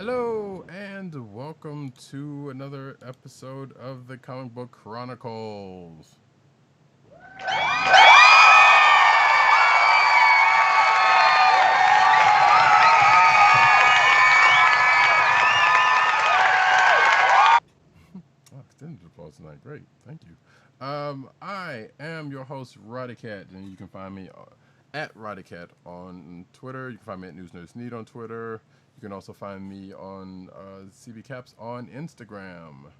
Hello, and welcome to another episode of the Comic Book Chronicles. Extended applause tonight. Great. Thank you. I am your host, Roddykat, and you can find me at Roddykat on Twitter. You can find me at News Nerds Need on Twitter. You can also find me on CB Caps on Instagram.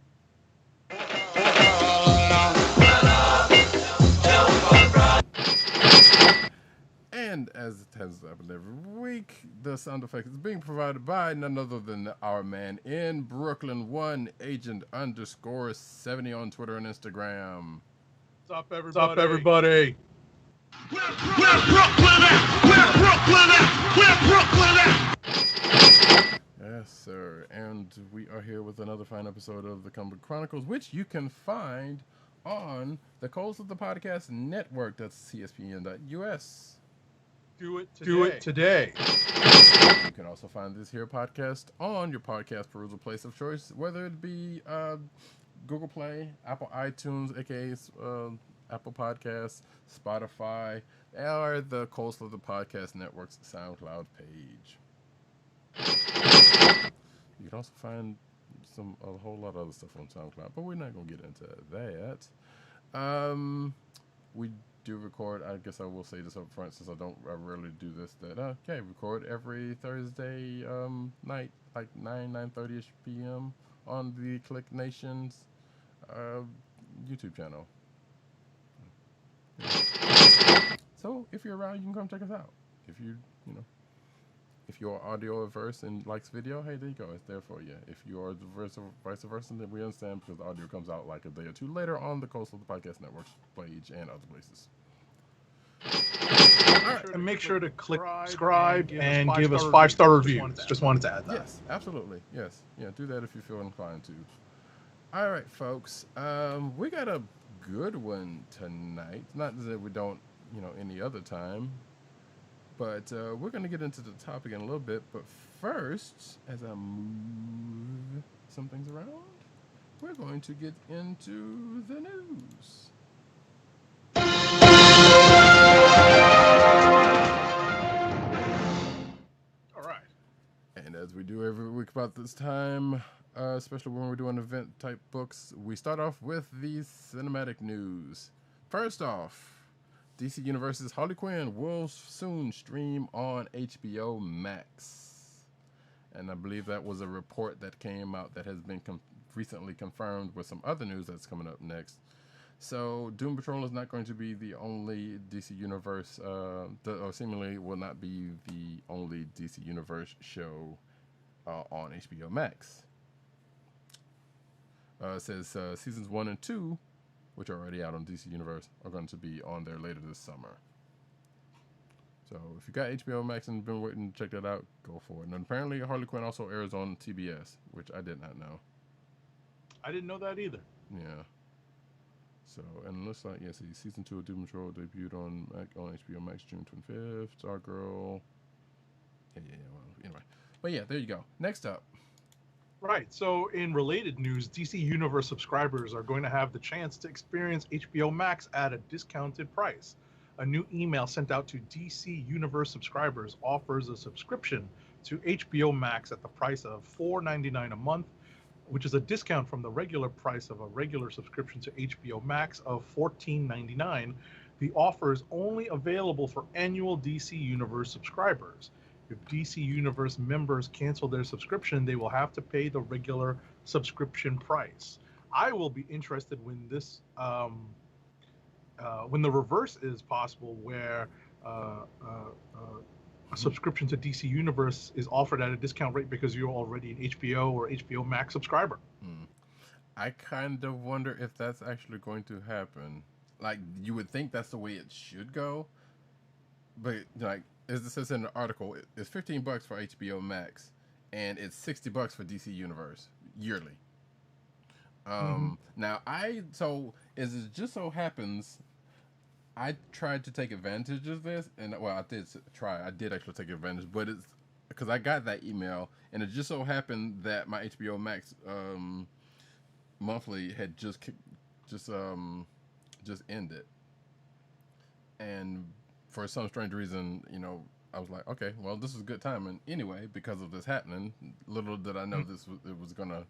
And as it has happened every week, the sound effect is being provided by none other than our man in Brooklyn, one agent underscore 70 on Twitter and Instagram. What's up, everybody? Where Brooklyn at? Where Brooklyn at? Where Brooklyn at? Yes, sir. And we are here with another fine episode of the Comic Book Chronicles, which you can find on the Coast of the Podcast Network. That's CSPN.us. Do it today. You can also find this here podcast on your podcast perusal place of choice, whether it be Google Play, Apple iTunes, aka Apple Podcasts, Spotify, or the Coast of the Podcast Network's SoundCloud page. You can also find a whole lot of other stuff on SoundCloud, but we're not gonna get into that. We do record. I guess I will say this up front, since I rarely do this. Record every Thursday night, like 9:30ish p.m. on the Click Nation's YouTube channel. So if you're around, you can come check us out. If you're audio averse and likes video, hey, there you go. It's there for you. If you are vice versa, then we understand, because the audio comes out like a day or two later on the Coastal Podcast Network's page and other places. All right, and make sure to click subscribe and give us 5-star reviews. Just wanted to add that. Yes, absolutely. Yes. Yeah, do that if you feel inclined to. All right, folks. We got a good one tonight. Not that we don't, any other time. But we're going to get into the topic in a little bit. But first, as I move some things around, we're going to get into the news. All right. And as we do every week about this time, especially when we're doing event-type books, we start off with the cinematic news. First off, DC Universe's Harley Quinn will soon stream on HBO Max. And I believe that was a report that came out that has been recently confirmed with some other news that's coming up next. So Doom Patrol is not going to be the only DC Universe, or seemingly will not be the only DC Universe show on HBO Max. It says seasons 1 and 2, which are already out on DC Universe, are going to be on there later this summer. So if you got HBO Max and been waiting to check that out, go for it. And apparently Harley Quinn also airs on TBS, which I did not know. I didn't know that either. Yeah. So, and it looks like, season 2 of Doom Patrol debuted on HBO Max June 25th. Stargirl. Anyway. But yeah, there you go. Next up. Right. So in related news, DC Universe subscribers are going to have the chance to experience HBO Max at a discounted price. A new email sent out to DC Universe subscribers offers a subscription to HBO Max at the price of $4.99 a month, which is a discount from the regular price of a regular subscription to HBO Max of $14.99. The offer is only available for annual DC Universe subscribers. If DC Universe members cancel their subscription, they will have to pay the regular subscription price. I will be interested when this, when the reverse is possible, where a subscription to DC Universe is offered at a discount rate because you're already an HBO or HBO Max subscriber. I kind of wonder if that's actually going to happen. Like, you would think that's the way it should go, but like, as it says in the article, it's $15 for HBO Max, and it's $60 for DC Universe yearly. Now, it just so happens, I tried to take advantage of this, and I did actually take advantage, but because I got that email, and it just so happened that my HBO Max monthly had just ended, and for some strange reason, I was like, okay, well, this is a good time, and anyway, because of this happening, little did I know it was gonna,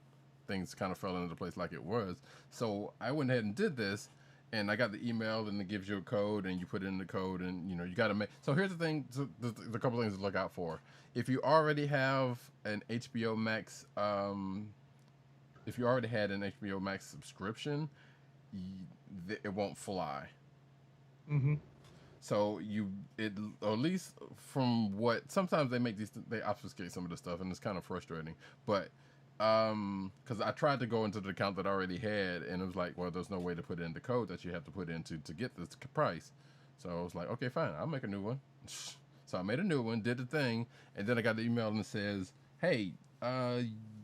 things kind of fell into place like it was. So I went ahead and did this, and I got the email, and it gives you a code, and you put in the code, and you got to make. So here's the thing: the couple things to look out for. If you already have an HBO Max, if you already had an HBO Max subscription, it won't fly. Mm-hmm. So or at least from what, sometimes they obfuscate some of the stuff, and it's kind of frustrating. But because I tried to go into the account that I already had, and it was like, well, there's no way to put in the code that you have to put in to get this price. So I was like, okay, fine, I'll make a new one. So I made a new one, did the thing, and then I got the email and it says, hey,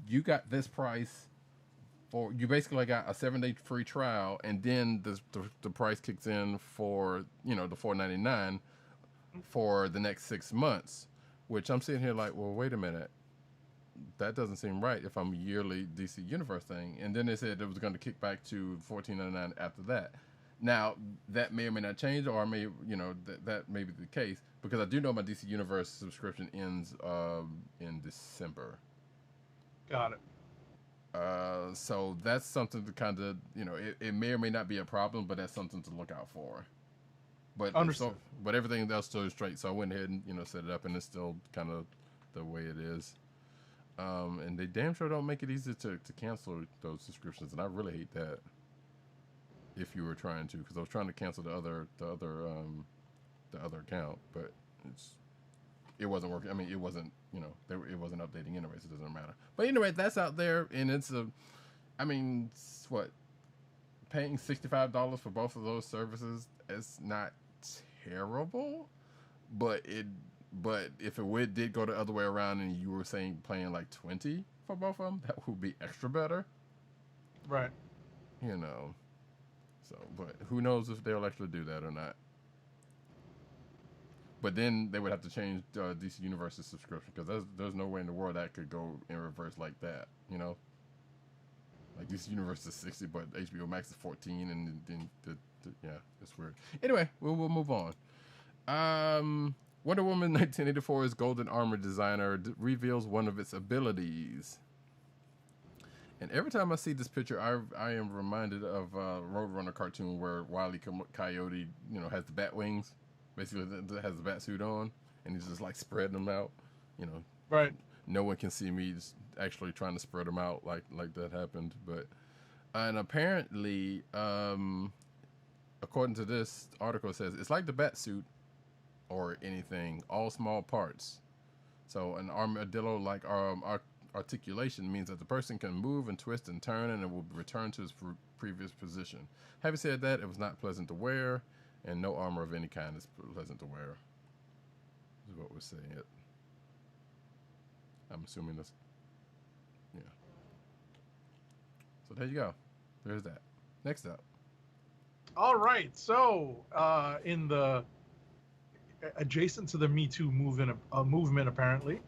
you got this price. You basically got a 7-day free trial, and then the price kicks in for the $4.99 for the next 6 months. Which I'm sitting here like, well, wait a minute, that doesn't seem right if I'm a yearly DC Universe thing. And then they said it was going to kick back to $14.99 after that. Now that may or may not change, or that may be the case, because I do know my DC Universe subscription ends in December. Got it. So that's something to kind of, it may or may not be a problem, but that's something to look out for. But Understood. But everything else still is straight. So I went ahead and set it up, and it's still kind of the way it is. And they damn sure don't make it easy to cancel those subscriptions, and I really hate that. If you were trying to, because I was trying to cancel the other account, but it wasn't working. I mean, it wasn't, it wasn't updating anyway, so it doesn't matter. But anyway, that's out there, and it's paying $65 for both of those services is not terrible, but if it did go the other way around, and you were saying paying like $20 for both of them, that would be extra better. Right. So, but who knows if they'll actually do that or not. But then they would have to change DC Universe's subscription, because there's no way in the world that could go in reverse like that, Like DC Universe is $60, but HBO Max is $14, and then yeah, it's weird. Anyway, we'll move on. Wonder Woman 1984's Golden Armor designer reveals one of its abilities. And every time I see this picture, I am reminded of a Roadrunner cartoon where Wile E. Coyote, has the bat wings, basically has the bat suit on, and he's just like spreading them out. Right. No one can see me just actually trying to spread them out like that happened. But and apparently, according to this article, it says it's like the bat suit or anything, all small parts. So an armadillo like articulation means that the person can move and twist and turn, and it will return to its previous position. Having said that, it was not pleasant to wear, and no armor of any kind is pleasant to wear. This is what we're saying. I'm assuming that's, yeah. So there you go. There's that. Next up. All right. So in the adjacent to the Me Too movement apparently,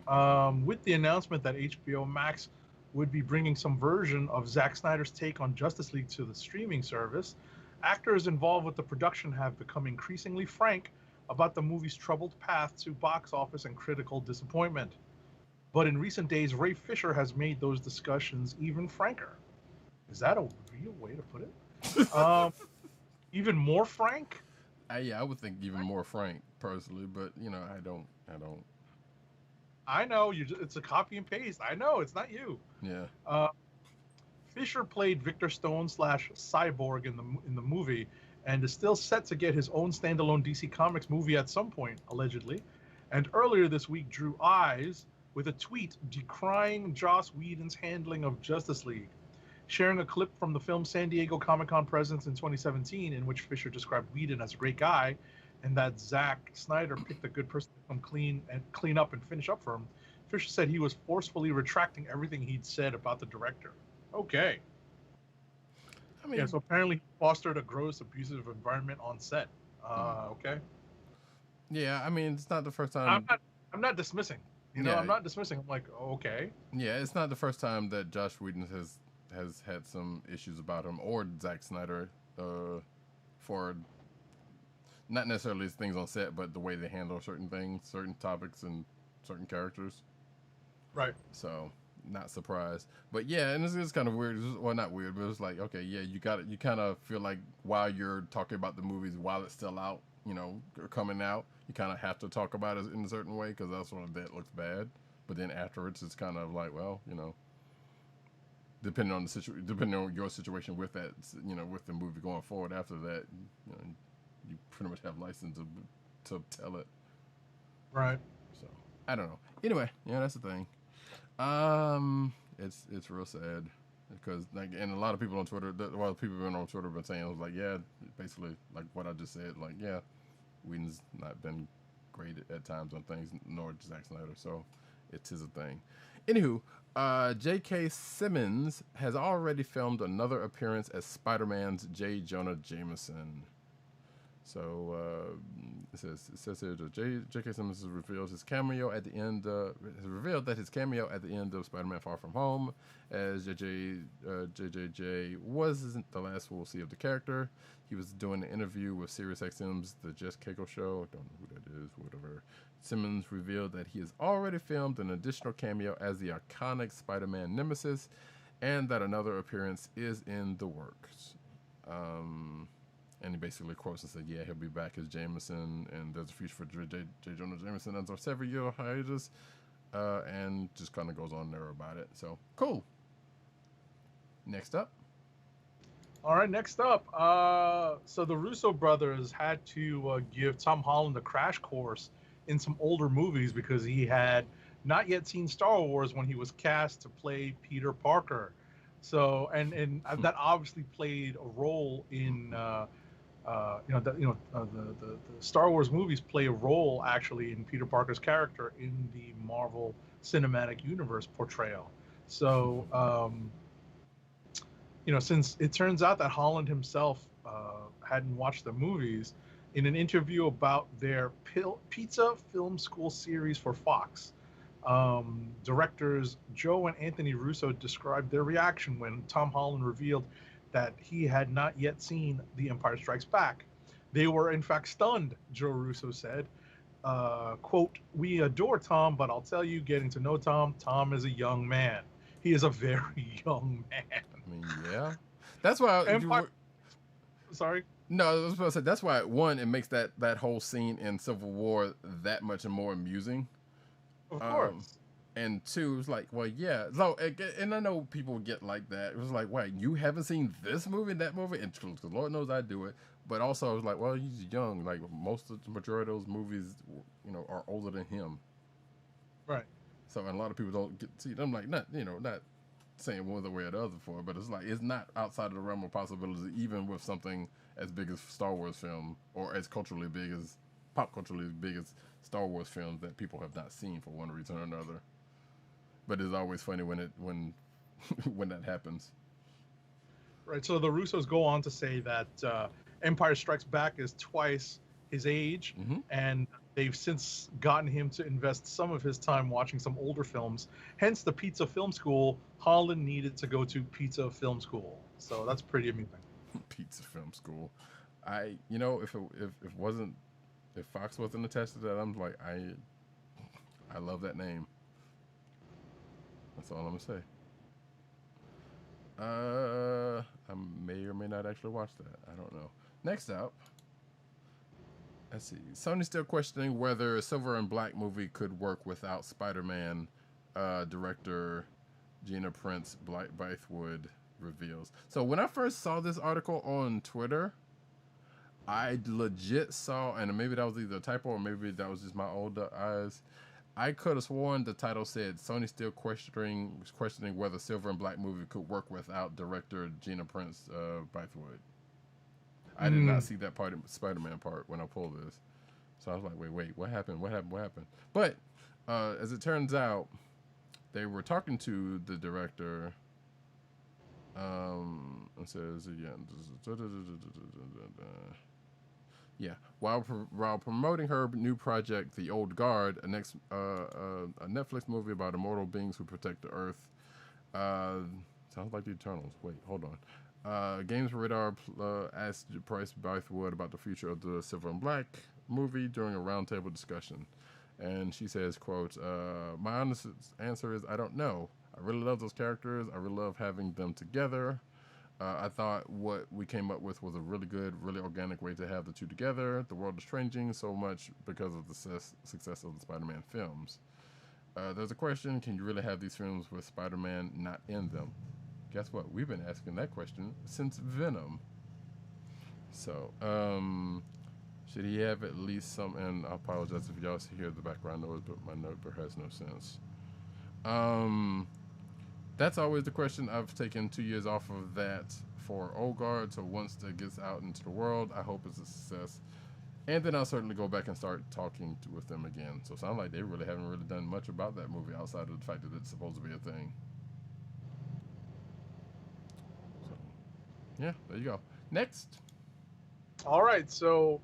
with the announcement that HBO Max would be bringing some version of Zack Snyder's take on Justice League to the streaming service, actors involved with the production have become increasingly frank about the movie's troubled path to box office and critical disappointment. But in recent days, Ray Fisher has made those discussions even franker. Is that a real way to put it? Even more frank? Yeah, I would think even more frank, personally, but I don't. I know it's a copy and paste. I know it's not you. Yeah. Fisher played Victor Stone / Cyborg in the movie, and is still set to get his own standalone DC Comics movie at some point, allegedly. And earlier this week, drew eyes with a tweet decrying Joss Whedon's handling of Justice League, sharing a clip from the film San Diego Comic-Con presence in 2017, in which Fisher described Whedon as a great guy, and that Zack Snyder picked a good person to come clean up and finish up for him. Fisher said he was forcefully retracting everything he'd said about the director. Okay. I mean, yeah, so apparently he fostered a gross, abusive environment on set. Okay. Yeah, I mean, it's not the first time. I'm not dismissing. You know, Yeah. I'm not dismissing. I'm like, okay. Yeah, it's not the first time that Josh Whedon has had some issues about him, or Zack Snyder, for not necessarily his things on set, but the way they handle certain things, certain topics, and certain characters. Right. So, not surprised. But yeah, and it's kind of weird. Well, not weird, but it's like, okay, yeah, you got it. You kind of feel like while you're talking about the movies, while it's still out, you know, or coming out, you kind of have to talk about it in a certain way because that's when that looks bad. But then afterwards, it's kind of like, well, you know, depending on your situation with that, you know, with the movie going forward after that, you know, you pretty much have license to tell it. Right. So I don't know. Anyway, yeah, that's the thing. It's real sad because like, and a lot of people on Twitter, well, people have been on Twitter been saying, it was like, yeah, basically like what I just said, like, yeah, Whedon's not been great at times on things, nor Zack Snyder, so it is a thing. Anywho, J.K. Simmons has already filmed another appearance as Spider-Man's J. Jonah Jameson. So it says here that J.K. Simmons has revealed his cameo at the end. Has revealed that his cameo at the end of Spider-Man: Far From Home, as JJJ wasn't the last we'll see of the character. He was doing an interview with SiriusXM's The Jess Cagle Show. I don't know who that is. Whatever. Simmons revealed that he has already filmed an additional cameo as the iconic Spider-Man nemesis, and that another appearance is in the works. And he basically quotes and said, yeah, he'll be back as Jameson, and there's a future for J. Jonah Jameson as our several-year hiatus, and just kind of goes on there about it. So, cool. Next up. All right, next up. So the Russo brothers had to give Tom Holland a crash course in some older movies because he had not yet seen Star Wars when he was cast to play Peter Parker. So, and that obviously played a role in... the Star Wars movies play a role actually in Peter Parker's character in the Marvel Cinematic Universe portrayal. So, since it turns out that Holland himself hadn't watched the movies, in an interview about their Pizza Film School series for Fox, directors Joe and Anthony Russo described their reaction when Tom Holland revealed that he had not yet seen The Empire Strikes Back. They were in fact stunned, Joe Russo said. Quote, "We adore Tom, but I'll tell you, getting to know Tom is a young man. He is a very young man." I mean, yeah. That's why... Sorry? No, I was about to say, that's why, one, it makes that whole scene in Civil War that much more amusing. Of course. And two, it's like, well, yeah. So, and I know people get like that. It was like, wait, you haven't seen this movie and that movie? And because Lord knows I do it. But also, I was like, well, he's young. Like, most of the majority of those movies, you know, are older than him. Right. So, and a lot of people don't get to see them. Like, not saying one way or the other for it, but it's like, it's not outside of the realm of possibilities, even with something as big as Star Wars film, or as pop culturally big as Star Wars films that people have not seen for one reason or another. But it's always funny when that happens. Right. So the Russos go on to say that Empire Strikes Back is twice his age, and they've since gotten him to invest some of his time watching some older films. Hence, the Pizza Film School. Holland needed to go to Pizza Film School, so that's pretty amusing. Pizza Film School. If Fox wasn't attached to that, I'm like, I love that name. That's all I'm gonna say. I may or may not actually watch that. I don't know. Next up, let's see. Sony's still questioning whether a Silver and Black movie could work without Spider-Man. Director Gina Prince Bythewood reveals. So when I first saw this article on Twitter, I legit saw, and maybe that was either a typo or maybe that was just my old eyes, I could have sworn the title said Sony still questioning whether Silver and Black movie could work without director Gina Prince Bythewood. I did not see that part of Spider-Man part when I pulled this. So I was like, wait, what happened? But as it turns out, they were talking to the director. It says again. Yeah, while promoting her new project, The Old Guard, a Netflix movie about immortal beings who protect the Earth. Uh, Sounds like the Eternals. Wait, hold on. Games Radar asked Bryce Bythewood about the future of the Silver and Black movie during a roundtable discussion, and she says, "quote My honest answer is I don't know. I really love those characters. I really love having them together. I thought what we came up with was a really good, really organic way to have the two together. The world is changing so much because of the success of the Spider-Man films. There's a question: can you really have these films with Spider-Man not in them? Guess what? We've been asking that question since Venom. So, should he have at least some? And I apologize if y'all hear the background noise, but my notebook has no sense. That's always the question. I've taken 2 years off of that for Old Guard, so once that gets out into the world, I hope it's a success. And then I'll certainly go back and start talking with them again. So it sounds like they really haven't really done much about that movie outside of the fact that it's supposed to be a thing. So, yeah, there you go. Next. All right, so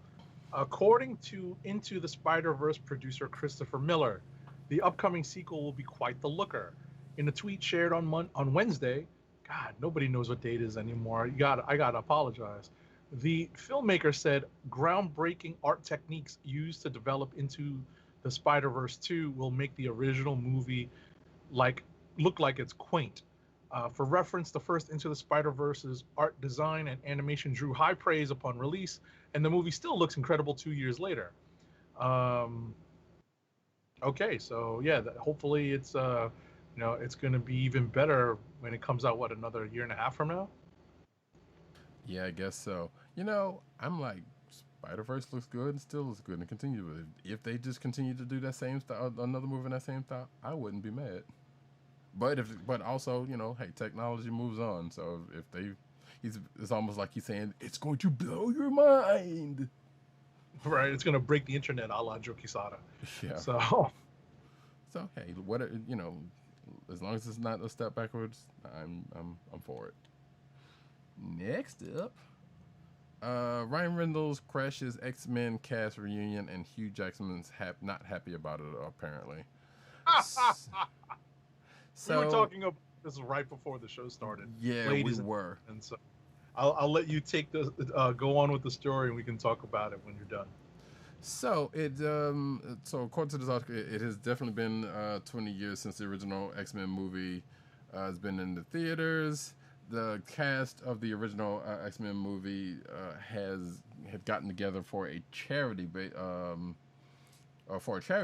according to Into the Spider-Verse producer Christopher Miller, the upcoming sequel will be quite the looker. In a tweet shared on Wednesday, God, nobody knows what date it is anymore. I gotta apologize. The filmmaker said groundbreaking art techniques used to develop Into the Spider-Verse 2 will make the original movie look like it's quaint. For reference, the first Into the Spider-Verse's art design and animation drew high praise upon release, and the movie still looks incredible 2 years later. Okay, so yeah, hopefully it's it's going to be even better when it comes out. What, another year and a half from now? Yeah, I guess so. I'm like, Spider-Verse looks good and still looks good and continue with it. If they just continue to do that same style, another movie in that same style, I wouldn't be mad. But also, hey, technology moves on. So it's almost like he's saying it's going to blow your mind. Right, it's going to break the internet, a la Joe Quesada. Yeah. So hey, as long as it's not a step backwards, I'm for it. Next up, Ryan Reynolds crashes X-Men cast reunion, and Hugh Jackman's not happy about it apparently. We were talking about this right before the show started. Yeah, ladies, we were. And so I'll let you take go on with the story, and we can talk about it when you're done. So so according to this article, it has definitely been 20 years since the original X-Men movie has been in the theaters. The cast of the original X-Men movie had gotten together for a charity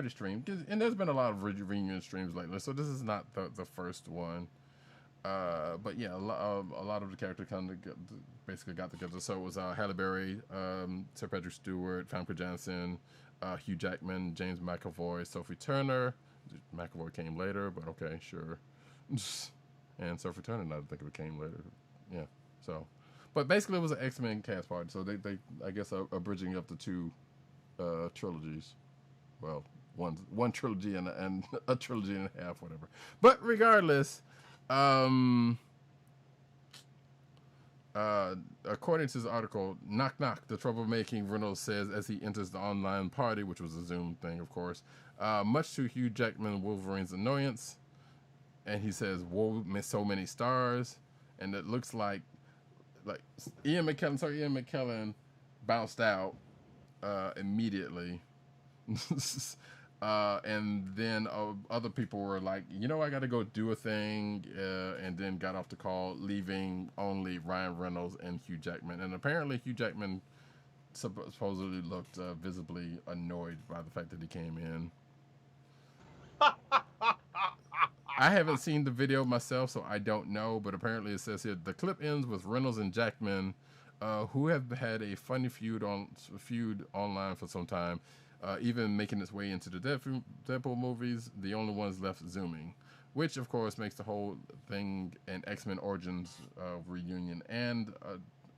stream, and there's been a lot of reunion streams lately. So this is not the first one. But yeah, a lot of the characters basically got together. So it was Halle Berry, Sir Patrick Stewart, Famke Janssen, Hugh Jackman, James McAvoy, Sophie Turner. McAvoy came later, but okay, sure. And Sophie Turner, I think it came later. Yeah. So, but basically it was an X-Men cast party. So they I guess are bridging up the two trilogies. Well, one trilogy and a trilogy and a half, whatever. But regardless. According to this article, knock knock, the troublemaking Reynolds says as he enters the online party, which was a Zoom thing, of course, much to Hugh Jackman Wolverine's annoyance. And he says, "Whoa, miss so many stars," and it looks like Ian McKellen bounced out immediately. And then other people were like, I got to go do a thing, and then got off the call, leaving only Ryan Reynolds and Hugh Jackman. And apparently Hugh Jackman supposedly looked visibly annoyed by the fact that he came in. I haven't seen the video myself, so I don't know, but apparently it says here, the clip ends with Reynolds and Jackman, who have had a funny feud online for some time, even making its way into the Deadpool movies, the only ones left zooming, which of course makes the whole thing an X-Men Origins reunion, and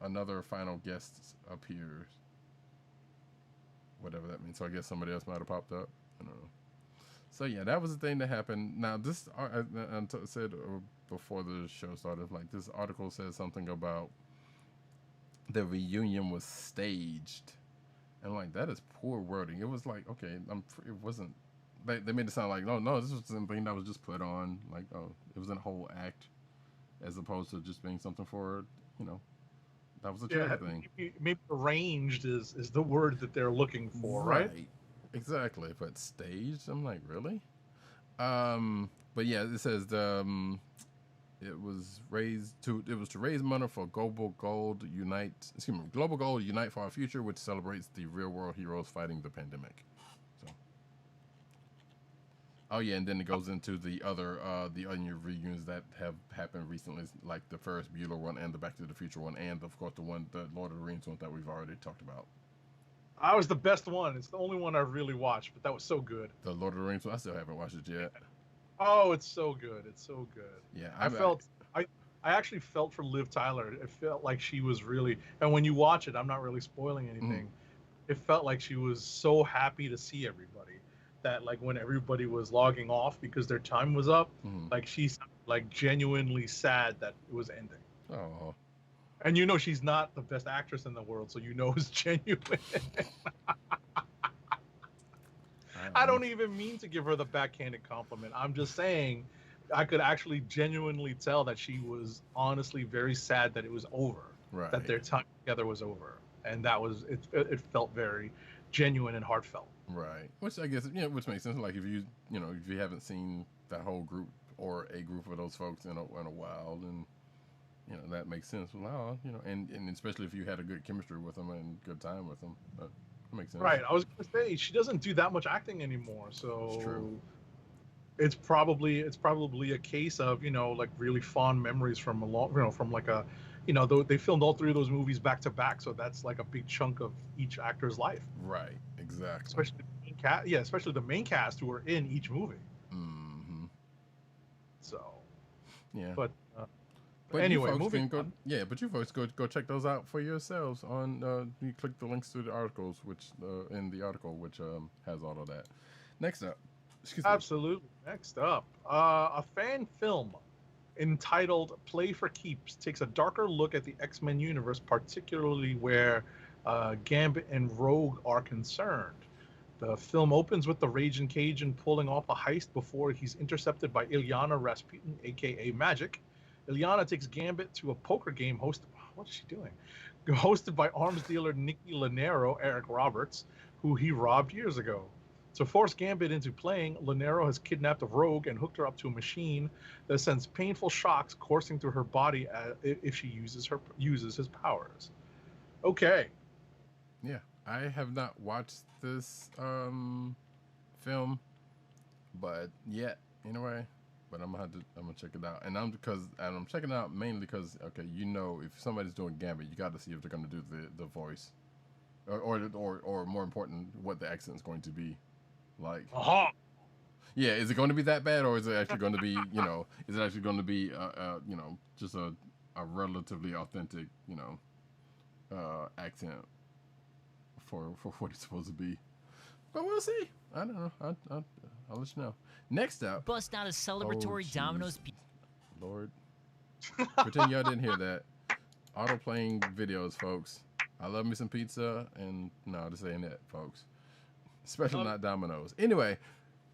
another final guest appears. Whatever that means. So I guess somebody else might have popped up. I don't know. So yeah, that was the thing that happened. Now this, I said before the show started, like this article says something about the reunion was staged. And like that is poor wording. It was like, okay, it wasn't. They made it sound like, no, this was something that was just put on. Like, oh, it was a whole act, as opposed to just being something for, you know, that was a charity thing. Maybe arranged is the word that they're looking for, right? Exactly. But staged, I'm like, really? But yeah, it says it was to raise money for Global Gold Unite for Our Future, which celebrates the real world heroes fighting the pandemic. So, oh yeah, and then it goes into the other reunions that have happened recently, like the Ferris Bueller one and the Back to the Future one, and of course the Lord of the Rings one that we've already talked about. I was the best one. It's the only one I've really watched, but that was so good. The Lord of the Rings one, I still haven't watched it yet. Oh, it's so good. It's so good. Yeah, I actually felt for Liv Tyler. It felt like she was really, and when you watch it, I'm not really spoiling anything. It felt like she was so happy to see everybody that like when everybody was logging off because their time was up, like she's like genuinely sad that it was ending. Oh. And you know she's not the best actress in the world, so you know it's genuine. I don't even mean to give her the backhanded compliment. I'm just saying I could actually genuinely tell that she was honestly very sad that it was over. Right. That their time together was over. And that was it felt very genuine and heartfelt. Right. Which I guess, which makes sense. Like if you haven't seen that whole group or a group of those folks in a while, then that makes sense. Well, and especially if you had a good chemistry with them and good time with them, that makes sense. Right. I was going to say she doesn't do that much acting anymore, so it's true. It's probably a case of like really fond memories from they filmed all three of those movies back to back, so that's like a big chunk of each actor's life. Right. Exactly. Especially the main cast, especially the main cast who are in each movie. Mm-hmm. So. Yeah. But anyway, but you folks go check those out for yourselves on you click the links to the articles which in the article which has all of that. Next up. Absolutely. Next up, a fan film entitled Play for Keeps takes a darker look at the X-Men universe, particularly where Gambit and Rogue are concerned. The film opens with the Raging Cajun pulling off a heist before he's intercepted by Illyana Rasputin, aka Magic. Illyana takes Gambit to a poker game what is she doing? Hosted by arms dealer Nicky Lanero, Eric Roberts, who he robbed years ago. To force Gambit into playing, Lanero has kidnapped a Rogue and hooked her up to a machine that sends painful shocks coursing through her body if she uses his powers. Okay. Yeah, I have not watched this film, but yet anyway. But I'm gonna check it out, and I'm checking it out mainly because if somebody's doing Gambit, you got to see if they're gonna do the voice, or more important, what the accent is going to be like. Yeah, is it going to be that bad, or is it actually going to be is it actually going to be just a relatively authentic accent for what it's supposed to be? But we'll see. I don't know. I'll let you know. Next up, bust out a celebratory Domino's pizza. Lord, pretend y'all didn't hear that. Auto-playing videos, folks. I love me some pizza, and no, this ain't it, folks. Especially not Domino's. Anyway,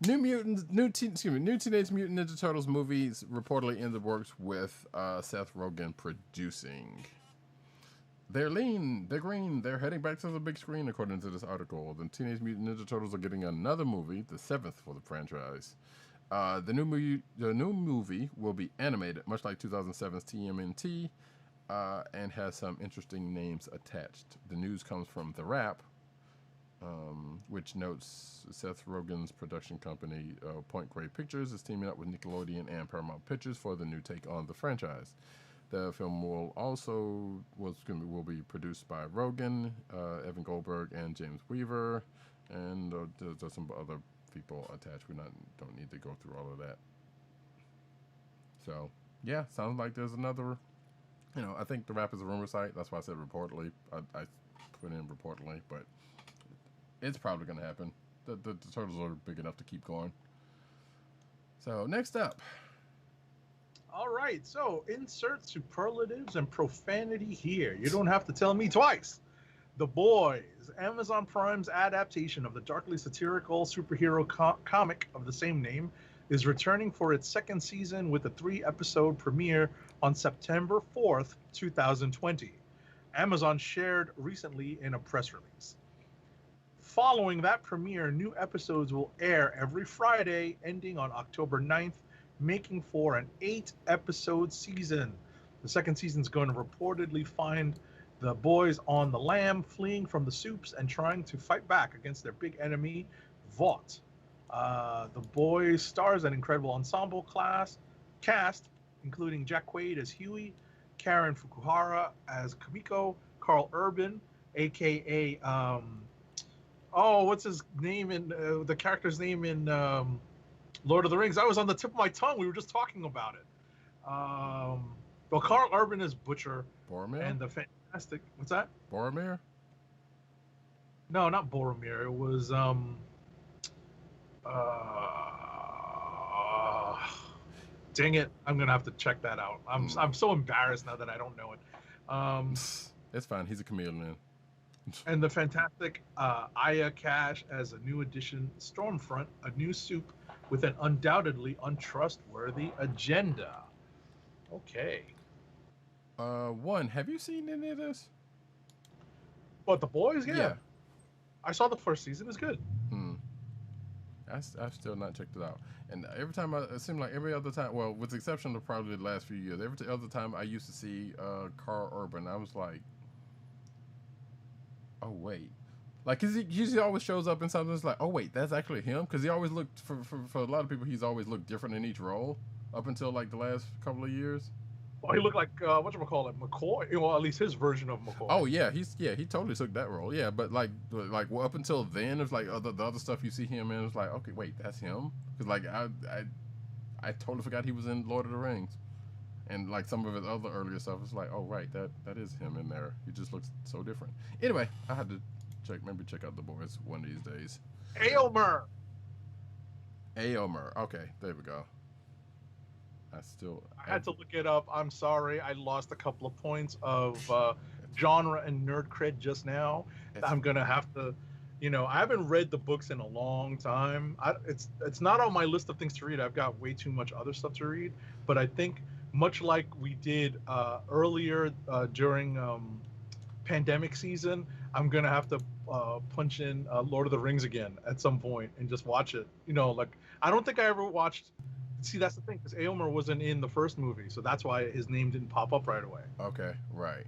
new Teenage Mutant Ninja Turtles movies reportedly in the works with Seth Rogen producing. They're lean, they're green, they're heading back to the big screen, according to this article. The Teenage Mutant Ninja Turtles are getting another movie, the 7th for the franchise. The new movie will be animated, much like 2007's TMNT, and has some interesting names attached. The news comes from The Wrap, which notes Seth Rogen's production company, Point Grey Pictures, is teaming up with Nickelodeon and Paramount Pictures for the new take on the franchise. The film will be produced by Rogen, Evan Goldberg, and James Weaver, and there's some other people attached. We don't need to go through all of that. So yeah, sounds like there's another. I think The Wrap is a rumor site. That's why I said reportedly. I put in reportedly, but it's probably going to happen. The Turtles are big enough to keep going. So next up. All right, so insert superlatives and profanity here. You don't have to tell me twice. The Boys, Amazon Prime's adaptation of the darkly satirical superhero comic of the same name, is returning for its second season with a 3-episode premiere on September 4th, 2020. Amazon shared recently in a press release. Following that premiere, new episodes will air every Friday, ending on October 9th, making for an 8-episode season. The second season is going to reportedly find the boys on the lam, fleeing from the Supes and trying to fight back against their big enemy, Vought. The Boys stars an incredible ensemble cast, including Jack Quaid as Huey, Karen Fukuhara as Kamiko, Carl Urban, aka what's his name in the character's name in Lord of the Rings? That was on the tip of my tongue. We were just talking about it. Well, Carl Urban is Butcher. Boromir? And the fantastic. What's that? Boromir? No, not Boromir. It was dang it! I'm gonna have to check that out. I'm so embarrassed now that I don't know it. It's fine. He's a chameleon. And the fantastic Aya Cash as a new addition, Stormfront, a new soup with an undoubtedly untrustworthy agenda. Okay. One, have you seen any of this? What, The Boys? Yeah. I saw the first season. It's good. I've still not checked it out. And every time, it seemed like every other time, well, with the exception of probably the last few years, every other time I used to see Carl Urban, I was like, oh, wait. Like, cause he usually always shows up in something that's like, oh, wait, that's actually him? Because he always looked, for a lot of people, he's always looked different in each role up until, like, the last couple of years. Well, he looked like, whatchamacallit, McCoy. Well, at least his version of McCoy. Oh, yeah, he totally took that role. Yeah, but, like well, up until then, it's like the other stuff you see him in, it's like, okay, wait, that's him? Because, like, I totally forgot he was in Lord of the Rings. And, like, some of his other earlier stuff, it's like, oh, right, that is him in there. He just looks so different. Anyway, I had to check out The Boys one of these days. Aylmer. Okay, there we go. I had to look it up. I'm sorry. I lost a couple of points of genre and nerd cred just now. I'm going to have to, I haven't read the books in a long time. It's not on my list of things to read. I've got way too much other stuff to read. But I think much like we did earlier during pandemic season, I'm going to have to punch in Lord of the Rings again at some point and just watch it. Like, I don't think I ever watched... See, that's the thing, because Aylmer wasn't in the first movie, so that's why his name didn't pop up right away. Okay, right.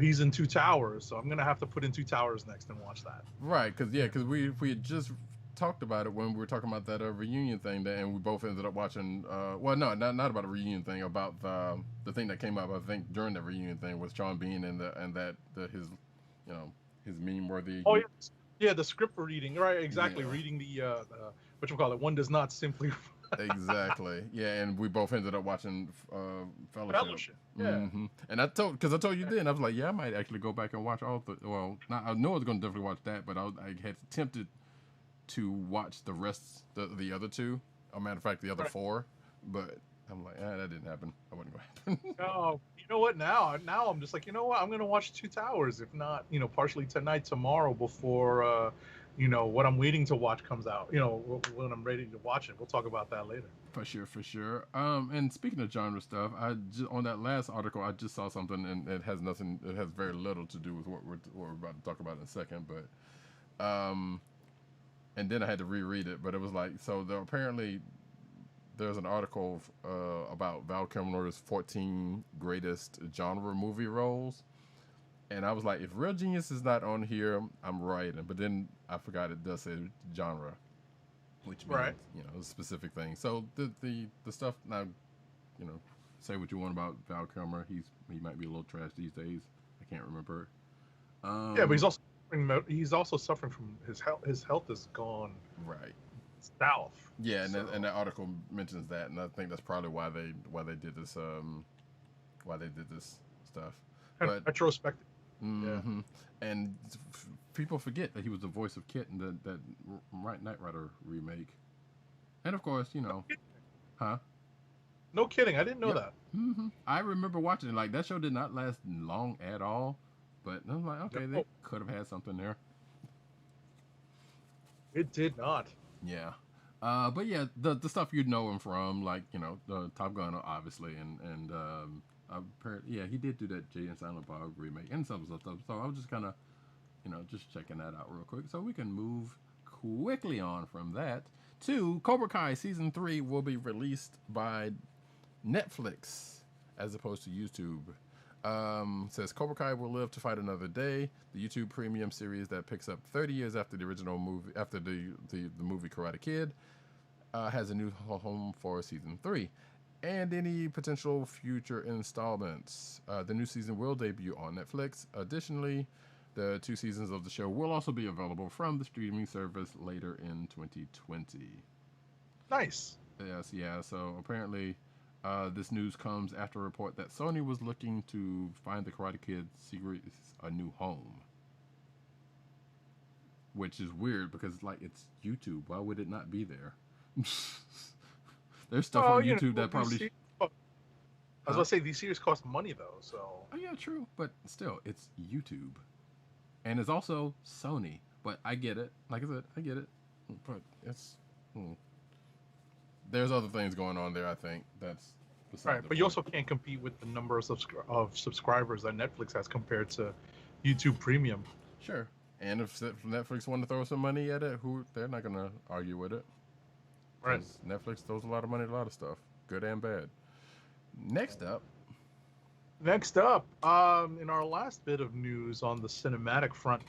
He's in Two Towers, so I'm going to have to put in Two Towers next and watch that. Right, because we had just talked about it when we were talking about that reunion thing, and we both ended up watching, not about a reunion thing, about the thing that came up, I think, during the reunion thing with Sean Bean and his meme-worthy... Oh, yeah, the script reading, right, exactly, reading the whatchamacallit, one does not simply... Exactly. Yeah, and we both ended up watching Fellowship. Yeah. Mm-hmm. And I told you then, I was like, yeah, I might actually go back and watch all I know I was going to definitely watch that, but I had tempted to watch the rest, the other two, or matter of fact, the other four, but I'm like, that didn't happen. That wasn't going to happen. No, you know what, now I'm just like, I'm going to watch Two Towers, if not, partially tonight, tomorrow, before... what I'm waiting to watch comes out, when I'm ready to watch it. We'll talk about that later. For sure. And speaking of genre stuff, on that last article, I just saw something, and it has very little to do with what we're about to talk about in a second, but, and then I had to reread it, but it was like, so apparently there's an article about Val Kilmer's 14 greatest genre movie roles. And I was like, if Real Genius is not on here, I'm writing. But then I forgot it does say genre, which means, a specific thing. So the stuff now, say what you want about Val Kilmer. He might be a little trash these days. I can't remember. Yeah, but he's also suffering from his health. His health is gone right south. Yeah, and that article mentions that, and I think that's probably why they did this stuff. But retrospective. Mm-hmm. Yeah. And people forget that he was the voice of Kit in that Knight Rider remake. And of course, huh? No kidding, I didn't know that. Mm-hmm. I remember watching it. Like, that show did not last long at all, But I'm like, okay, they could have had something there. It did not. Yeah. But yeah, the stuff you'd know him from, like, you know, the Top Gun, obviously, and yeah, he did do that Jay and Silent Bob remake and some stuff. So I was just kind of, you know, just checking that out real quick. So we can move quickly on from that to Cobra Kai Season 3 will be released by Netflix as opposed to YouTube. Says Cobra Kai will live to fight another day. The YouTube premium series that picks up 30 years after the original movie, after the movie Karate Kid, has a new home for Season 3. And any potential future installments. The new season will debut on Netflix. Additionally, the 2 seasons of the show will also be available from the streaming service later in 2020. Nice. Yes, yeah. So apparently, this news comes after a report that Sony was looking to find the Karate Kid series a new home. Which is weird because, like, it's YouTube. Why would it not be there? There's stuff on YouTube that probably... I was about to say, these series cost money, though, so... Oh, yeah, true. But still, it's YouTube. And it's also Sony. But I get it. Like I said, I get it. But it's... There's other things going on there, I think. That's... Right, but you also can't compete with the number of subscribers that Netflix has compared to YouTube Premium. Sure. And if Netflix want to throw some money at it, they're not going to argue with it. Right. Netflix throws a lot of money at a lot of stuff, good and bad. Next up, in our last bit of news on the cinematic front,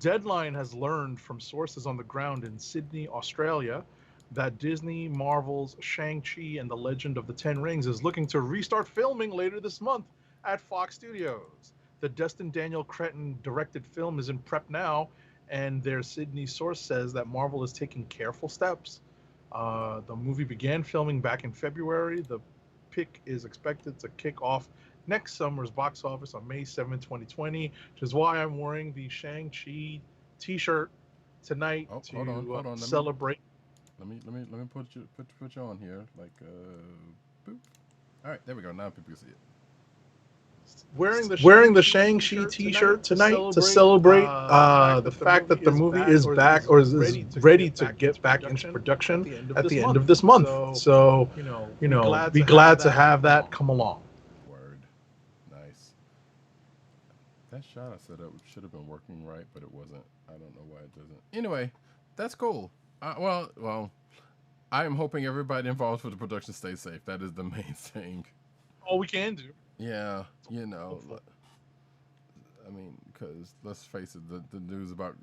Deadline has learned from sources on the ground in Sydney, Australia, that Disney Marvel's Shang-Chi and the Legend of the Ten Rings is looking to restart filming later this month at Fox Studios. The Destin Daniel Cretton directed film is in prep now, and their Sydney source says that Marvel is taking careful steps. The movie began filming back in February. The pick is expected to kick off next summer's box office on May 7, 2020, which is why I'm wearing the Shang-Chi t-shirt tonight to celebrate. Let me put you on here, like boop. All right, there we go. Now people can see it. Wearing the Shang-Chi t-shirt tonight to celebrate the fact that the movie is back or is ready to get back into production at the end of this month. So, be glad to have that come along. Word. Nice. That shot I set up should have been working right, but it wasn't. I don't know why it doesn't. Anyway, that's cool. Well, I am hoping everybody involved with the production stays safe. That is the main thing. All we can do. Yeah, I mean, because let's face it, the news about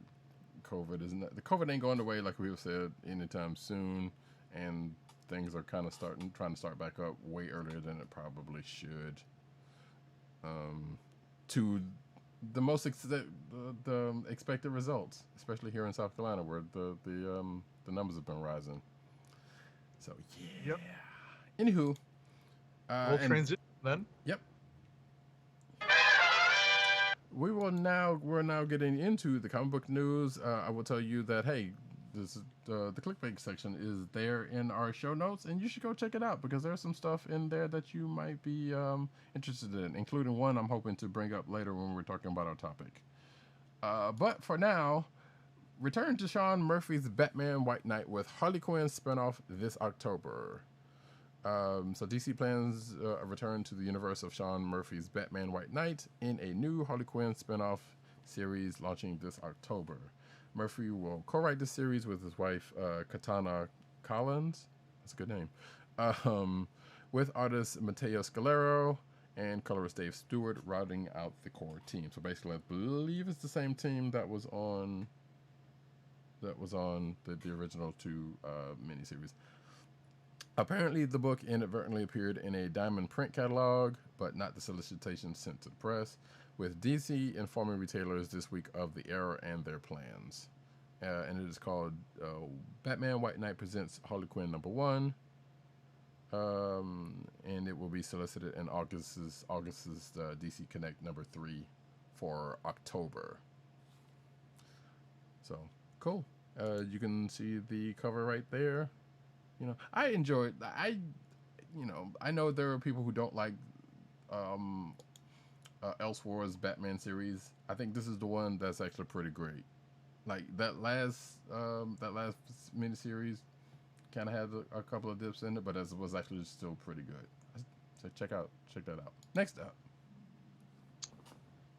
COVID the COVID ain't going away like we've said anytime soon, and things are kind of trying to start back up way earlier than it probably should. To the most the expected results, especially here in South Carolina, where the numbers have been rising. So yeah. Yep. Anywho, we'll transition then. Yep. We're now getting into the comic book news. I will tell you that, hey, this the clickbait section is there in our show notes, and you should go check it out because there's some stuff in there that you might be interested in, including one I'm hoping to bring up later when we're talking about our topic. But for now, return to Sean Murphy's Batman White Knight with Harley Quinn spinoff this October. So DC plans a return to the universe of Sean Murphy's Batman White Knight in a new Harley Quinn spinoff series launching this October. Murphy will co-write the series with his wife, Katana Collins. That's a good name. With artist Matteo Scalero and colorist Dave Stewart rounding out the core team. So basically, I believe it's the same team that was on the original 2 miniseries. Apparently, the book inadvertently appeared in a Diamond print catalog, but not the solicitation sent to the press, with DC informing retailers this week of the error and their plans. And it is called Batman White Knight Presents Harley Quinn #1. And it will be solicited in August's DC Connect #3 for October. So, cool. You can see the cover right there. I enjoyed. I know there are people who don't like Elseworlds Batman series. I think this is the one that's actually pretty great. Like that last miniseries kind of had a couple of dips in it, but it was actually still pretty good. So check that out. Next up,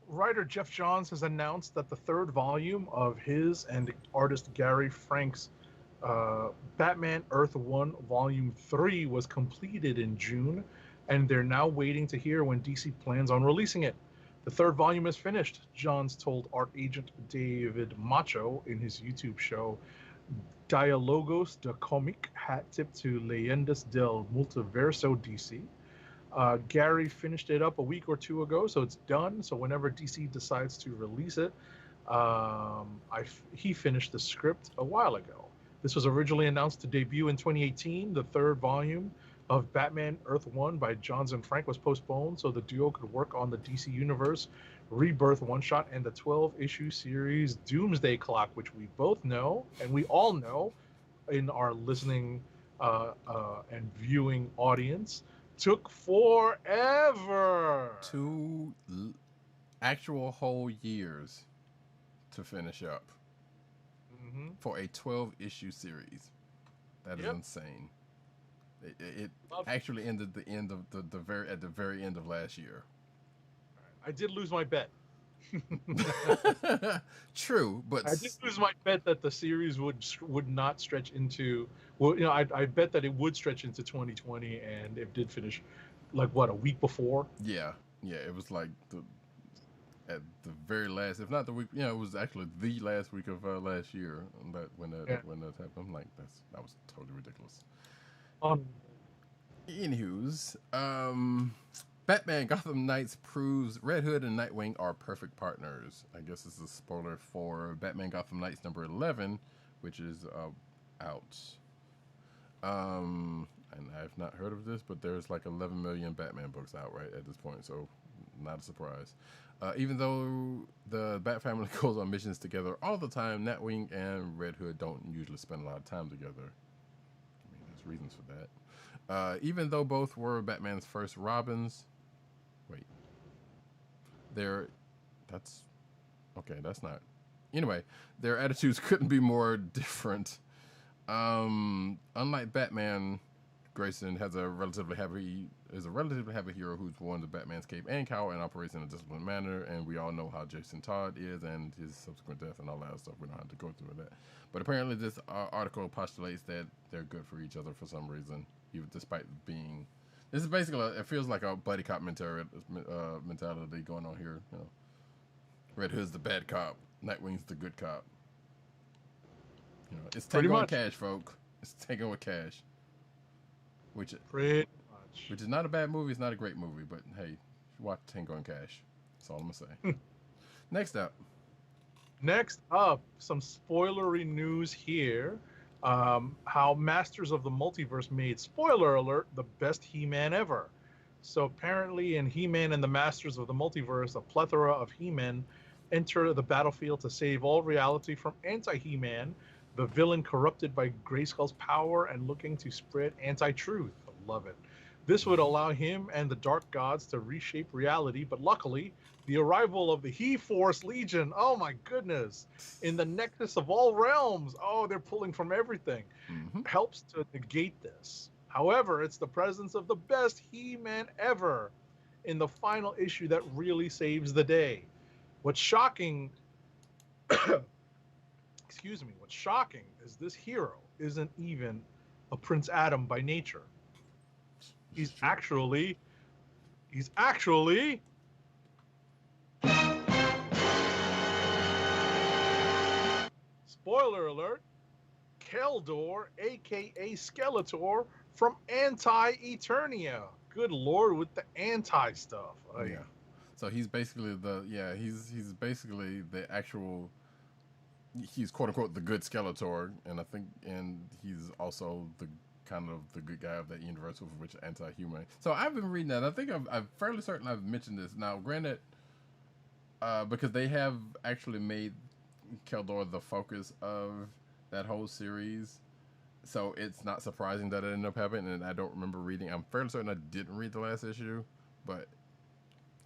Writer Jeff Johns has announced that the third volume of his and artist Gary Frank's Batman Earth 1 Volume 3 was completed in June, and they're now waiting to hear when DC plans on releasing it. The third volume is finished, Johns told art agent David Macho in his YouTube show Diálogos de Comic, hat tip to Leyendas del Multiverso DC. Gary finished it up a week or two ago, so it's done. So whenever DC decides to release it, he finished the script a while ago. This was originally announced to debut in 2018. The third volume of Batman Earth 1 by Johns and Frank was postponed so the duo could work on the DC Universe Rebirth one-shot and the 12-issue series Doomsday Clock, which we both know, and we all know in our listening and viewing audience, took forever. 2 actual whole years to finish up for a 12-issue series. That is insane. It actually ended the end of the very end of last year. I did lose my bet. True, but I did lose my bet that the series would not stretch into. Well, you know, I bet that it would stretch into 2020, and it did finish, like what, a week before. Yeah, it was like at the very last, if not the week. Yeah, it was actually the last week of last year. But when that happened, I'm like, that was totally ridiculous. Anywho's, Batman Gotham Knights proves Red Hood and Nightwing are perfect partners. I guess this is a spoiler for Batman Gotham Knights number 11, which is out. And I've not heard of this, but there's like 11 million Batman books out right at this point, so not a surprise. Even though the Bat family goes on missions together all the time, Nightwing and Red Hood don't usually spend a lot of time together. I mean, there's reasons for that. Even though both were Batman's first Robins, that's not. Anyway, their attitudes couldn't be more different. Unlike Batman, Grayson is a relatively heavy hero who's worn the Batman's cape and cowl and operates in a disciplined manner, and we all know how Jason Todd is and his subsequent death and all that stuff. We don't have to go through that. But apparently this article postulates that they're good for each other for some reason, even despite being... This is basically, it feels like a buddy cop mentality going on here. You know, Red Hood's the bad cop, Nightwing's the good cop. You know, it's Tango and Cash, folk. It's Tango and Cash. Which is not a bad movie. It's not a great movie, but hey, watch Tango and Cash. That's all I'm gonna say. Next up, some spoilery news here. How Masters of the Multiverse made, spoiler alert, the best He-Man ever. So apparently in He-Man and the Masters of the Multiverse, a plethora of He-Men enter the battlefield to save all reality from anti-He-Man, the villain corrupted by Grayskull's power and looking to spread anti-truth. I love it. This would allow him and the Dark Gods to reshape reality, but luckily, the arrival of the He-Force Legion, oh my goodness, in the nexus of all realms, oh, they're pulling from everything, helps to negate this. However, it's the presence of the best He-Man ever in the final issue that really saves the day. What's shocking, what's shocking is this hero isn't even a Prince Adam by nature. He's actually spoiler alert, Keldor, aka Skeletor from Anti-Eternia. Good Lord, with the anti stuff. Yeah. So he's basically he's basically the actual, he's quote unquote the good Skeletor, and he's also the kind of the good guy of that universe, with which anti-human. So I've been reading that. I think I'm fairly certain I've mentioned this. Now, granted, because they have actually made Keldor the focus of that whole series, so it's not surprising that it ended up happening. And I don't remember reading. I'm fairly certain I didn't read the last issue, but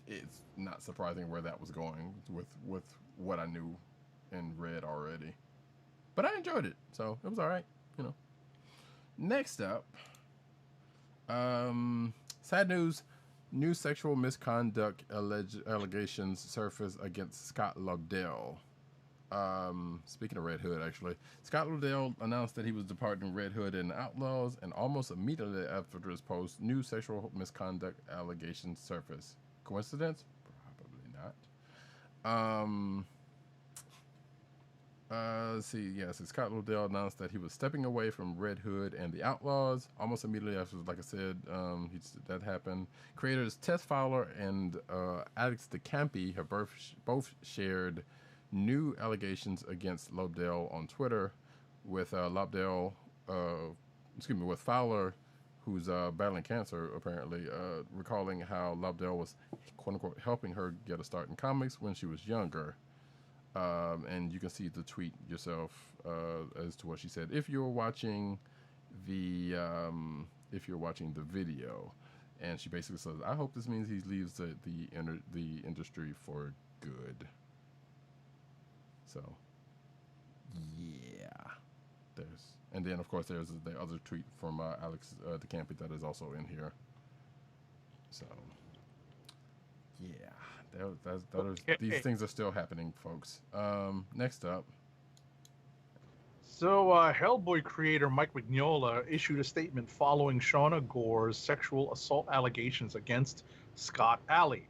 it's not surprising where that was going with what I knew and read already. But I enjoyed it, so it was all right. Next up, sad news. New sexual misconduct allegations surface against Scott Lobdell. Speaking of Red Hood, actually, Scott Lobdell announced that he was departing Red Hood and Outlaws, and almost immediately after this post, new sexual misconduct allegations surface. Coincidence? Probably not. Let's see. Yes, Scott Lobdell announced that he was stepping away from Red Hood and the Outlaws. Almost immediately after, like I said, that happened. Creators Tess Fowler and Alex DeCampi have both shared new allegations against Lobdell on Twitter, with with Fowler, who's battling cancer apparently, recalling how Lobdell was quote unquote helping her get a start in comics when she was younger. And you can see the tweet yourself as to what she said if you're watching the video. And she basically says, "I hope this means he leaves the industry for good." So, yeah, and then of course there's the other tweet from Alex DeCampi that is also in here. So, yeah. These things are still happening, folks. Next up. So, Hellboy creator Mike Mignola issued a statement following Shauna Gore's sexual assault allegations against Scott Alley.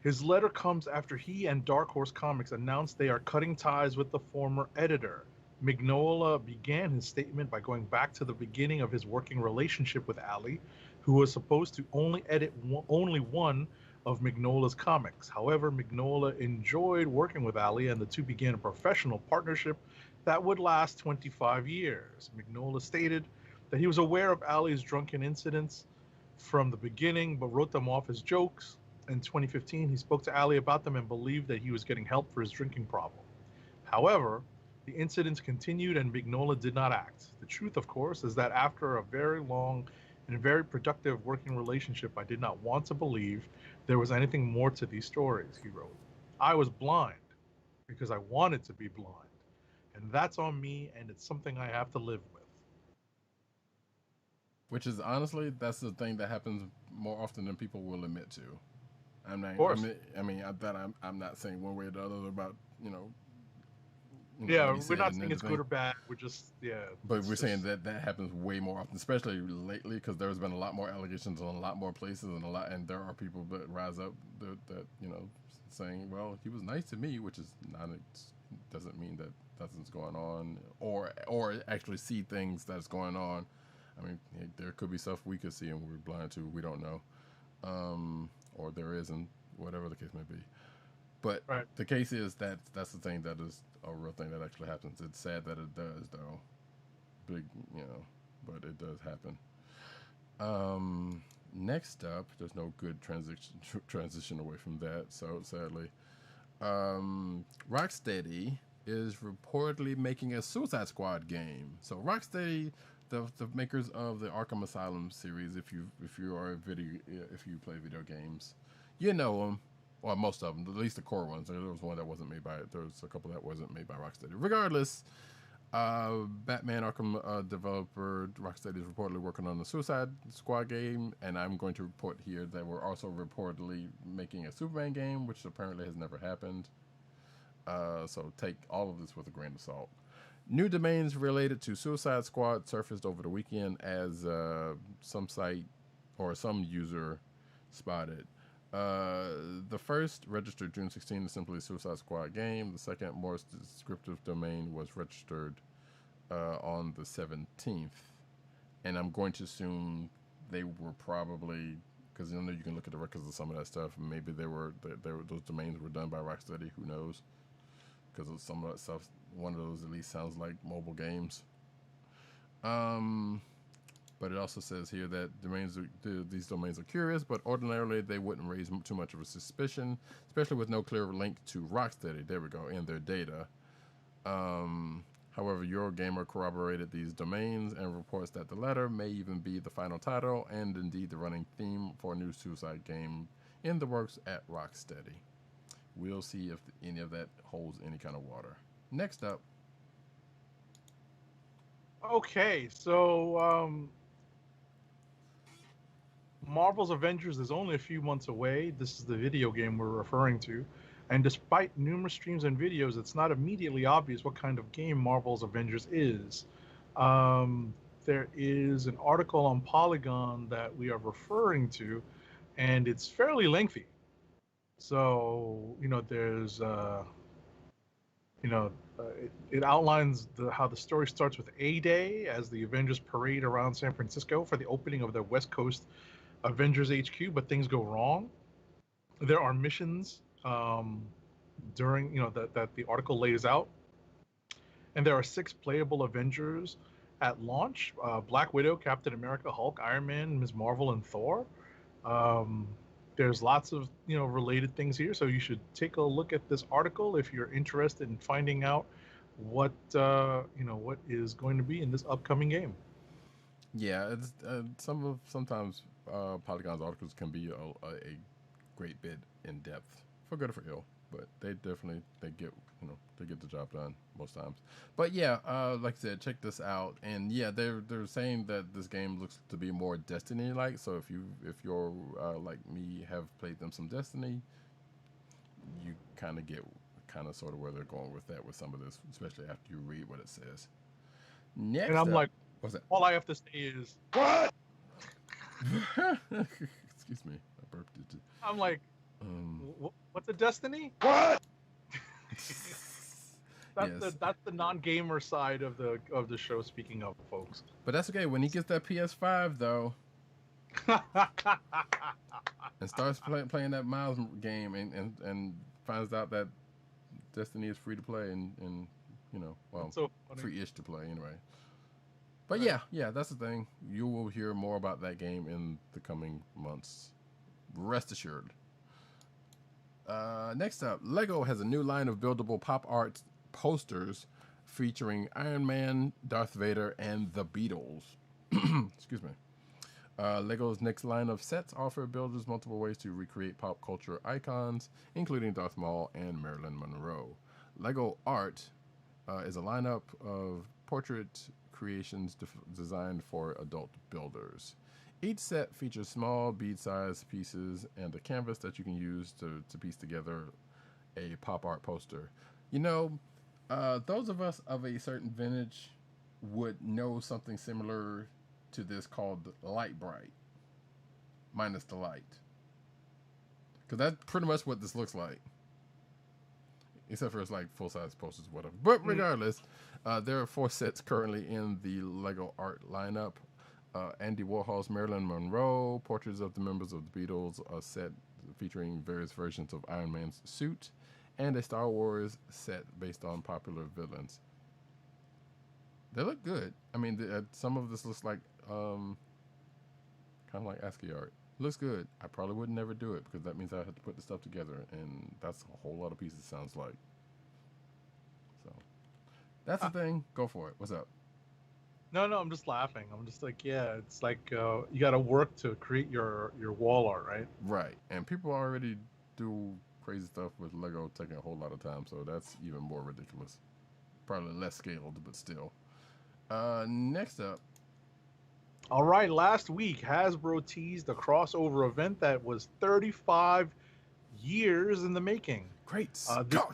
His letter comes after he and Dark Horse Comics announced they are cutting ties with the former editor. Mignola began his statement by going back to the beginning of his working relationship with Alley, who was supposed to only edit only one of Mignola's comics. However, Mignola enjoyed working with Alley, and the two began a professional partnership that would last 25 years. Mignola stated that he was aware of Alley's drunken incidents from the beginning, but wrote them off as jokes. In 2015, he spoke to Alley about them and believed that he was getting help for his drinking problem. However, the incidents continued and Mignola did not act. The truth, of course, is that after a very long and very productive working relationship, I did not want to believe there was anything more to these stories, he wrote. I was blind because I wanted to be blind. And that's on me, and it's something I have to live with. Which is honestly, that's the thing that happens more often than people will admit to. I'm not. I'm not saying one way or the other about Yeah, we're not saying it's good or bad. We're just But we're saying that happens way more often, especially lately, because there's been a lot more allegations in a lot more places, and there are people that rise up that saying, well, he was nice to me, which is not doesn't mean that nothing's going on, or actually see things that's going on. I mean, there could be stuff we could see and we're blind to. We don't know. Or there isn't, whatever the case may be. But right. The case is that that's the thing that is a real thing that actually happens. It's sad that it does, though. But it does happen. Next up, there's no good transition away from that, so sadly. Rocksteady is reportedly making a Suicide Squad game. So Rocksteady, the makers of the Arkham Asylum series, if you play video games, you know them, or most of them, at least the core ones. There was one that wasn't made by it. There was a couple that wasn't made by Rocksteady. Regardless, Batman Arkham developer Rocksteady is reportedly working on the Suicide Squad game, and I'm going to report here that we're also reportedly making a Superman game, which apparently has never happened. So take all of this with a grain of salt. New domains related to Suicide Squad surfaced over the weekend as some site or some user spotted. The first, registered June 16, is simply Suicide Squad game. The second, more descriptive domain, was registered on the 17th. And I'm going to assume they were probably, because you can look at the records of some of that stuff. Maybe those domains were done by Rocksteady. Who knows? Because some of that stuff, one of those at least sounds like mobile games. But it also says here that these domains are curious, but ordinarily they wouldn't raise too much of a suspicion, especially with no clear link to Rocksteady. There we go, in their data. However, Eurogamer corroborated these domains and reports that the latter may even be the final title and indeed the running theme for a new Suicide game in the works at Rocksteady. We'll see if any of that holds any kind of water. Next up. Okay, so Marvel's Avengers is only a few months away. This is the video game we're referring to. And despite numerous streams and videos, it's not immediately obvious what kind of game Marvel's Avengers is. There is an article on Polygon that we are referring to, and it's fairly lengthy. So, there's, it outlines how the story starts with A-Day as the Avengers parade around San Francisco for the opening of the West Coast Avengers HQ, but things go wrong. There are missions during, that the article lays out. And there are 6 playable Avengers at launch: Black Widow, Captain America, Hulk, Iron Man, Ms. Marvel, and Thor. There's lots of, related things here. So you should take a look at this article if you're interested in finding out what, what is going to be in this upcoming game. Yeah, it's sometimes Polygon's articles can be a great bit in depth, for good or for ill, but they get the job done most times. But yeah, like I said, check this out, and yeah, they're saying that this game looks to be more Destiny-like. So if you're like me, have played some Destiny, you kind of sort of where they're going with that with some of this, especially after you read what it says. Next, and I'm like, what's that? All I have to say is What? Excuse me, I burped it. I'm like, what's a Destiny? What? That's the non-gamer side of the show. Speaking of, folks, but that's okay. When he gets that PS5 though, and starts playing that Miles game, and finds out that Destiny is free to play, and so free-ish to play anyway. But yeah, that's the thing. You will hear more about that game in the coming months. Rest assured. Next up, LEGO has a new line of buildable pop art posters featuring Iron Man, Darth Vader, and the Beatles. Excuse me. LEGO's next line of sets offer builders multiple ways to recreate pop culture icons, including Darth Maul and Marilyn Monroe. LEGO Art is a lineup of portrait creations designed for adult builders. Each set features small bead-sized pieces and a canvas that you can use to piece together a pop art poster. Those of us of a certain vintage would know something similar to this called Light Bright, minus the light. Because that's pretty much what this looks like. Except for it's like full-size posters, whatever. But regardless, there are 4 sets currently in the LEGO Art lineup. Andy Warhol's Marilyn Monroe, portraits of the members of the Beatles, a set featuring various versions of Iron Man's suit, and a Star Wars set based on popular villains. They look good. I mean, some of this looks like kind of like ASCII art. Looks good. I probably would never do it because that means I have to put the stuff together, and that's a whole lot of pieces, sounds like. So that's the thing. Go for it. What's up? No, I'm just laughing. I'm just like, yeah, it's like you got to work to create your wall art, right? Right. And people already do crazy stuff with Lego, taking a whole lot of time, so that's even more ridiculous. Probably less scaled, but still. Next up. All right, last week, Hasbro teased a crossover event that was 35 years in the making. Great Scott!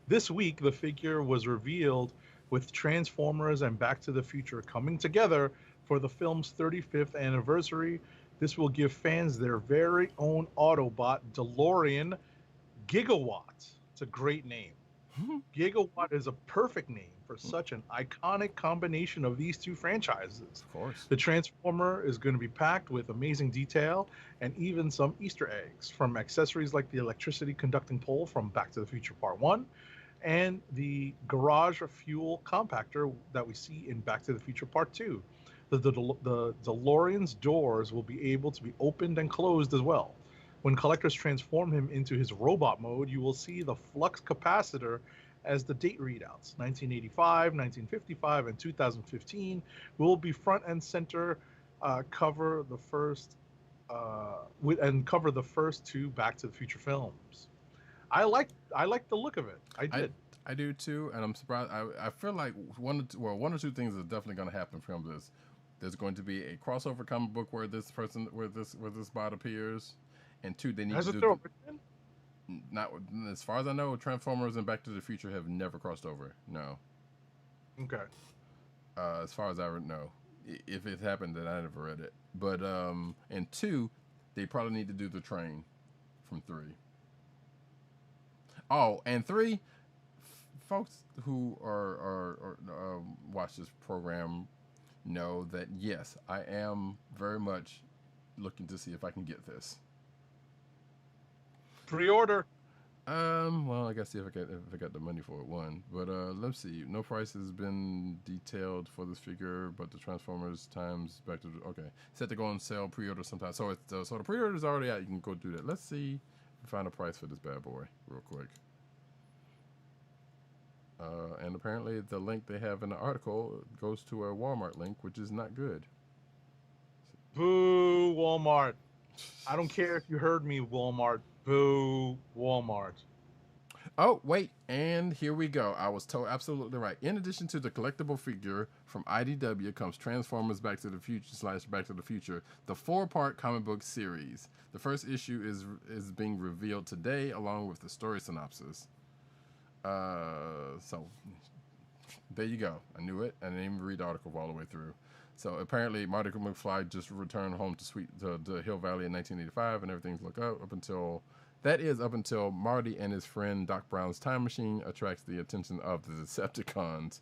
This week, the figure was revealed with Transformers and Back to the Future coming together for the film's 35th anniversary. This will give fans their very own Autobot DeLorean Gigawatt. It's a great name. Gigawatt is a perfect name for such an iconic combination of these two franchises. Of course. The Transformer is going to be packed with amazing detail and even some Easter eggs, from accessories like the electricity conducting pole from Back to the Future Part 1 and the garage fuel compactor that we see in Back to the Future Part 2. The DeLorean's doors will be able to be opened and closed as well. When collectors transform him into his robot mode, you will see the flux capacitor as the date readouts. 1985, 1955, and 2015 will be front and center, cover the first and cover the first two Back to the Future films. I like the look of it. I did. I do too, and I'm surprised. I feel like one or two things are definitely going to happen from this. There's going to be a crossover comic book where this bot appears, and two, they need Has to it do there already? not as far as I know. Transformers and Back to the Future have never crossed over. No. Okay. As far as I know, if it happened, then I never read it. But and two, they probably need to do the train from 3. Oh, and 3, folks who are watch this program know that yes, I am very much looking to see if I can get this. Pre-order. Well, I gotta see if I got the money for it. One, but let's see. No price has been detailed for this figure, but the Transformers times back to okay, set to go on sale pre-order sometime. So it's so the pre-order is already out. You can go do that. Let's see if we find a price for this bad boy real quick. And apparently the link they have in the article goes to a Walmart link, which is not good. Boo, Walmart. I don't care if you heard me, Walmart. Boo, Walmart. Oh, wait, and here we go. I was told absolutely right. In addition to the collectible figure from IDW comes Transformers Back to the Future / Back to the Future, the 4-part comic book series. The first issue is being revealed today along with the story synopsis. So there you go. I knew it. I didn't even read the article all the way through. So apparently Marty McFly just returned home to Hill Valley in 1985, and everything's looked up until Marty and his friend Doc Brown's time machine attracts the attention of the Decepticons.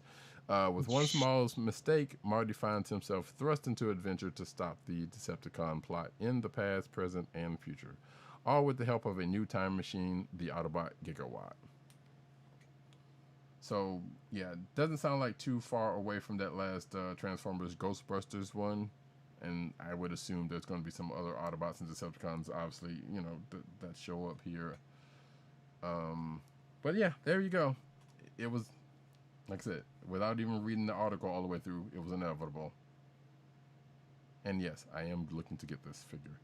With one small mistake, Marty finds himself thrust into adventure to stop the Decepticon plot in the past, present, and future, all with the help of a new time machine, the Autobot Gigawatt. So, yeah, doesn't sound like too far away from that last Transformers Ghostbusters one. And I would assume there's going to be some other Autobots and Decepticons, obviously, that show up here. But yeah, there you go. It was, like I said, without even reading the article all the way through, it was inevitable. And yes, I am looking to get this figure.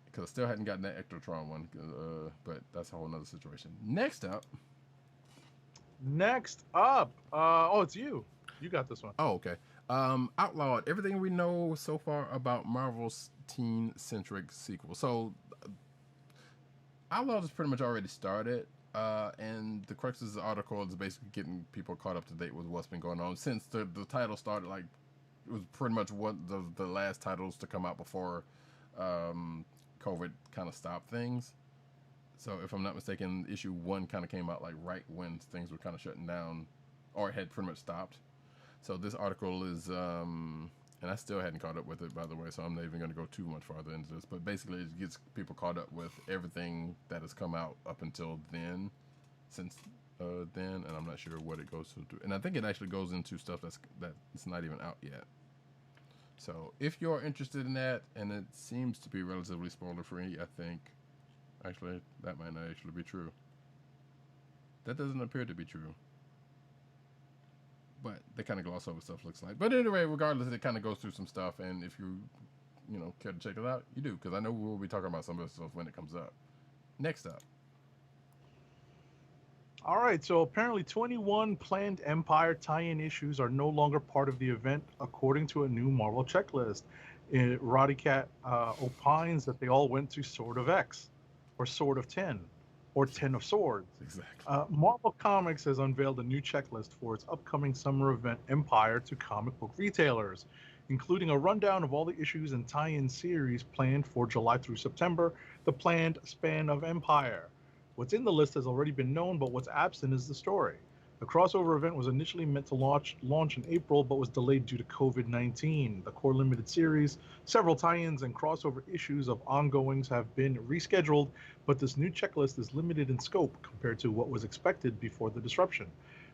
Because I still hadn't gotten that Ectotron one. But that's a whole nother situation. Next up, it's you. You got this one. Oh, okay. Outlawed. Everything we know so far about Marvel's teen-centric sequel. So, Outlawed has pretty much already started, and the crux of the article is basically getting people caught up to date with what's been going on since the title started. Like, it was pretty much one of the last titles to come out before COVID kind of stopped things. So, if I'm not mistaken, issue 1 kind of came out like right when things were kind of shutting down, or it had pretty much stopped. So this article is, and I still hadn't caught up with it, by the way, so I'm not even going to go too much farther into this. But basically, it gets people caught up with everything that has come out up until then, since then, and I'm not sure what it goes to. And I think it actually goes into stuff that's not even out yet. So if you're interested in that, and it seems to be relatively spoiler-free, I think, actually, that might not actually be true. That doesn't appear to be true. But they kind of gloss over stuff, looks like. But anyway, regardless, it kind of goes through some stuff. And if you care to check it out, you do. Because I know we will be talking about some of this stuff when it comes up. Next up. All right. So apparently 21 planned Empire tie-in issues are no longer part of the event, according to a new Marvel checklist. Roddykat opines that they all went to Sword of X, or Sword of 10. Or 10 of Swords. Exactly. Marvel Comics has unveiled a new checklist for its upcoming summer event, Empire, to comic book retailers, including a rundown of all the issues and tie-in series planned for July through September, the planned span of Empire. What's in the list has already been known, but what's absent is the story. The crossover event was initially meant to launch in April, but was delayed due to COVID-19. The core limited series, several tie-ins, and crossover issues of ongoings have been rescheduled, but this new checklist is limited in scope compared to what was expected before the disruption,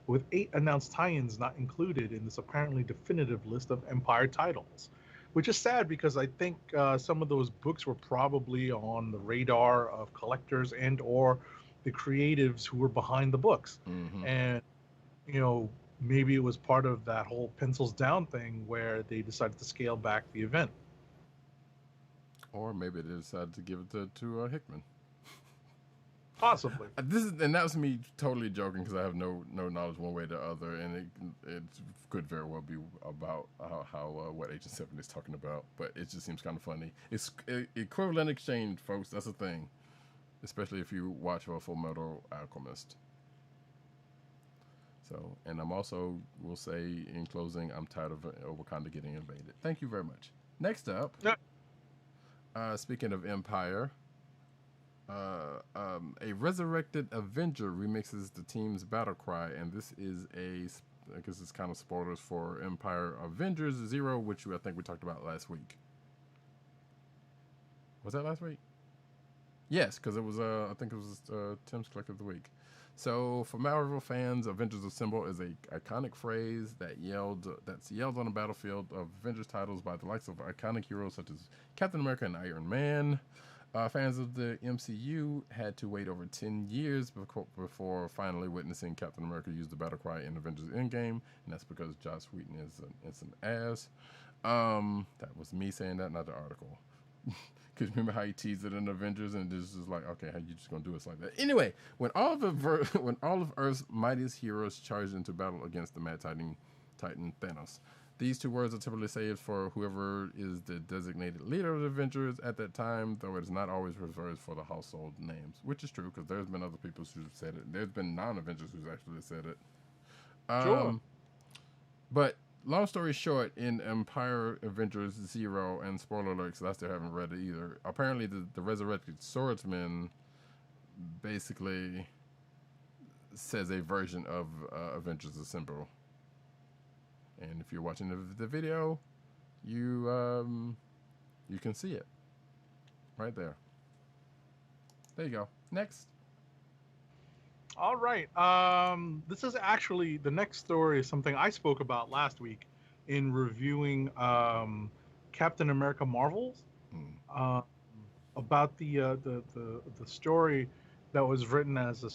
with 8 announced tie-ins not included in this apparently definitive list of Empire titles, which is sad because I think some of those books were probably on the radar of collectors and or the creatives who were behind the books. Mm-hmm. And maybe it was part of that whole pencils down thing where they decided to scale back the event. Or maybe they decided to give it to Hickman. Possibly. And that was me totally joking because I have no knowledge one way or the other, and it could very well be about how what Agent 7 is talking about, but it just seems kind of funny. It's equivalent exchange, folks. That's a thing, especially if you watch Full Metal Alchemist. So, and I'm also will say in closing, I'm tired of Wakanda getting invaded. Thank you very much. Next up, speaking of Empire. A resurrected Avenger remixes the team's battle cry, and this is I guess it's kind of spoilers for Empire Avengers Zero, which I think we talked about last week. Was that last week? Yes, because it was I think it was Tim's Click of the Week. So for Marvel fans, Avengers Assemble is a iconic phrase that's yelled on the battlefield of Avengers titles by the likes of iconic heroes such as Captain America and Iron Man. Fans of the MCU had to wait over 10 years before finally witnessing Captain America use the battle cry in Avengers Endgame, and that's because Joss Whedon is an ass. That was me saying that, not the article. Because remember how he teased it in Avengers, and this is like, okay, how you just gonna do us like that? Anyway, when all of Earth's mightiest heroes charged into battle against the Mad Titan Thanos. These two words are typically saved for whoever is the designated leader of the Avengers at that time, though it is not always reserved for the household names, which is true because there's been other people who've said it. There's been non-Avengers who's actually said it. Sure. But long story short, in Empire Avengers Zero, and spoiler alert, because I still haven't read it either, apparently the resurrected swordsman basically says a version of Avengers Assemble. And if you're watching the video, you can see it right there. There you go. Next. All right. This is actually the next story is something I spoke about last week in reviewing Captain America Marvels. About the story that was written as a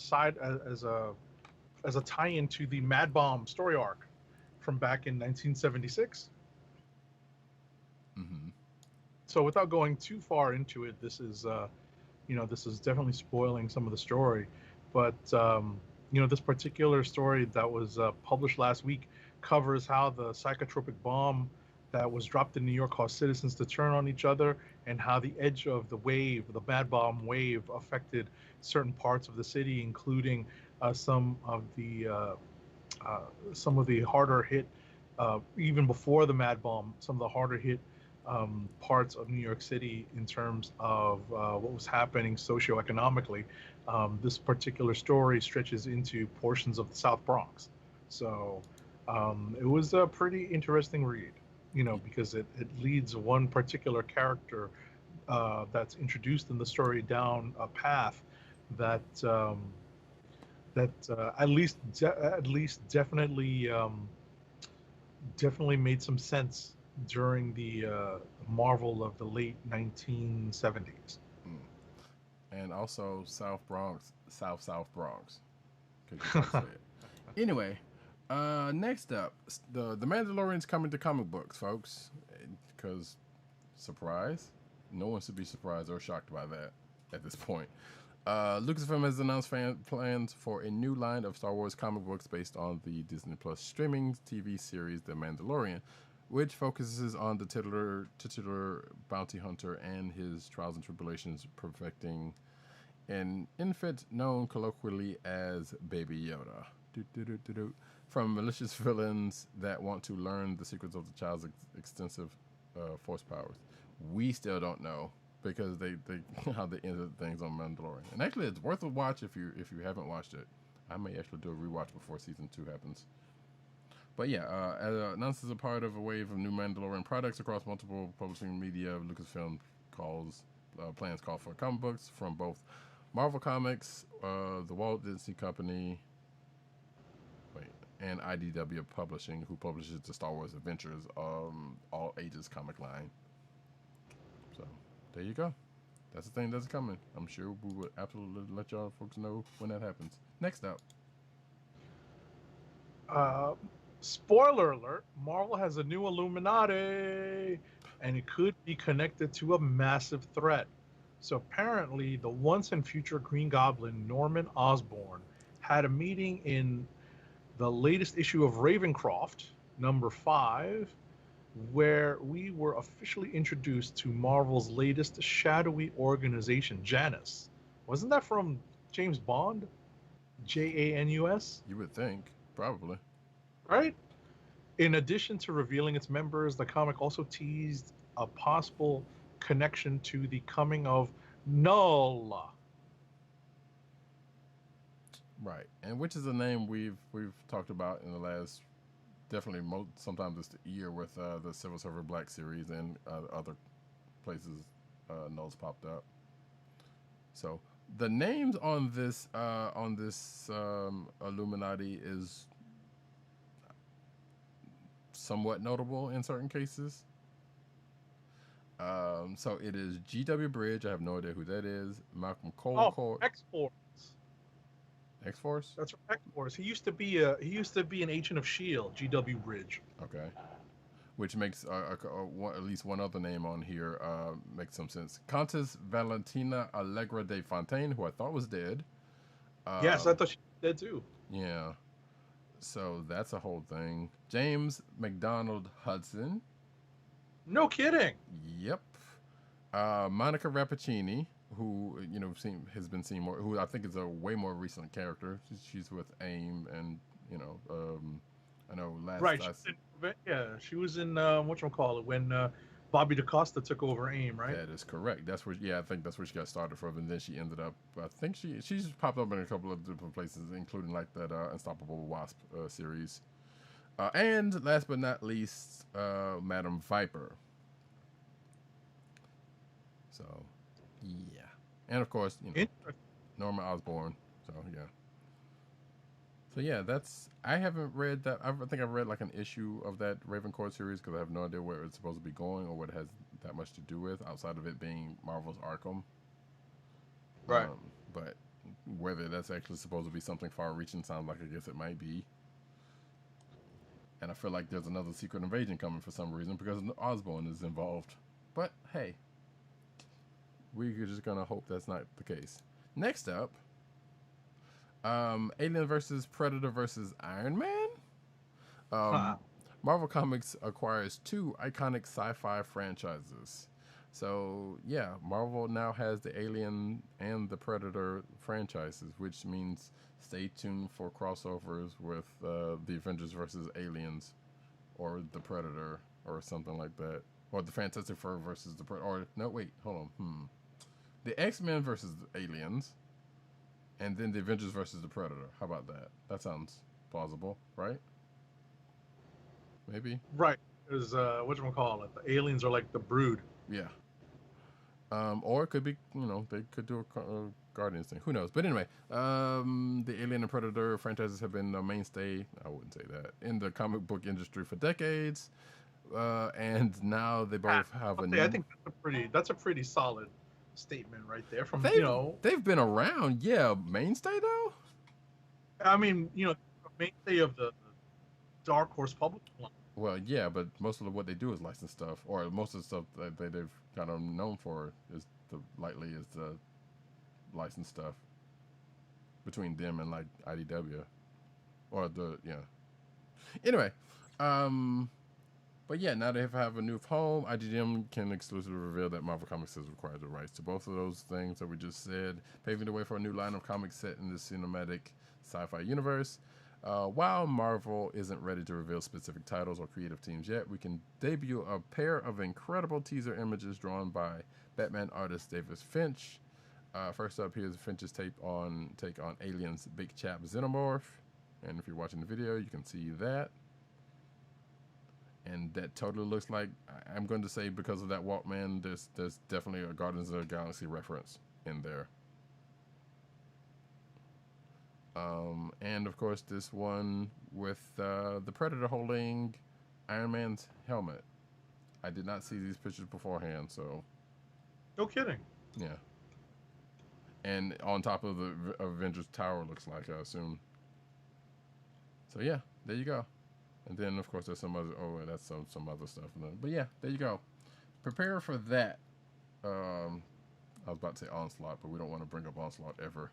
tie-in to the Mad Bomb story arc from back in 1976. Mm-hmm. So without going too far into it, this is definitely spoiling some of the story. But this particular story that was published last week covers how the psychotropic bomb that was dropped in New York caused citizens to turn on each other, and how the edge of the Mad Bomb wave, affected certain parts of the city, including some of the harder hit, even before the Mad Bomb, some of the harder hit parts of New York City in terms of what was happening socioeconomically. This particular story stretches into portions of the South Bronx. So it was a pretty interesting read, because it leads one particular character that's introduced in the story down a path that at least definitely made some sense during the Marvel of the late 1970s. And also South Bronx. 'Cause you can't say it. Anyway, next up, the Mandalorian's coming to comic books, folks. Because, surprise, no one should be surprised or shocked by that at this point. Lucasfilm has announced plans for a new line of Star Wars comic books based on the Disney Plus streaming TV series The Mandalorian, which focuses on the titular bounty hunter and his trials and tribulations perfecting an infant known colloquially as Baby Yoda. From malicious villains that want to learn the secrets of the child's extensive force powers. We still don't know, because they how they ended things on Mandalorian. And actually, it's worth a watch if you haven't watched it. I may actually do a rewatch before season 2 happens. But yeah, announced as a part of a wave of new Mandalorian products across multiple publishing media, Lucasfilm plans call for comic books from both Marvel Comics, the Walt Disney Company, and IDW Publishing, who publishes the Star Wars Adventures all ages comic line. So there you go. That's the thing that's coming. I'm sure we will absolutely let y'all folks know when that happens. Next up. Spoiler alert, Marvel has a new Illuminati. and it could be connected to a massive threat. So apparently, the once and future Green Goblin, Norman Osborn, had a meeting in the latest issue of Ravencroft, number 5, where we were officially introduced to Marvel's latest shadowy organization, Janus. Wasn't that from James Bond? Janus, You would think, probably. right? In addition to revealing its members, the comic also teased a possible connection to the coming of Null. Right, and which is a name we've talked about in the last definitely sometimes this year with the Civil Server Black series and other places Null's popped up. So the names on this Illuminati is somewhat notable in certain cases. So it is G.W. Bridge. I have no idea who that is. Malcolm Cole. X-Force. X-Force? That's right, X-Force. He used to be an agent of S.H.I.E.L.D., G.W. Bridge. Okay. Which makes at least one other name on here makes some sense. Countess Valentina Allegra de Fontaine, who I thought was dead. Yes, I thought she was dead too. Yeah. So that's a whole thing. James McDonald Hudson. No kidding. Yep. Monica Rappaccini, who has been seen more, who I think is a way more recent character. She's with AIM, and I know she was in whatchamacallit when Bobby DaCosta took over AIM, right? That is correct. That's where I think that's where she got started from, and then she ended up. I think she's popped up in a couple of different places, including like that Unstoppable Wasp series. And last but not least, Madam Viper. So, yeah, and of course, Norman Osborn. So yeah, that's. I haven't read that. I think I've read like an issue of that Ravencourt series because I have no idea where it's supposed to be going or what it has that much to do with outside of it being Marvel's Arkham. Right. But whether that's actually supposed to be something far-reaching sounds like I guess it might be. And I feel like there's another Secret Invasion coming for some reason because Osborn is involved. But hey, we're just gonna hope that's not the case. Next up, Alien versus Predator versus Iron Man. Marvel Comics acquires 2 iconic sci-fi franchises. So yeah, Marvel now has the Alien and the Predator franchises, which means stay tuned for crossovers with the Avengers versus Aliens, or the Predator, or something like that, or the Fantastic Four versus the Predator. Or no, wait, hold on. The X-Men versus the Aliens, and then the Avengers versus the Predator. How about that? That sounds plausible, right? Maybe. Right. Because whatchamacallit, the aliens are like the Brood. Yeah. Or it could be, they could do a Guardians thing. Who knows? But anyway, the Alien and Predator franchises have been a mainstay, I wouldn't say that, in the comic book industry for decades. And now they both have a new... I think that's a pretty solid statement right there from, They've been around, yeah. Mainstay, though? I mean, mainstay of the Dark Horse public line. Well, yeah, but most of what they do is licensed stuff, or most of the stuff that they've kind of known for is the licensed stuff between them and like IDW, or Anyway, but yeah, now they have a new home. IDW can exclusively reveal that Marvel Comics has acquired the rights to both of those things that we just said, paving the way for a new line of comics set in the cinematic sci-fi universe. While Marvel isn't ready to reveal specific titles or creative teams yet, we can debut a pair of incredible teaser images drawn by Batman artist David Finch. First up, here's Finch's take on Alien's Big Chap Xenomorph. And if you're watching the video, you can see that. And that totally looks like, I'm going to say because of that Walkman, there's definitely a Guardians of the Galaxy reference in there. And of course this one with the Predator holding Iron Man's helmet. I did not see these pictures beforehand, so... No kidding. Yeah. And on top of the Avengers Tower, looks like, I assume. So yeah, there you go. And then of course there's some other, that's some other stuff. But yeah, there you go. prepare for that. I was about to say Onslaught, but we don't want to bring up Onslaught ever.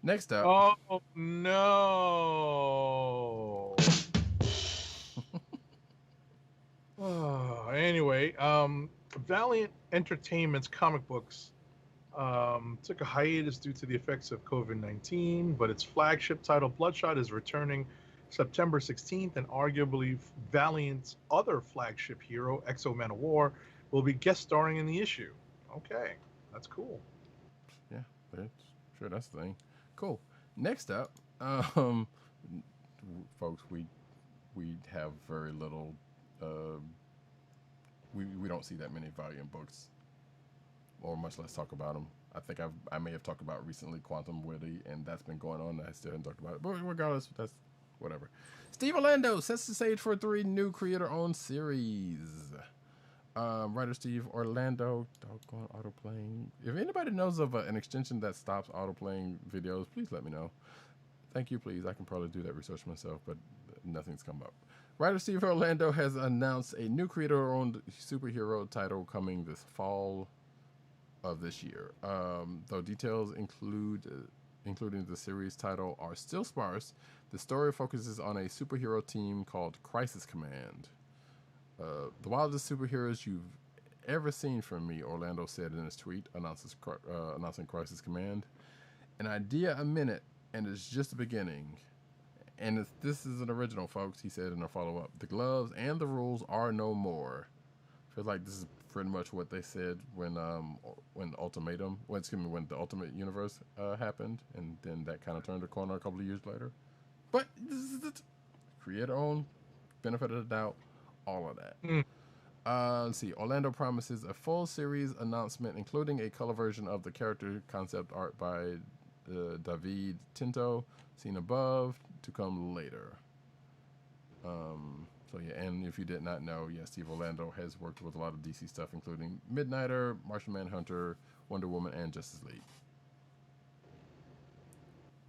Next up. Oh no. Anyway, Valiant Entertainment's comic books took a hiatus due to the effects of COVID-19, but its flagship title Bloodshot is returning September 16th, and arguably Valiant's other flagship hero, Exo Man of War, will be guest starring in the issue. Okay, that's cool. Yeah, sure, that's the thing. Cool. Next up, folks, we have very little. We don't see that many Valiant books, or much less talk about them. I think I may have talked about recently Quantum Witty, and that's been going on. I still haven't talked about it, but regardless, that's whatever. Steve Orlando sets the stage for 3 new creator-owned series. Writer Steve Orlando, doggone autoplaying. If anybody knows of an extension that stops autoplaying videos, please let me know. Thank you, please. I can probably do that research myself, but nothing's come up. Writer Steve Orlando has announced a new creator-owned superhero title coming this fall of this year. Though details including the series title are still sparse, the story focuses on a superhero team called Crisis Command. The wildest superheroes you've ever seen from me, Orlando said in his tweet announcing Crisis Command. An idea a minute, and it's just the beginning. And this is an original, folks, he said in a follow-up. The gloves and the rules are no more. Feels like this is pretty much what they said when the Ultimate Universe happened, and then that kind of turned the corner a couple of years later. But this is it. Creator-owned, benefit of the doubt, all of that. Let's see. Orlando promises a full series announcement, including a color version of the character concept art by David Tinto, seen above, to come later. So yeah, and if you did not know, yeah, Steve Orlando has worked with a lot of DC stuff, including Midnighter, Martian Manhunter, Wonder Woman, and Justice League.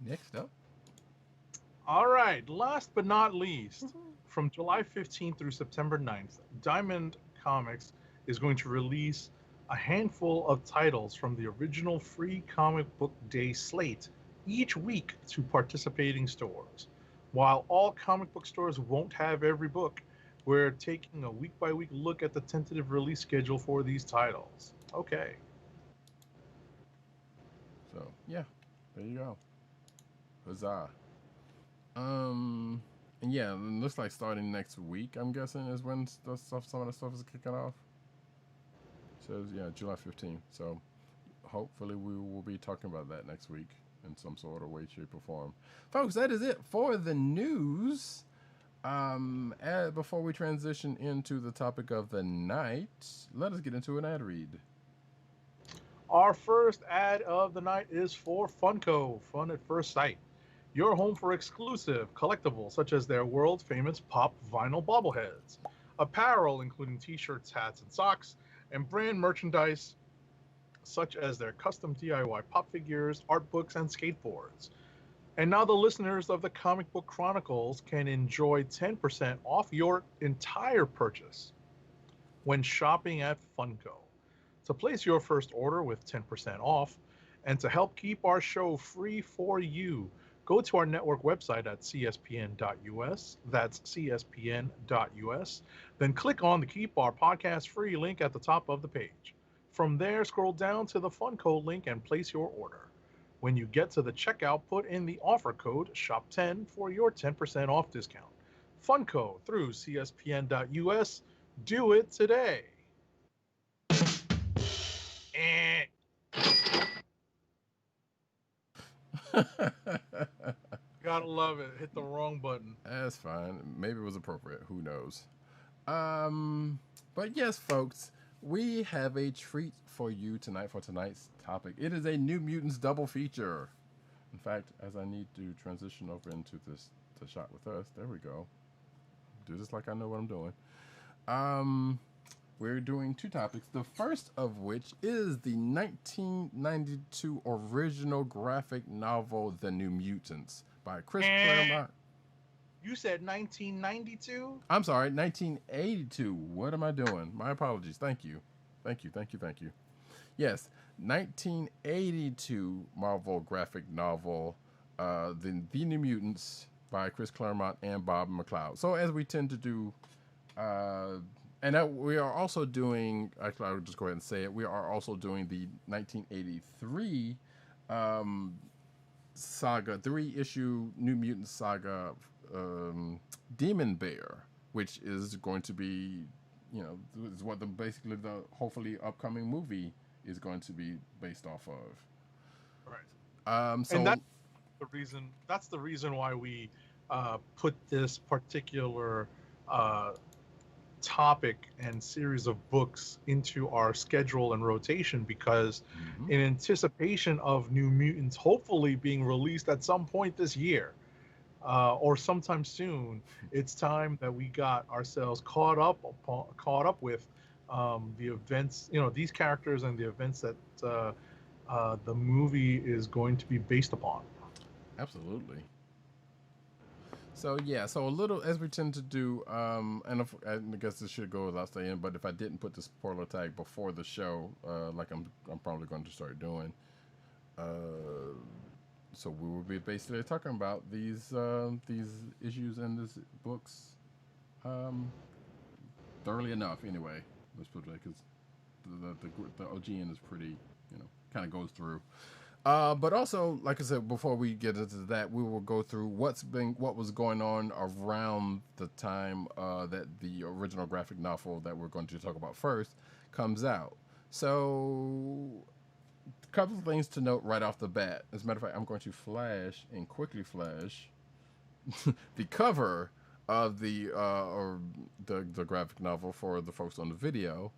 Next up. All right, last but not least, from July 15th through September 9th, Diamond Comics is going to release a handful of titles from the original free comic book day slate each week to participating stores. While all comic book stores won't have every book, we're taking a week-by-week look at the tentative release schedule for these titles. Okay. So, yeah, there you go. Huzzah. And yeah, it looks like starting next week, I'm guessing, is when some of the stuff is kicking off. It says, yeah, July 15th. So, hopefully we will be talking about that next week in some sort of way, shape, or form. Folks, that is it for the news. Before we transition into the topic of the night, let us get into an ad read. Our first ad of the night is for Funko, Fun at First Sight. Your home for exclusive collectibles such as their world-famous pop vinyl bobbleheads, apparel including t-shirts, hats, and socks, and brand merchandise such as their custom DIY pop figures, art books, and skateboards. And now the listeners of the Comic Book Chronicles can enjoy 10% off your entire purchase when shopping at Funko. To place your first order with 10% off, and to help keep our show free for you, go to our network website at cspn.us. That's cspn.us. Then click on the Keep Our Podcast Free link at the top of the page. From there, scroll down to the Funko link and place your order. When you get to the checkout, put in the offer code SHOP10 for your 10% off discount. Funko through cspn.us. Do it today. Gotta love it. Hit the wrong button. That's fine. Maybe it was appropriate. Who knows? But yes, folks, we have a treat for you tonight for tonight's topic. It is a New Mutants double feature. In fact, as I need to transition over into the shot with us, there we go. Do this like I know what I'm doing. We're doing 2 topics. The first of which is the 1992 original graphic novel, The New Mutants, by Chris Claremont. You said 1992? I'm sorry, 1982. What am I doing? My apologies. Thank you. Thank you. Yes, 1982 Marvel graphic novel, the New Mutants by Chris Claremont and Bob McLeod. So as we tend to do, and that we are also doing. Actually, I would just go ahead and say it. We are also doing the 1983 saga, 3-issue New Mutants saga, Demon Bear, which is going to be, is what basically the hopefully upcoming movie is going to be based off of. Right. So and that's the reason why we put this particular topic and series of books into our schedule and rotation, because in anticipation of New Mutants hopefully being released at some point this year, or sometime soon, it's time that we got ourselves caught up with the events, these characters and the events that the movie is going to be based upon. Absolutely. So so a little, as we tend to do, and I guess this should go without saying, but if I didn't put the spoiler tag before the show, like I'm probably going to start doing, so we will be basically talking about these issues and these books, thoroughly enough. Anyway, let's put it, because the OGN is pretty, kind of goes through. But also, like I said, before we get into that, we will go through what was going on around the time that the original graphic novel that we're going to talk about first comes out. So, a couple of things to note right off the bat. As a matter of fact, I'm going to quickly flash the cover of the graphic novel for the folks on the video.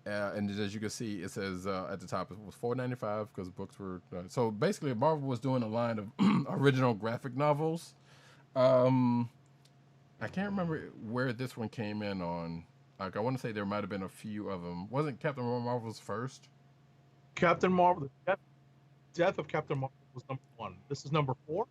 And as you can see, it says at the top it was $4.95 because books were so basically Marvel was doing a line of original graphic novels. I can't remember where this one came in on. Like, I want to say there might have been a few of them. Wasn't Captain Marvel's first? Captain Marvel, the death of Captain Marvel was number 1. This is number 4.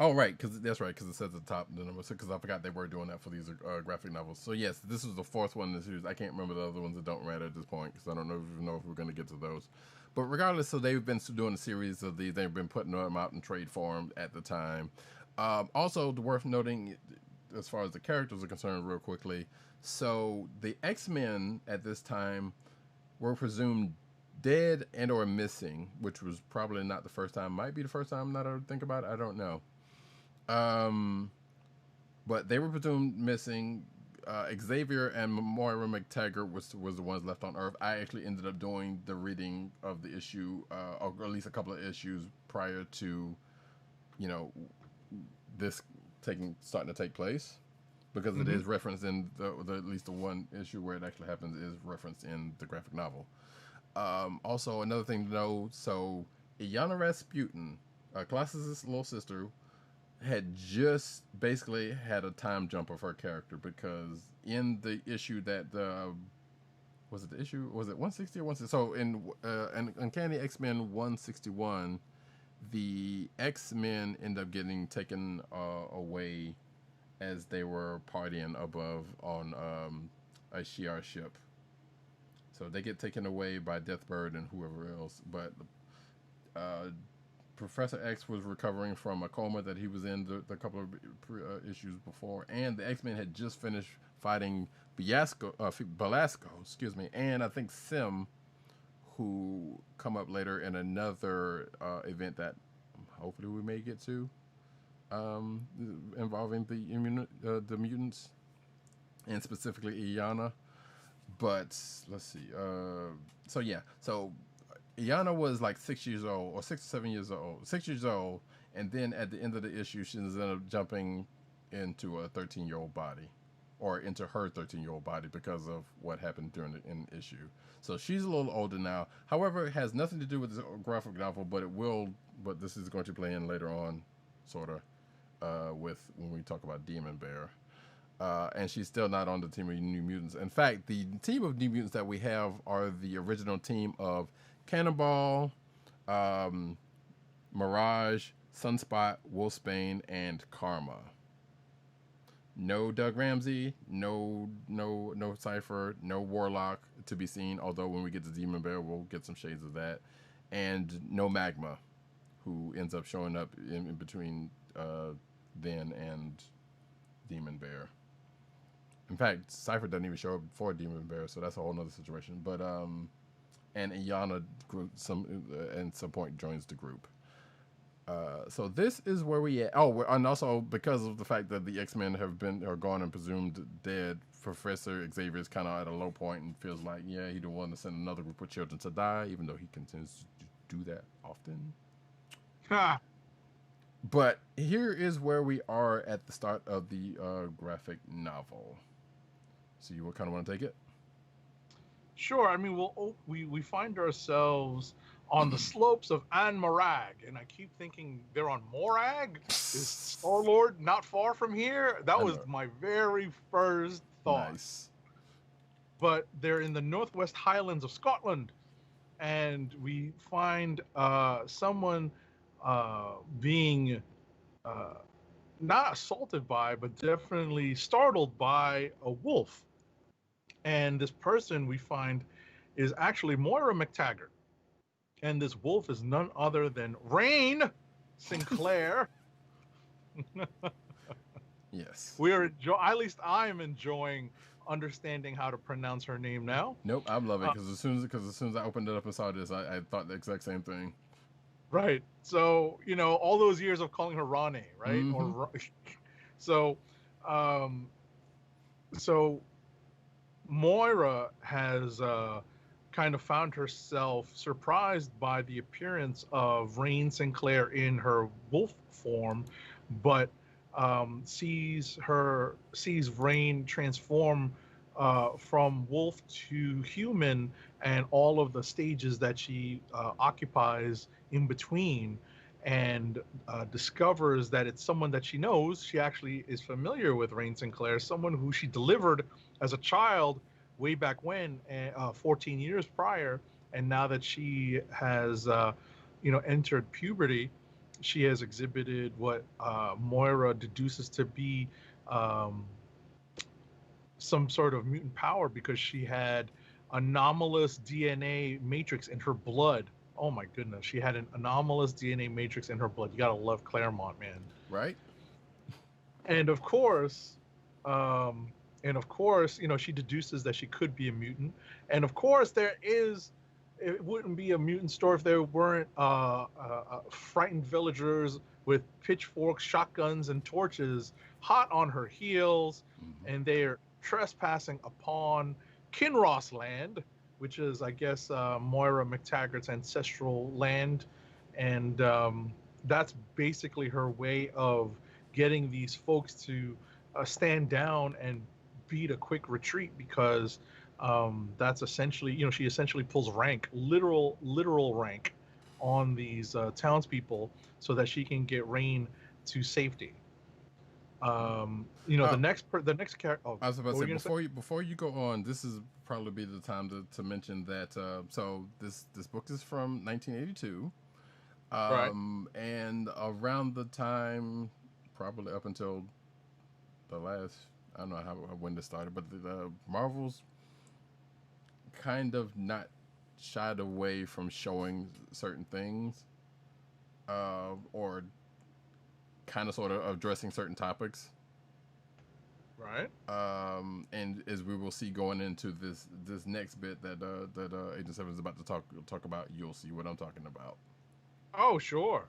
Oh, right, because that's right, because it says at the top the number 6. Because I forgot they were doing that for these graphic novels. So yes, this is the 4th one in the series. I can't remember the other ones that don't matter at this point, because I don't know if we're going to get to those. But regardless, so they've been doing a series of these. They've been putting them out in trade form at the time. Also, worth noting, as far as the characters are concerned, real quickly. So the X-Men at this time were presumed dead and or missing, which was probably not the first time. Might be the first time, now that I think about it. I don't know. But they were presumed missing. Xavier and Moira McTaggart was the ones left on Earth. I actually ended up doing the reading of the issue, or at least a couple of issues prior to, this starting to take place, because it is referenced in the at least the one issue where it actually happens is referenced in the graphic novel. Also, another thing to know, so Illyana Rasputin, Colossus' little sister, had just basically had a time jump of her character, because in the issue that was it 160 or 160? So in Uncanny X-Men 161, the X-Men end up getting taken away as they were partying above on a Shi'ar ship. So they get taken away by Deathbird and whoever else, but Professor X was recovering from a coma that he was in the couple of issues before, and the X-Men had just finished fighting Belasco, and I think Sim, who come up later in another event that hopefully we may get to, involving the mutants, and specifically Illyana. But let's see. So Illyana was like 6 years old, or 6 or 7 years old. 6 years old, and then at the end of the issue, she ended up jumping into a 13-year-old body, or into her 13-year-old body, because of what happened during the issue. So she's a little older now. However, it has nothing to do with this graphic novel, but it will. But this is going to play in later on, sort of, with when we talk about Demon Bear. And she's still not on the team of New Mutants. In fact, the team of New Mutants that we have are the original team of Cannonball, Mirage, Sunspot, Wolfsbane, and Karma. No Doug Ramsey, no Cypher, no Warlock to be seen. Although when we get to Demon Bear, we'll get some shades of that, and no Magma, who ends up showing up in between then and Demon Bear. In fact, Cypher doesn't even show up before Demon Bear, so that's a whole nother situation. But and Illyana at some point joins the group. So this is where we at. Oh, and also because of the fact that the X-Men are gone and presumed dead, Professor Xavier is kind of at a low point and feels like, yeah, he don't want to send another group of children to die, even though he continues to do that often. Ha! But here is where we are at the start of the graphic novel. So you kind of want to take it? Sure. I mean, we find ourselves on the slopes of An-Marag, and I keep thinking they're on Morag. Is Star-Lord not far from here? That was my very first thought. Nice. But they're in the Northwest Highlands of Scotland, and we find someone being not assaulted by, but definitely startled by a wolf. And this person we find is actually Moira McTaggart. And this wolf is none other than Rain Sinclair. Yes. We are at least I am enjoying understanding how to pronounce her name now. Nope, I love it because as soon as I opened it up and saw this, I thought the exact same thing. Right. So, all those years of calling her Rane, right? Mm-hmm. So Moira has kind of found herself surprised by the appearance of Rain Sinclair in her wolf form, but sees Rain transform from wolf to human and all of the stages that she occupies in between, and discovers that it's someone that she knows. She actually is familiar with Rain Sinclair, someone who she delivered as a child way back when, 14 years prior. And now that she has, entered puberty, she has exhibited what Moira deduces to be some sort of mutant power, because she had anomalous DNA matrix in her blood. Oh my goodness, she had an anomalous DNA matrix in her blood. You gotta love Claremont, man. Right? And of course, she deduces that she could be a mutant. And of course, it wouldn't be a mutant store if there weren't frightened villagers with pitchforks, shotguns, and torches hot on her heels. Mm-hmm. And they're trespassing upon Kinross land, which is, I guess, Moira McTaggart's ancestral land. And that's basically her way of getting these folks to stand down and beat a quick retreat, because that's essentially, she essentially pulls rank, literal rank on these townspeople so that she can get Rain to safety. The next character. Oh, I was about to say, before you go on, this is probably be the time to mention that. So this book is from 1982, right. And around the time, probably up until the last, I don't know when this started, but the Marvel's kind of not shied away from showing certain things, or kind of sort of addressing certain topics. Right. And as we will see going into this next bit that Agent 7 is about to talk about, you'll see what I'm talking about. Oh, sure.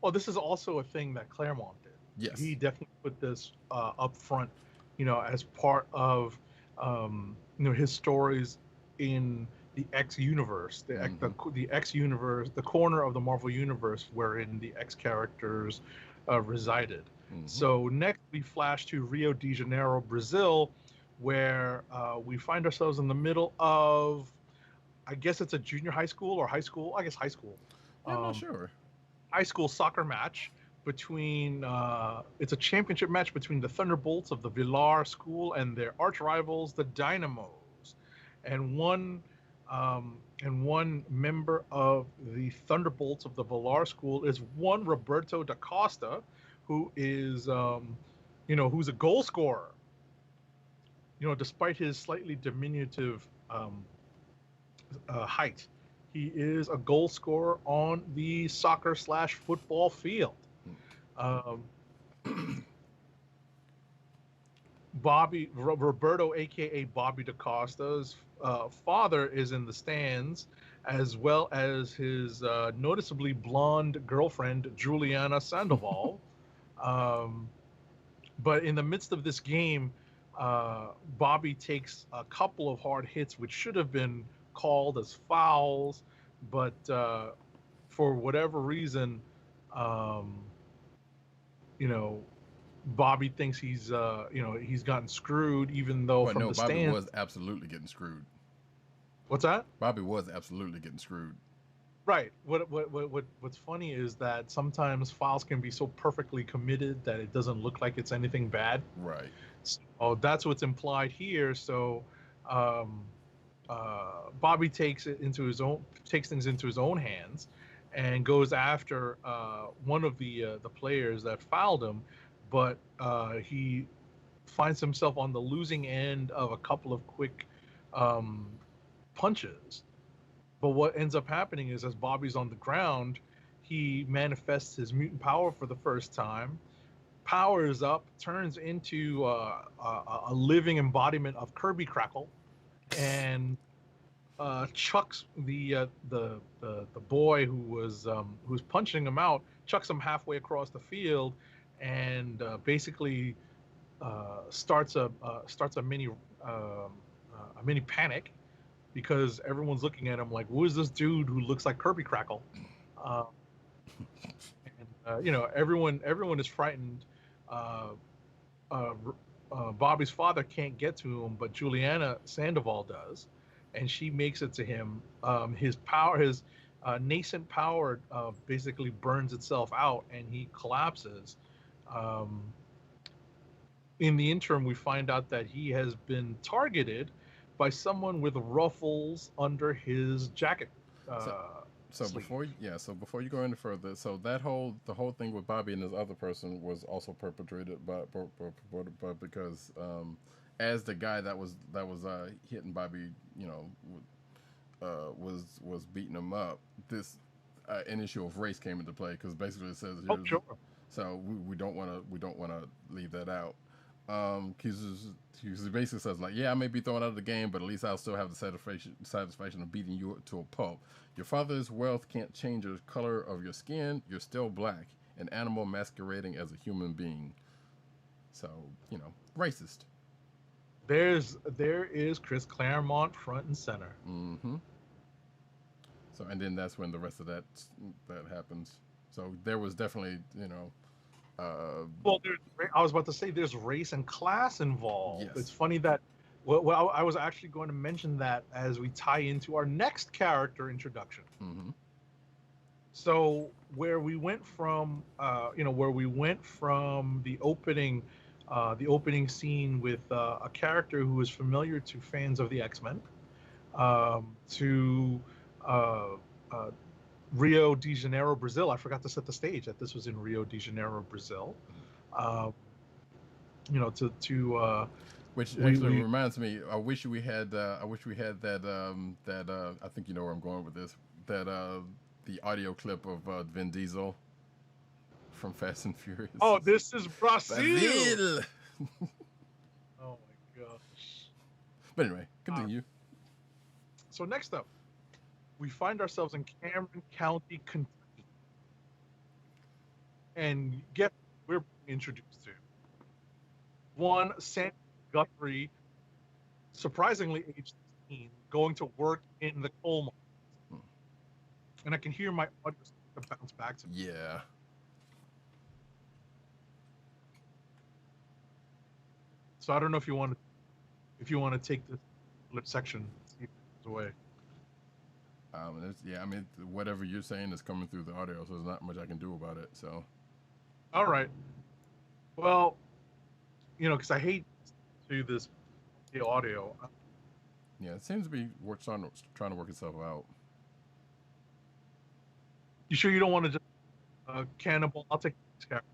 Well, this is also a thing that Claremont did. Yes. He definitely put this up front, as part of his stories in the X universe, the X universe, the corner of the Marvel universe wherein the X characters resided. Mm-hmm. So next we flash to Rio de Janeiro, Brazil, where we find ourselves in the middle of, I guess it's a junior high school or high school. I guess high school. I'm not sure. High school soccer match between it's a championship match between the Thunderbolts of the Villar School and their arch rivals, the Dynamos. And one member of the Thunderbolts of the Villar School is one Roberto da Costa, who is who's a goal scorer. Despite his slightly diminutive height, he is a goal scorer on the soccer/football field. Um, Roberto, aka Bobby DaCosta's father, is in the stands, as well as his noticeably blonde girlfriend, Juliana Sandoval. But in the midst of this game, Bobby takes a couple of hard hits, which should have been called as fouls, but for whatever reason, Bobby thinks he's gotten screwed, even though Well, from no, the Bobby stands. was absolutely getting screwed. What's that? Bobby was absolutely getting screwed. Right. What's funny is that sometimes fouls can be so perfectly committed that it doesn't look like it's anything bad. Right. So that's what's implied here. So Bobby takes things into his own hands, and goes after one of the players that fouled him, but he finds himself on the losing end of a couple of quick punches. But what ends up happening is, as Bobby's on the ground, he manifests his mutant power for the first time, powers up, turns into a living embodiment of Kirby Crackle, and chucks the boy who was punching him out, chucks him halfway across the field, and basically starts a mini panic, because everyone's looking at him like, who is this dude who looks like Kirby Crackle? Everyone is frightened. Bobby's father can't get to him, but Juliana Sandoval does, and she makes it to him. His nascent power basically burns itself out, and he collapses. In the interim, we find out that he has been targeted by someone with ruffles under his jacket. So before you go any further, so the whole thing with Bobby and this other person was also perpetrated by because as the guy that was hitting Bobby, was beating him up, this an issue of race came into play, because basically it says here, Sure. so we don't want to leave that out. He basically says, like, yeah, I may be thrown out of the game, but at least I'll still have the satisfaction of beating you to a pulp. Your father's wealth can't change the color of your skin. You're still black, an animal masquerading as a human being. So, racist. There is Chris Claremont front and center. Mm-hmm. So, and then that's when the rest of that happens. So there was definitely, Well, I was about to say there's race and class involved. Yes. It's funny that well, I was actually going to mention that as we tie into our next character introduction. Mm-hmm. So where we went from the opening scene with a character who is familiar to fans of the X-Men, to Rio de Janeiro, Brazil. I forgot to set the stage that this was in Rio de Janeiro, Brazil. Which actually reminds me. I wish we had that. I think you know where I'm going with this. That the audio clip of Vin Diesel from Fast and Furious. Oh, this is Brazil. Brazil. Oh my gosh. But anyway, continue. So next up, we find ourselves in Cameron County, Kentucky, and get we're introduced to one Sandy Guthrie, surprisingly age 16, going to work in the coal mines. And I can hear my audio bounce back to me. Yeah. So I don't know if you want to take this section, see if it goes away. Whatever you're saying is coming through the audio, so there's not much I can do about it. So. All right. Well, because I hate to do this the audio. Yeah, it seems to be trying to work itself out. You sure you don't want to just cannibal? I'll take this character.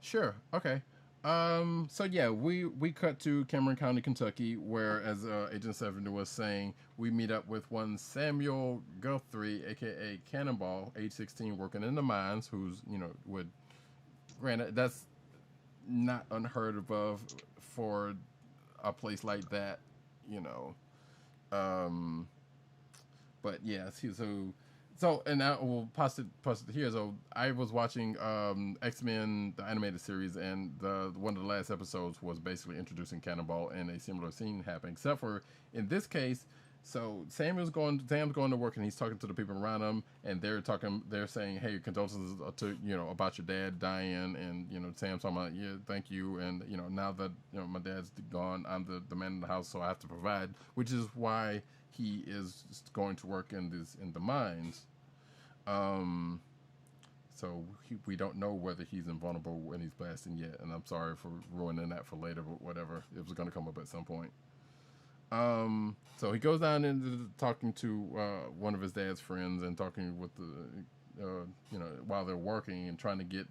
Sure. Okay. So yeah, we cut to Cameron County, Kentucky, where, as Agent Seven was saying, we meet up with one Samuel Guthrie, aka Cannonball, age 16, working in the mines, who's would granted that's not unheard of for a place like that, you know. Um, but yeah, so and I will post it here. So I was watching X-Men the animated series, and the one of the last episodes was basically introducing Cannonball, and a similar scene happened, except for in this case. So Sam's going to work, and he's talking to the people around him, and they're saying, "Hey, condolences to about your dad dying," and Sam's talking about, "Yeah, thank you," and now that my dad's gone, I'm the man in the house, so I have to provide, which is why he is going to work in the mines. So we don't know whether he's invulnerable when he's blasting yet, and I'm sorry for ruining that for later, but whatever, it was going to come up at some point. So he goes down into talking to one of his dad's friends and talking with the while they're working and trying to get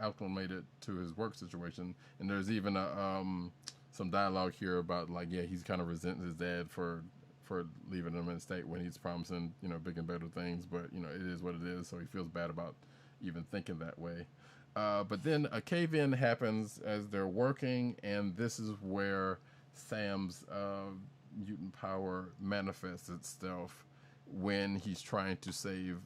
acclimated to his work situation. And there's even some dialogue here about he's kind of resenting his dad for leaving him in the state when he's promising big and better things, but it is what it is, so he feels bad about even thinking that way. But then a cave-in happens as they're working, and this is where Sam's mutant power manifests itself when he's trying to save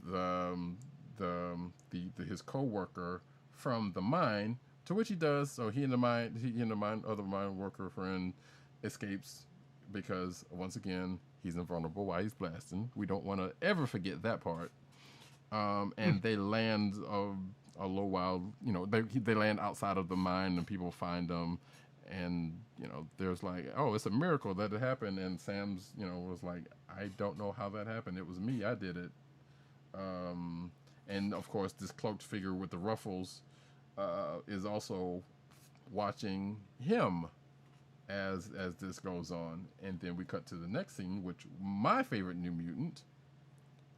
his co-worker from the mine, to which he does. So he and the other mine worker friend escapes because once again he's invulnerable while he's blasting. We don't want to ever forget that part. And they land a little while, they land outside of the mine, and people find them, and there's like, oh, it's a miracle that it happened, and Sam's was like, I don't know how that happened, it was me, I did it. And of course this cloaked figure with the ruffles is also watching him as this goes on. And then we cut to the next scene, which my favorite New Mutant.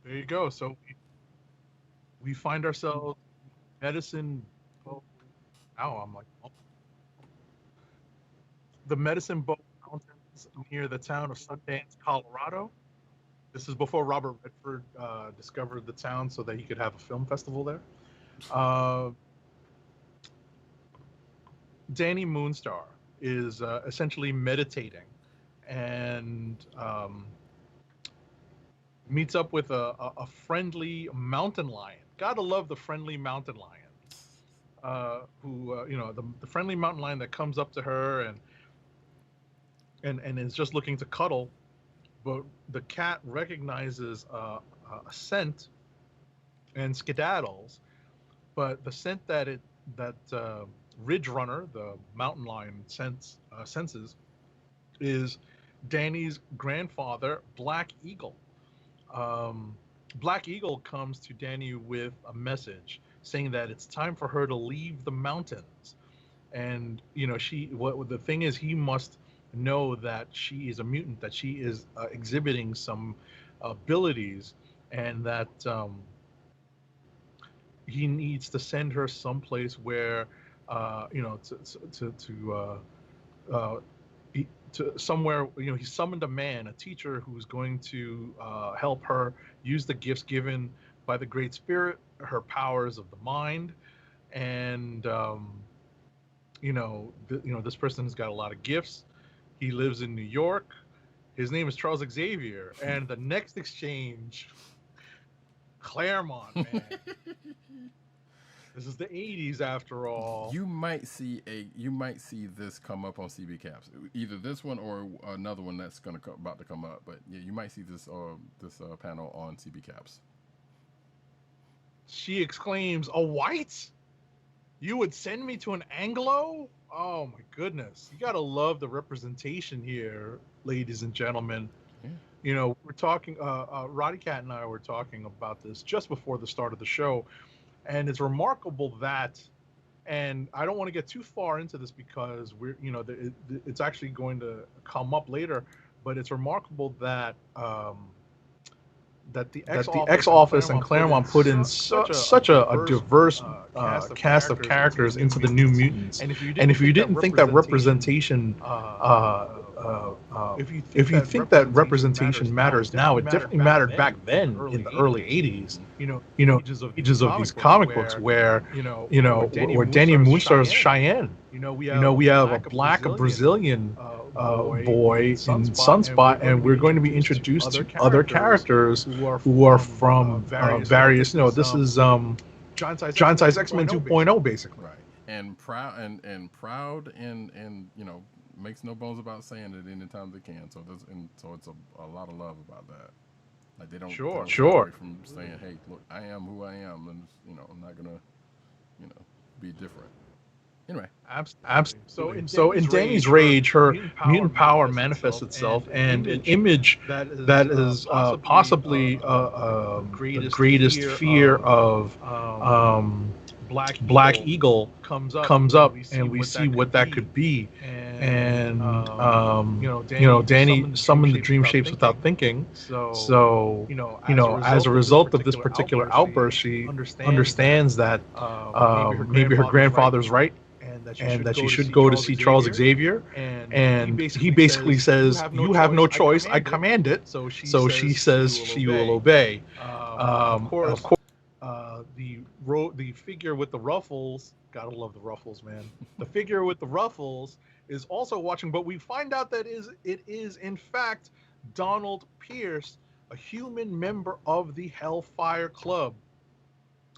There you go. So we find ourselves Medicine. Oh, now I'm like, oh. The Medicine Bow Mountains near the town of Sundance, Colorado. This is before Robert Redford discovered the town so that he could have a film festival there. Danny Moonstar is essentially meditating and meets up with a friendly mountain lion. Gotta love the friendly mountain lion. The friendly mountain lion that comes up to her and is just looking to cuddle, but the cat recognizes a scent and skedaddles. But the scent that Ridge Runner, the mountain lion, senses is Danny's grandfather, Black Eagle. Black Eagle comes to Danny with a message saying that it's time for her to leave the mountains, and the thing is, he must know that she is a mutant, that she is exhibiting some abilities, and that he needs to send her someplace where to somewhere. He summoned a man, a teacher, who's going to help her use the gifts given by the Great Spirit, her powers of the mind, and this person has got a lot of gifts. He lives in New York. His name is Charles Xavier, and the next exchange, Claremont, man. This is the 80s after all. You might see this come up on CB Caps, either this one or another one that's about to come up. But yeah, you might see this panel on CB Caps. She exclaims, "A white? You would send me to an Anglo? Oh my goodness! You gotta love the representation here, ladies and gentlemen." Yeah. We're talking. Roddykat and I were talking about this just before the start of the show. And it's remarkable that, and I don't want to get too far into this because it's actually going to come up later, but it's remarkable that the X Office and Claremont put in such a diverse cast of characters into the New Mutants, and if you didn't think that representation, if you think that representation matters now, it definitely mattered back then in the early '80s. You know, pages of these comic books where where Danny Moonstar's Cheyenne. We have a black Brazilian boy in Sunspot, and we're going to be introduced to other characters who are from various. This is John Size X-Men 2.0, basically. Right. And proud and makes no bones about saying it anytime they can. So it's a lot of love about that. Like they don't shy away from saying, hey, look, I am who I am, and I'm not gonna be different. Anyway, absolutely. So in Danny's rage, her mutant power manifests itself, and an image that is possibly the greatest fear of Black Eagle comes up, and we see what that could be. And Danny summoned the dream shapes without thinking. So as a result of this particular outburst, she understands that maybe her grandfather's right, and that she should go to see Charles Xavier, and he basically says, "You have no choice. I command it." So she says she will obey. Of course, the figure with the ruffles, gotta love the ruffles, man. The figure with the ruffles is also watching, but we find out that it is in fact Donald Pierce, a human member of the Hellfire Club.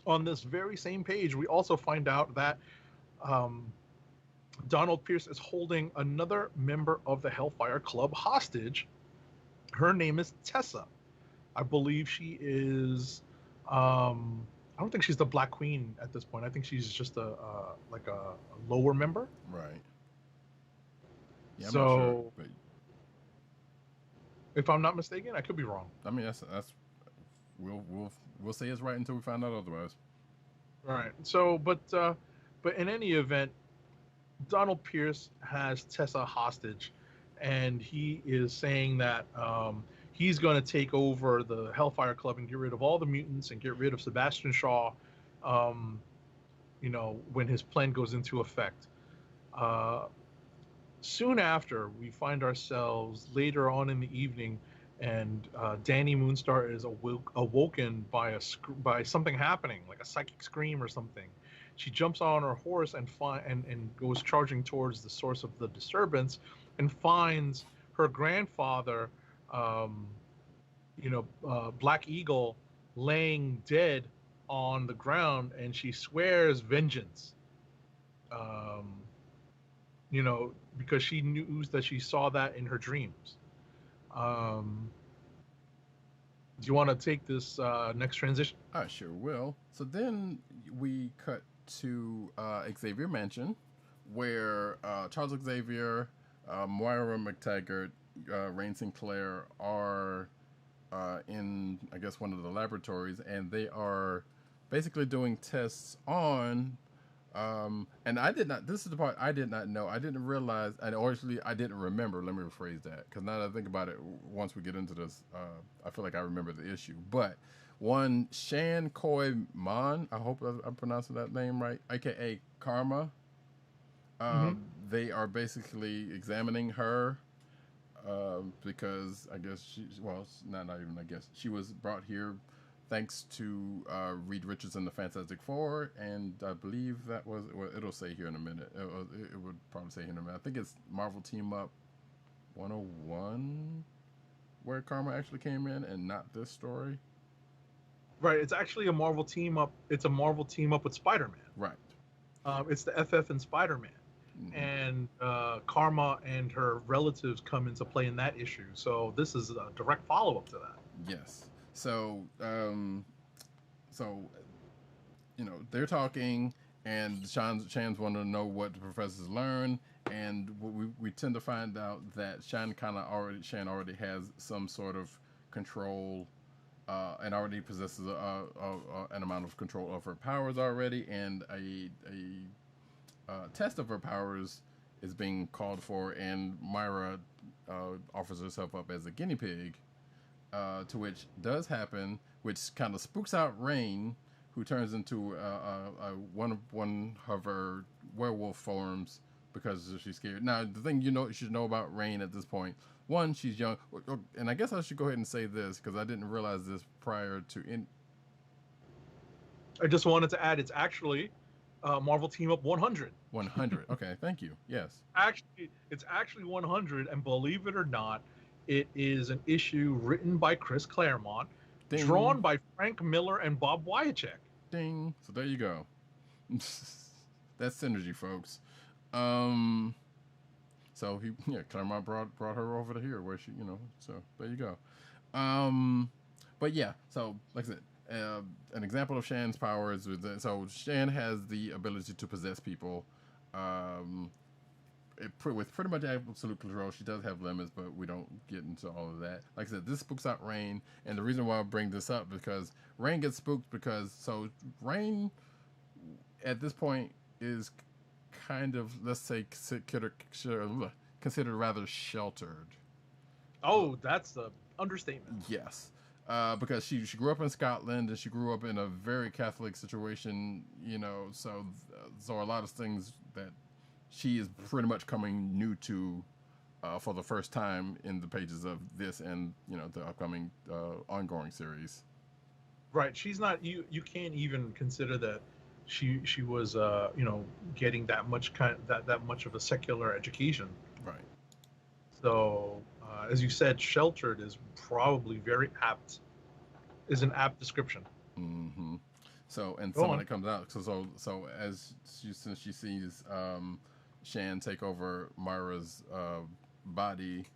On this very same page, we also find out that Donald Pierce is holding another member of the Hellfire Club hostage. Her name is Tessa. I believe she is. I don't think she's the Black Queen at this point. I think she's just a lower member. Right. Yeah, I'm not sure, but if I'm not mistaken, I could be wrong. I mean, that's we'll say it's right until we find out otherwise. Right. So, but in any event, Donald Pierce has Tessa hostage, and he is saying that he's going to take over the Hellfire Club and get rid of all the mutants and get rid of Sebastian Shaw, when his plan goes into effect. Soon after, we find ourselves later on in the evening, and Danny Moonstar is awoken by something happening, like a psychic scream or something. She jumps on her horse and goes charging towards the source of the disturbance, and finds her grandfather, Black Eagle, laying dead on the ground, and she swears vengeance. Because she knew that she saw that in her dreams. Do you want to take this next transition? I sure will. So then we cut to Xavier Mansion, where Charles Xavier, Moira McTaggart, Rain Sinclair are in, I guess, one of the laboratories, and they are basically doing tests on. And this is the part I did not know. I didn't realize, and honestly, I didn't remember. Let me rephrase that, because now that I think about it, once we get into this, I feel like I remember the issue. But one Shan Koi Man, I hope I'm pronouncing that name right, aka Karma. They are basically examining her because I guess she was brought here thanks to Reed Richards and the Fantastic Four, and I believe that was, it'll say here in a minute. It would probably say here in a minute. I think it's Marvel Team Up 101 where Karma actually came in, and not this story. Right, it's actually a Marvel Team Up. It's a Marvel Team Up with Spider-Man. Right. It's the FF and Spider-Man. And Karma and her relatives come into play in that issue. So this is a direct follow-up to that. Yes. So, they're talking, and Shan's wanting to know what the professors learn, and we tend to find out that Shan already has some sort of control, and already possesses an amount of control of her powers already, and a test of her powers is being called for, and Myra offers herself up as a guinea pig. to which does happen, which kind of spooks out Rain, who turns into one of her werewolf forms because she's scared. Now, the thing you should know about Rain at this point, one, she's young, and I guess I should go ahead and say this because I didn't realize this prior to. I just wanted to add, it's actually Marvel Team Up 100. 100. Okay, thank you. Yes. It's actually 100, and believe it or not, it is an issue written by Chris Claremont, Ding. drawn by Frank Miller and Bob Wyacek. Ding. So there you go. That's synergy, folks. So Claremont brought her over to here where she, so there you go. But yeah, so like I said, an example of Shan's powers so Shan has the ability to possess people, with pretty much absolute control. She does have limits, but we don't get into all of that. Like I said, this spooks out Rain, and the reason why I bring this up because Rain gets spooked because Rain at this point is kind of, let's say, considered rather sheltered. Oh, that's the understatement. Yes. Because she grew up in Scotland and she grew up in a very Catholic situation, so a lot of things that she is pretty much coming new to for the first time in the pages of this and the upcoming ongoing series. Right, she's not. You can't even consider that she was getting that much that much of a secular education. Right. So as you said, sheltered is probably very apt. Is an apt description. Mm-hmm. So and someone that comes out. So as since she sees Shan take over Myra's body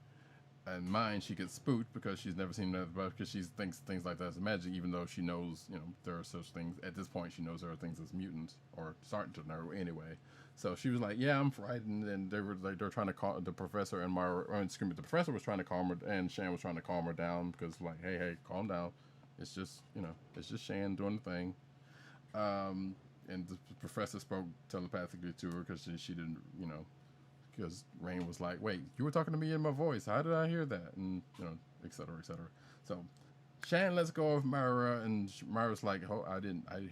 and mind, she gets spooked because she's never seen that, because she thinks things like that is magic, even though she knows there are such things. At this point, she knows there are things as mutants, or starting to know anyway. So she was like, "Yeah, I'm frightened," and they're trying to calm the professor and Myra. The professor was trying to calm her, and Shan was trying to calm her down because hey, calm down. It's just it's just Shan doing the thing. And the professor spoke telepathically to her because she didn't, because Rain was like, "Wait, you were talking to me in my voice. How did I hear that?" And et cetera, et cetera. So Shan lets go of Myra, and Myra's like, "Oh, I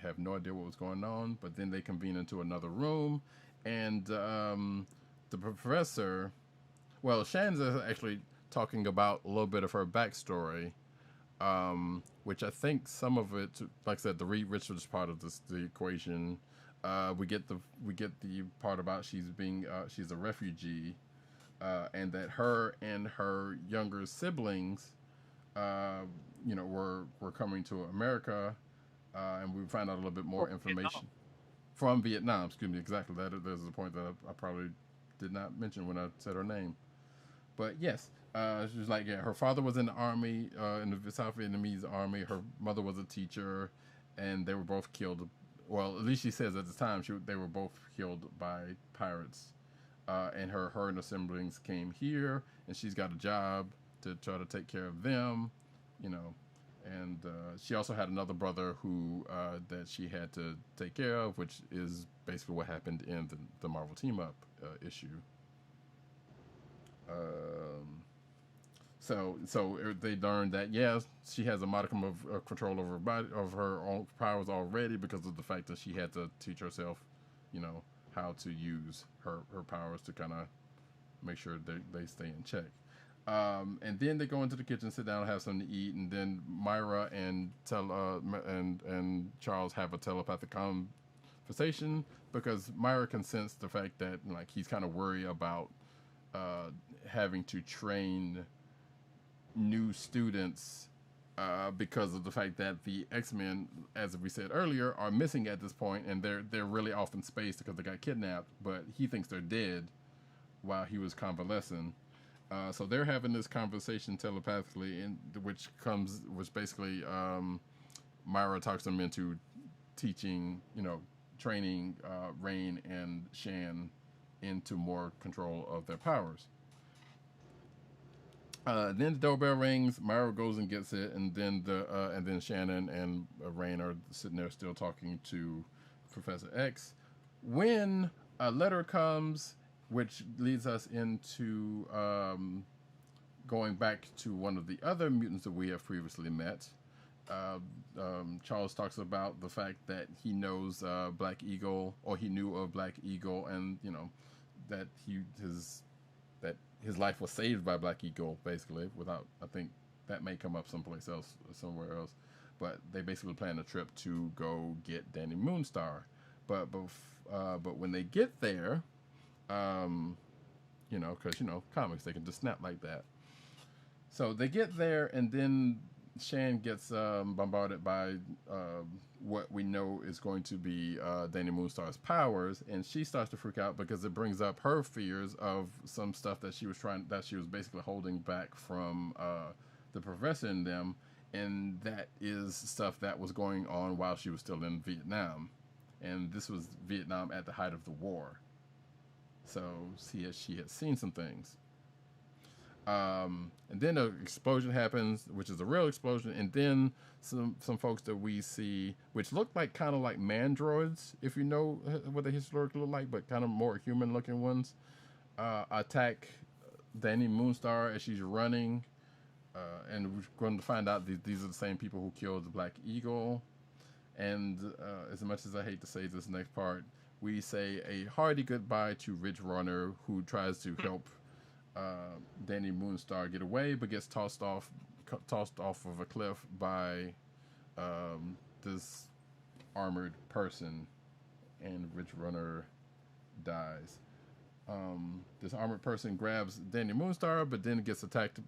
have no idea what was going on." But then they convene into another room, and the professor, Shan's actually talking about a little bit of her backstory. Which I think some of it, like I said, the Reed Richards part of the equation, we get the part about she's a refugee, and that her and her younger siblings, were coming to America, and we find out a little bit more information from Vietnam. Excuse me, exactly. There's a point that I probably did not mention when I said her name, but yes. She was like, her father was in the army, in the South Vietnamese army. Her mother was a teacher, and they were both killed. Well, at least she says at the time they were both killed by pirates. And her and her siblings came here, and she's got a job to try to take care of them, And she also had another brother who that she had to take care of, which is basically what happened in the Marvel Team Up issue. So they learned that she has a modicum of control over her body, of her own powers already, because of the fact that she had to teach herself, how to use her powers to kind of make sure they stay in check. And then they go into the kitchen, sit down, have something to eat, and then Myra and Charles have a telepathic conversation because Myra can sense the fact that he's kind of worried about having to train new students because of the fact that the X-Men, as we said earlier, are missing at this point, and they're really off in space because they got kidnapped, but he thinks they're dead while he was convalescing. So they're having this conversation telepathically, which basically Myra talks them into teaching, training Rain and Shan into more control of their powers. Then the doorbell rings. Myra goes and gets it, and then Shannon and Rain are sitting there still talking to Professor X. When a letter comes, which leads us into going back to one of the other mutants that we have previously met, Charles talks about the fact that he knows Black Eagle, or he knew of Black Eagle, and that his life was saved by Black Eagle, basically. Without, I think that may come up someplace else, or somewhere else, but they basically plan a trip to go get Danny Moonstar. But when they get there, because comics, they can just snap like that. So they get there, and then Shan gets bombarded by what we know is going to be Danny Moonstar's powers, and she starts to freak out because it brings up her fears of some stuff that she was basically holding back from the professor and them, and that is stuff that was going on while she was still in Vietnam, and this was Vietnam at the height of the war. So she had seen some things. And then an explosion happens, which is a real explosion, and then some folks that we see, which look like kind of like mandroids, if you know what they historically look like, but kind of more human-looking ones, attack Danny Moonstar as she's running, and we're going to find out these are the same people who killed the Black Eagle. And as much as I hate to say this next part, we say a hearty goodbye to Ridge Runner, who tries to help Danny Moonstar get away, but gets tossed off of a cliff by this armored person, and Ridge Runner dies. This armored person grabs Danny Moonstar, but then gets attacked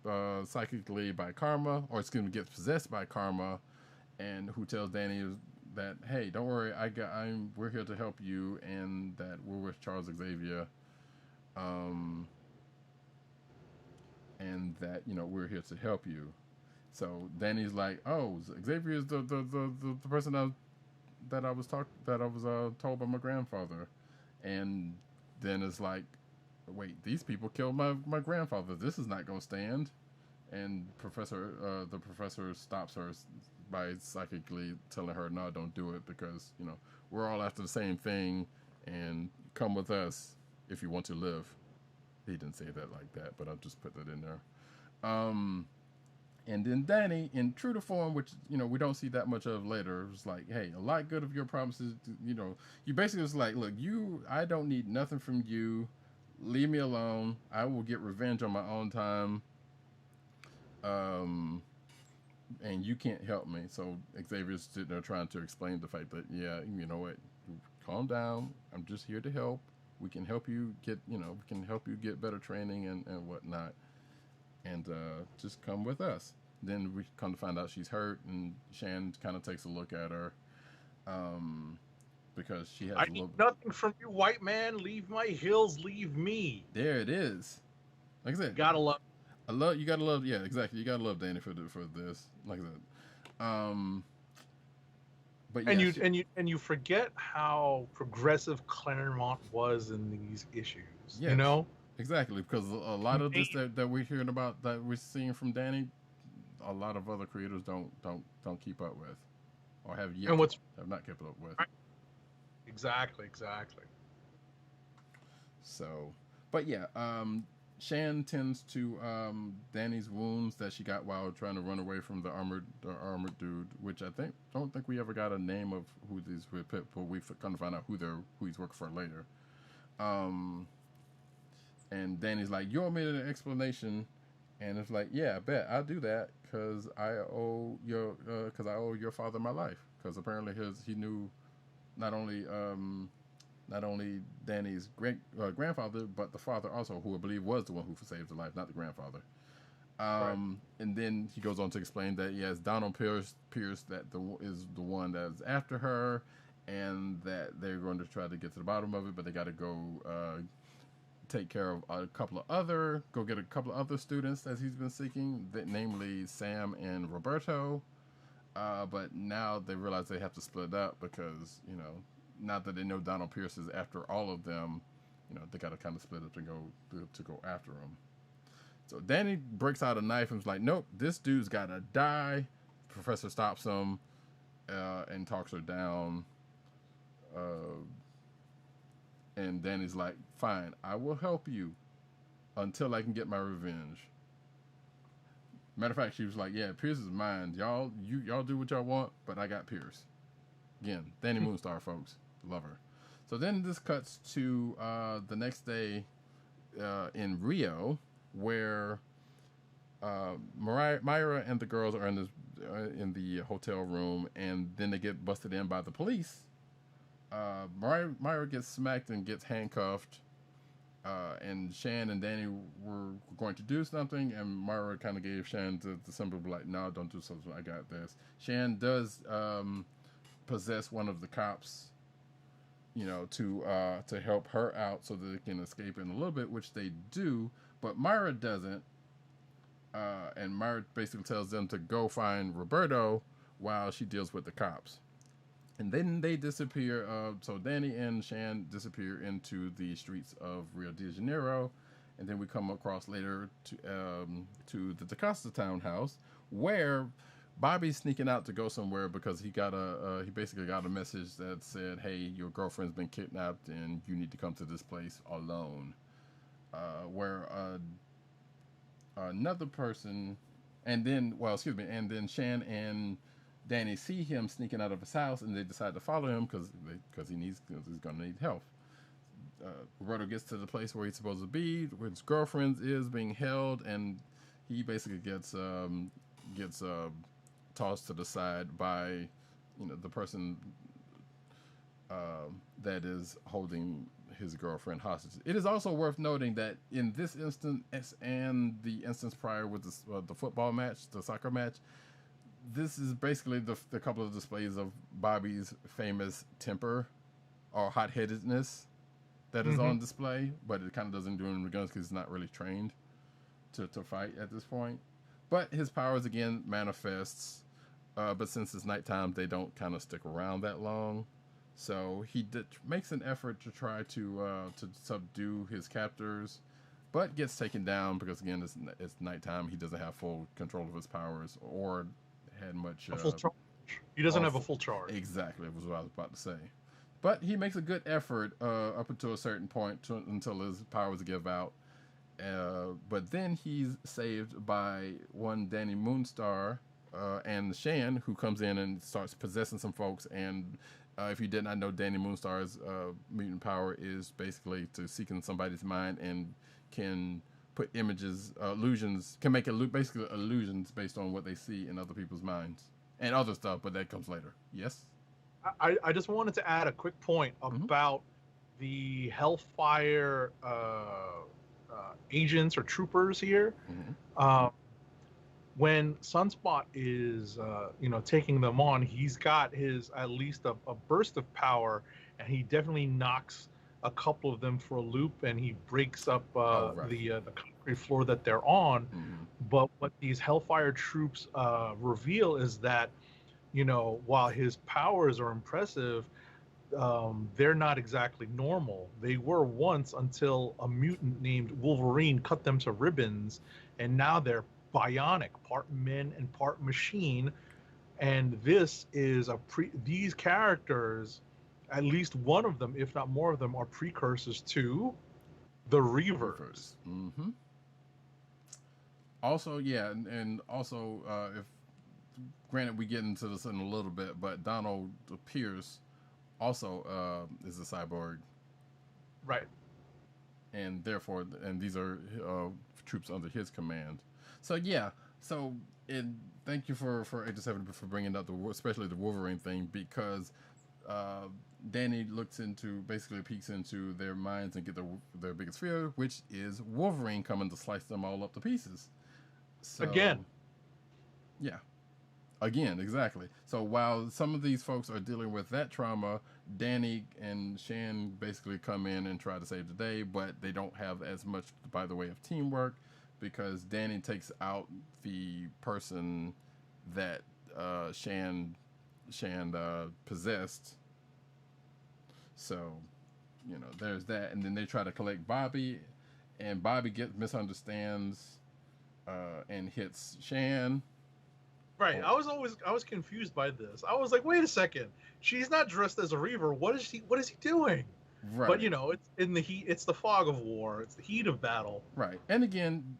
psychically by Karma, or gets possessed by Karma, and who tells Danny that, hey, don't worry, we're here to help you, and that we're with Charles Xavier, and that we're here to help you. So Danny's like, oh, Xavier is the person that I was told by my grandfather, and then it's like, wait, these people killed my grandfather. This is not gonna stand. And the professor stops her by psychically telling her, no, don't do it, because we're all after the same thing, and come with us if you want to live. He didn't say that like that, but I'll just put that in there. And then Danny, in true to form, which we don't see that much of later, was like, hey, a lot good of your promises. You basically was like, look, I don't need nothing from you. Leave me alone. I will get revenge on my own time. And you can't help me. So Xavier's sitting there trying to explain the fact that, yeah, you know what, calm down. I'm just here to help. We can help you get, better training and whatnot. And just come with us. Then we come to find out she's hurt, and Shan kind of takes a look at her, because she has. I need nothing from you, white man. Leave my hills. Leave me. There it is. Like I said, gotta love. You gotta love. Yeah, exactly. You gotta love Danny for this. Like I said. But yeah, and you forget how progressive Claremont was in these issues. Yes, exactly, because a lot of this that we're hearing about, that we're seeing from Danny, a lot of other creators don't keep up with, or have not kept up with. Right. Exactly. So, but yeah, Shan tends to Danny's wounds that she got while trying to run away from the armored dude, which I don't think we ever got a name of who these were, but we kind of find out who he's working for later. And Danny's like, you want me an explanation? And it's like, yeah, I bet I'll do that, because I owe your father my life, because apparently he knew not only Danny's grandfather, but the father also, who I believe was the one who saved the life, not the grandfather. Right. And then he goes on to explain that, yes, Donald Pierce that is the one that's after her, and that they're going to try to get to the bottom of it, but they got to go take care of get a couple of other students that he's been seeking, namely Sam and Roberto. But now they realize they have to split up, because now that they know Donald Pierce is after all of them, they got to kind of split up to go after him. So Danny breaks out a knife and is like, nope, this dude's got to die. The professor stops him and talks her down. And Danny's like, fine, I will help you until I can get my revenge. Matter of fact, she was like, "Yeah, Pierce is mine. Y'all do what y'all want, but I got Pierce." Again, Danny Moonstar, folks, love her. So then this cuts to the next day in Rio, where Myra and the girls are in the hotel room, and then they get busted in by the police. Myra gets smacked and gets handcuffed, and Shan and Danny were going to do something, and Myra kind of gave Shan the symbol of like, "No, don't do something. I got this." Shan does possess one of the cops, to help her out so that they can escape in a little bit, which they do, but Myra doesn't. And Myra basically tells them to go find Roberto while she deals with the cops. And then they disappear. So Danny and Shan disappear into the streets of Rio de Janeiro. And then we come across later to the DaCosta townhouse, where Bobby's sneaking out to go somewhere because he basically got a message that said, "Hey, your girlfriend's been kidnapped and you need to come to this place alone." Where another person, and then Shan and Danny see him sneaking out of his house, and they decide to follow him because he's gonna need help. Roberto gets to the place where he's supposed to be, where his girlfriend is being held, and he basically gets tossed to the side by the person that is holding his girlfriend hostage. It is also worth noting that in this instance and the instance prior with the football match, the soccer match, this is basically the couple of displays of Bobby's famous temper or hot-headedness that is on display, but it kind of doesn't do him in guns because he's not really trained to fight at this point. But his powers again manifests, but since it's nighttime, they don't kind of stick around that long. So he makes an effort to try to subdue his captors, but gets taken down because again it's nighttime. He doesn't have full control of his powers or had much. A full charge. He doesn't have a full charge. Exactly, was what I was about to say. But he makes a good effort up until a certain point until his powers give out. But then he's saved by one Danny Moonstar and Shan, who comes in and starts possessing some folks. And if you did not know, Danny Moonstar's mutant power is basically to seek in somebody's mind and can put illusions, can make basically illusions based on what they see in other people's minds and other stuff, but that comes later. Yes? I just wanted to add a quick point about the Hellfire agents or troopers here. When Sunspot is taking them on, he's got at least a burst of power, and he definitely knocks a couple of them for a loop, and he breaks up the concrete floor that they're on. But what these Hellfire troops reveal is that while his powers are impressive, they're not exactly normal. They were once until a mutant named Wolverine cut them to ribbons, and now they're bionic, part men and part machine. And this is these characters, at least one of them, if not more of them, are precursors to the Reavers. Also, yeah, and also, if granted, we get into this in a little bit, but Donald Pierce also is a cyborg, right? And therefore, these are troops under his command. So yeah, thank you for Agent 7 for bringing up especially the Wolverine thing, because Danny peeks into their minds and get their biggest fear, which is Wolverine coming to slice them all up to pieces. So, Again, exactly. So while some of these folks are dealing with that trauma, Danny and Shan basically come in and try to save the day, but they don't have as much by the way of teamwork, because Danny takes out the person that Shan possessed. So, there's that. And then they try to collect Bobby, and Bobby misunderstands and hits Shan. Right. I was confused by this. I was like, wait a second. She's not dressed as a Reaver. What is he doing? Right. But it's in the heat. It's the fog of war. It's the heat of battle. Right. And again,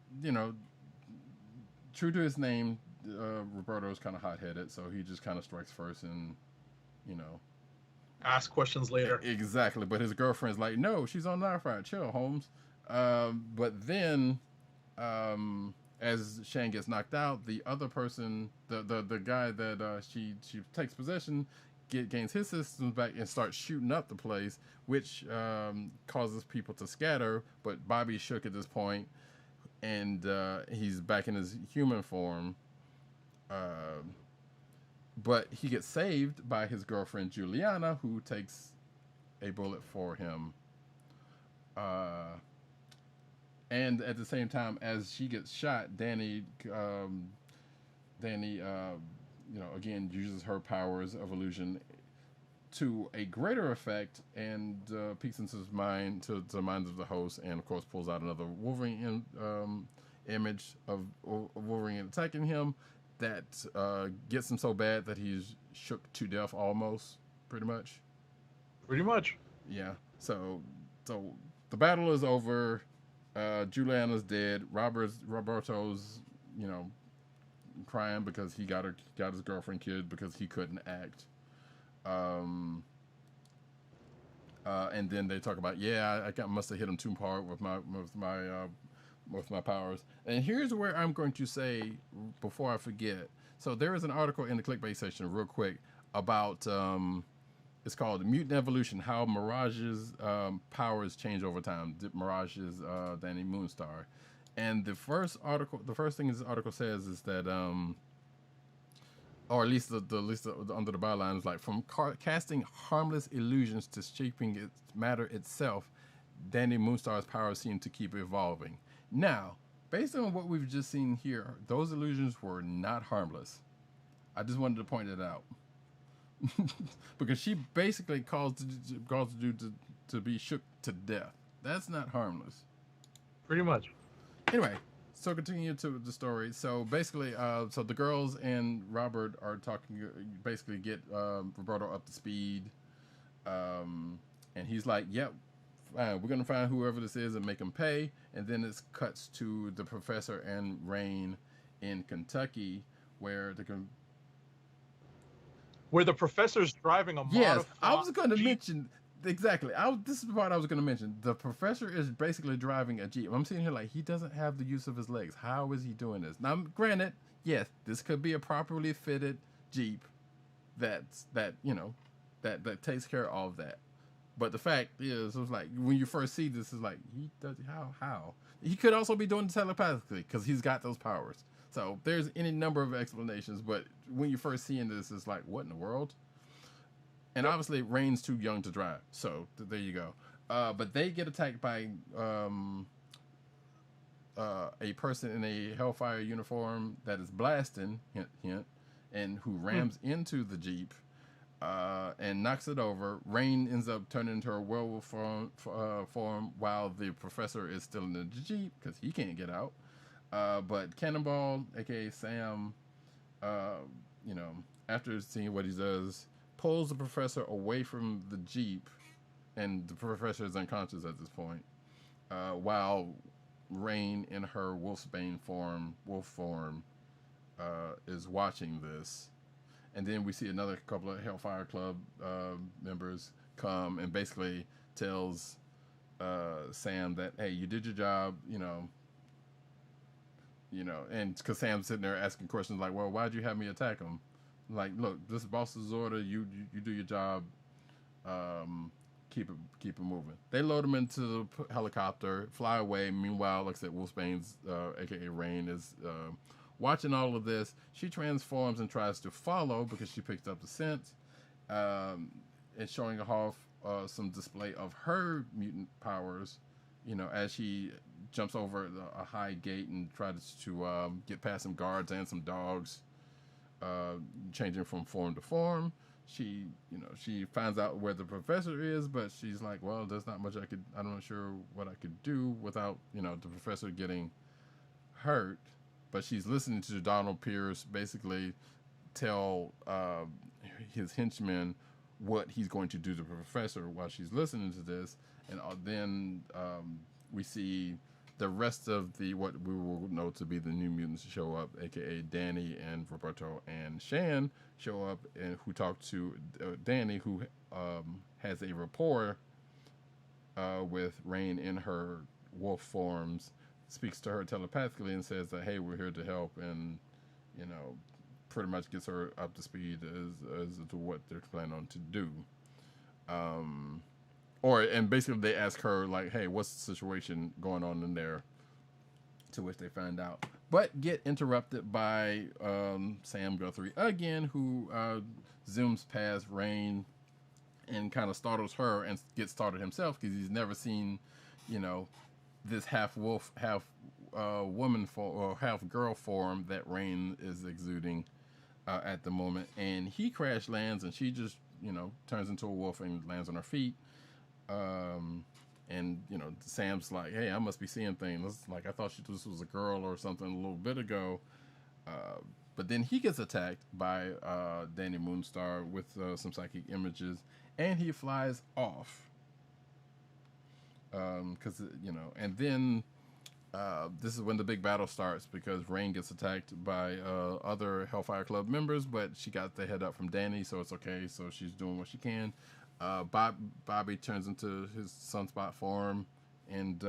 true to his name, Roberto is kind of hot-headed, so he just kind of strikes first and, you know. Ask questions later. Exactly, but his girlfriend's like, no, she's on our side. Chill, Holmes. But then, as Shane gets knocked out, the other person, the guy that she takes possession, gains his systems back and starts shooting up the place, which causes people to scatter. But Bobby's shook at this point, and he's back in his human form. But he gets saved by his girlfriend Juliana, who takes a bullet for him. And at the same time, as she gets shot, Danny, again uses her powers of illusion to a greater effect, and peeks into his mind, to the minds of the host, and of course pulls out another Wolverine image of Wolverine attacking him. That gets him so bad that he's shook to death almost, pretty much. Pretty much. Yeah. So the battle is over. Juliana's dead. Roberto's, crying because he got his girlfriend killed because he couldn't act. And then they talk about, I must have hit him too hard with my powers. And here's where I'm going to say, before I forget, so there is an article in the clickbait section real quick about it's called Mutant Evolution, how Mirage's powers change over time. Mirage is Danny Moonstar. And the first thing this article says is that or at least the under the byline is like, from casting harmless illusions to shaping its matter itself, Danny Moonstar's powers seem to keep evolving. Now, based on what we've just seen here, those illusions were not harmless. I just wanted to point it out. Because she basically caused the dude to be shook to death. That's not harmless. Pretty much. Anyway, so continue to the story. So basically, so the girls and Robert are talking, basically get Roberto up to speed. And he's like, yep, fine, we're going to find whoever this is and make him pay. And then it cuts to the professor and Rain in Kentucky, where the professor's driving a modified Yes, I was going to Jeep. mention, exactly. This is the part I was going to mention. The professor is basically driving a Jeep. I'm sitting here like, he doesn't have the use of his legs. How is he doing this? Now, granted, yes, this could be a properly fitted Jeep that takes care of all of that. But the fact is, it was like, when you first see this, it's like, he does, how? He could also be doing it telepathically because he's got those powers. So there's any number of explanations, but when you're first seeing this, it's like, what in the world? And obviously, Rain's too young to drive, so there you go. But they get attacked by a person in a Hellfire uniform that is blasting, hint, hint, and who rams into the Jeep and knocks it over. Rain ends up turning into a werewolf form while the professor is still in the Jeep because he can't get out. But Cannonball, aka Sam, after seeing what he does, pulls the professor away from the Jeep, and the professor is unconscious at this point, while Rain in her wolf form, is watching this. And then we see another couple of Hellfire Club members come and basically tells Sam that, hey, you did your job, and because Sam's sitting there asking questions like, well, why'd you have me attack him? Like, look, this is boss's order. You do your job. Keep it moving. They load him into the helicopter, fly away. Meanwhile, like I said, Wolfsbane's, aka Rain, is watching all of this. She transforms and tries to follow because she picked up the scent, and showing off some display of her mutant powers. As she jumps over a high gate and tries to get past some guards and some dogs, changing from form to form. She finds out where the professor is, but she's like, well, there's not much I'm not sure what I could do without, the professor getting hurt. But she's listening to Donald Pierce basically tell his henchmen what he's going to do to the professor while she's listening to this. And then we see the rest of the what we will know to be the New Mutants show up, aka Danny and Roberto and Shan show up, and who talk to Danny, who has a rapport with Rain in her wolf forms, speaks to her telepathically and says that, hey, we're here to help, and pretty much gets her up to speed as to what they're planning on to do. And basically they ask her, like, hey, what's the situation going on in there? To which they find out, but get interrupted by Sam Guthrie again, who zooms past Rain and kind of startles her and gets startled himself because he's never seen, this half wolf, half woman or half girl form that Rain is exuding at the moment. And he crash lands, and she just turns into a wolf and lands on her feet. And Sam's like, hey, I must be seeing things. Like, I thought this was a girl or something a little bit ago. But then he gets attacked by Danny Moonstar with some psychic images, and he flies off. Because and then this is when the big battle starts, because Rain gets attacked by other Hellfire Club members, but she got the head up from Danny, so it's okay. So she's doing what she can. Bobby turns into his Sunspot form, and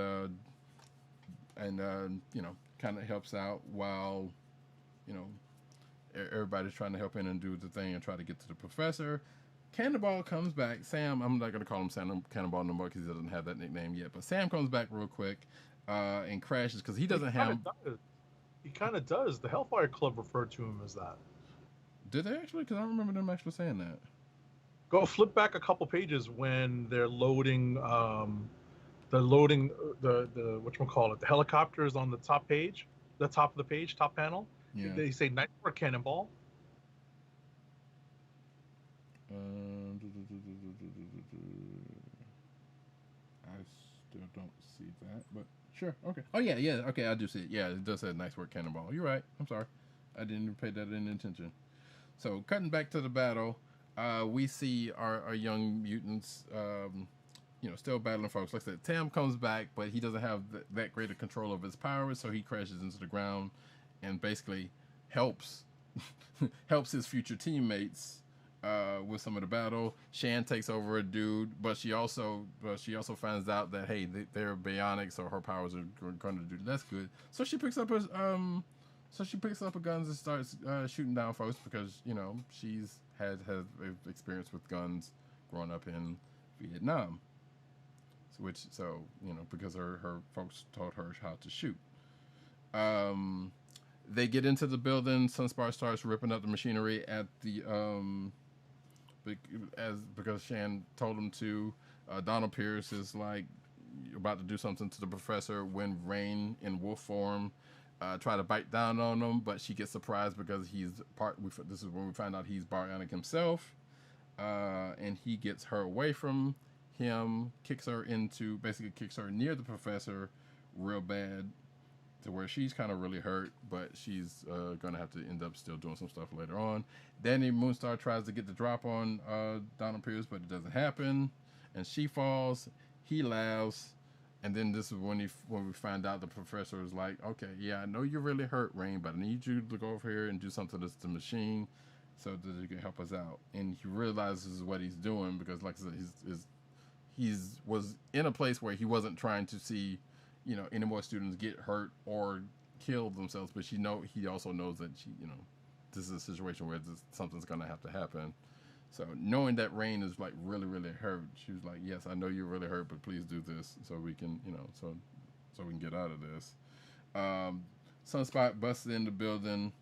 kind of helps out while everybody's trying to help in and do the thing and try to get to the professor. Cannonball comes back. Sam, I'm not going to call him Sam Cannonball no more because he doesn't have that nickname yet. But Sam comes back real quick and crashes because he doesn't have. He kind of does. The Hellfire Club referred to him as that. Did they actually? Because I don't remember them actually saying that. Go flip back a couple pages when they're loading the whatchamacallit, the helicopters on the top page, the top of the page, top panel. Yeah. They say Nightmare Cannonball. I still don't see that, but sure, okay. Oh yeah, okay, I do see it. Yeah, it does say nice work, Cannonball. You're right. I'm sorry, I didn't even pay that any attention. So cutting back to the battle, we see our young mutants, still battling folks. Like I said, Tam comes back, but he doesn't have that great a control of his powers, so he crashes into the ground and basically helps his future teammates with some of the battle. Shan takes over a dude, but she also finds out that, hey, they're bionic, so her powers are going to do less good. So she picks up her guns and starts shooting down folks because she's has experience with guns growing up in Vietnam. Because her folks taught her how to shoot. They get into the building. Sunspot starts ripping up the machinery at the because Shan told him to. Donald Pierce is like about to do something to the professor when Rain in wolf form try to bite down on him, but she gets surprised because this is when we find out he's bionic himself, and he gets her away from him, kicks her near the professor real bad, to where she's kind of really hurt, but she's gonna have to end up still doing some stuff later on. Danny Moonstar tries to get the drop on Donald Pierce, but it doesn't happen, and she falls. He laughs, and then this is when we find out the professor is like, okay, yeah, I know you're really hurt, Rain, but I need you to go over here and do something to the machine so that you can help us out. And he realizes what he's doing because, like I said, he was in a place where he wasn't trying to see any more students get hurt or kill themselves, but he also knows that this is a situation where something's gonna have to happen. So knowing that Rain is like really, really hurt, she was like, yes, I know you're really hurt, but please do this so we can, so we can get out of this. Sunspot busts in the building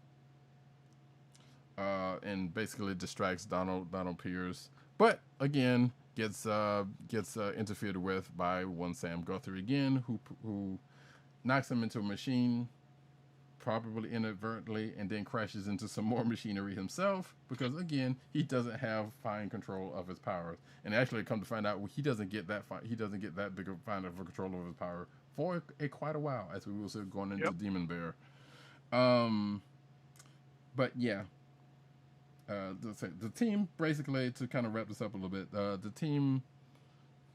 and basically distracts Donald Pierce, but again gets interfered with by one Sam Guthrie again, who knocks him into a machine, probably inadvertently, and then crashes into some more machinery himself because again he doesn't have fine control of his powers. And actually, come to find out, he doesn't get that big of fine of a control of his power for quite a while, as we will see going into Demon Bear. But yeah. The team, basically, to kind of wrap this up a little bit, the team,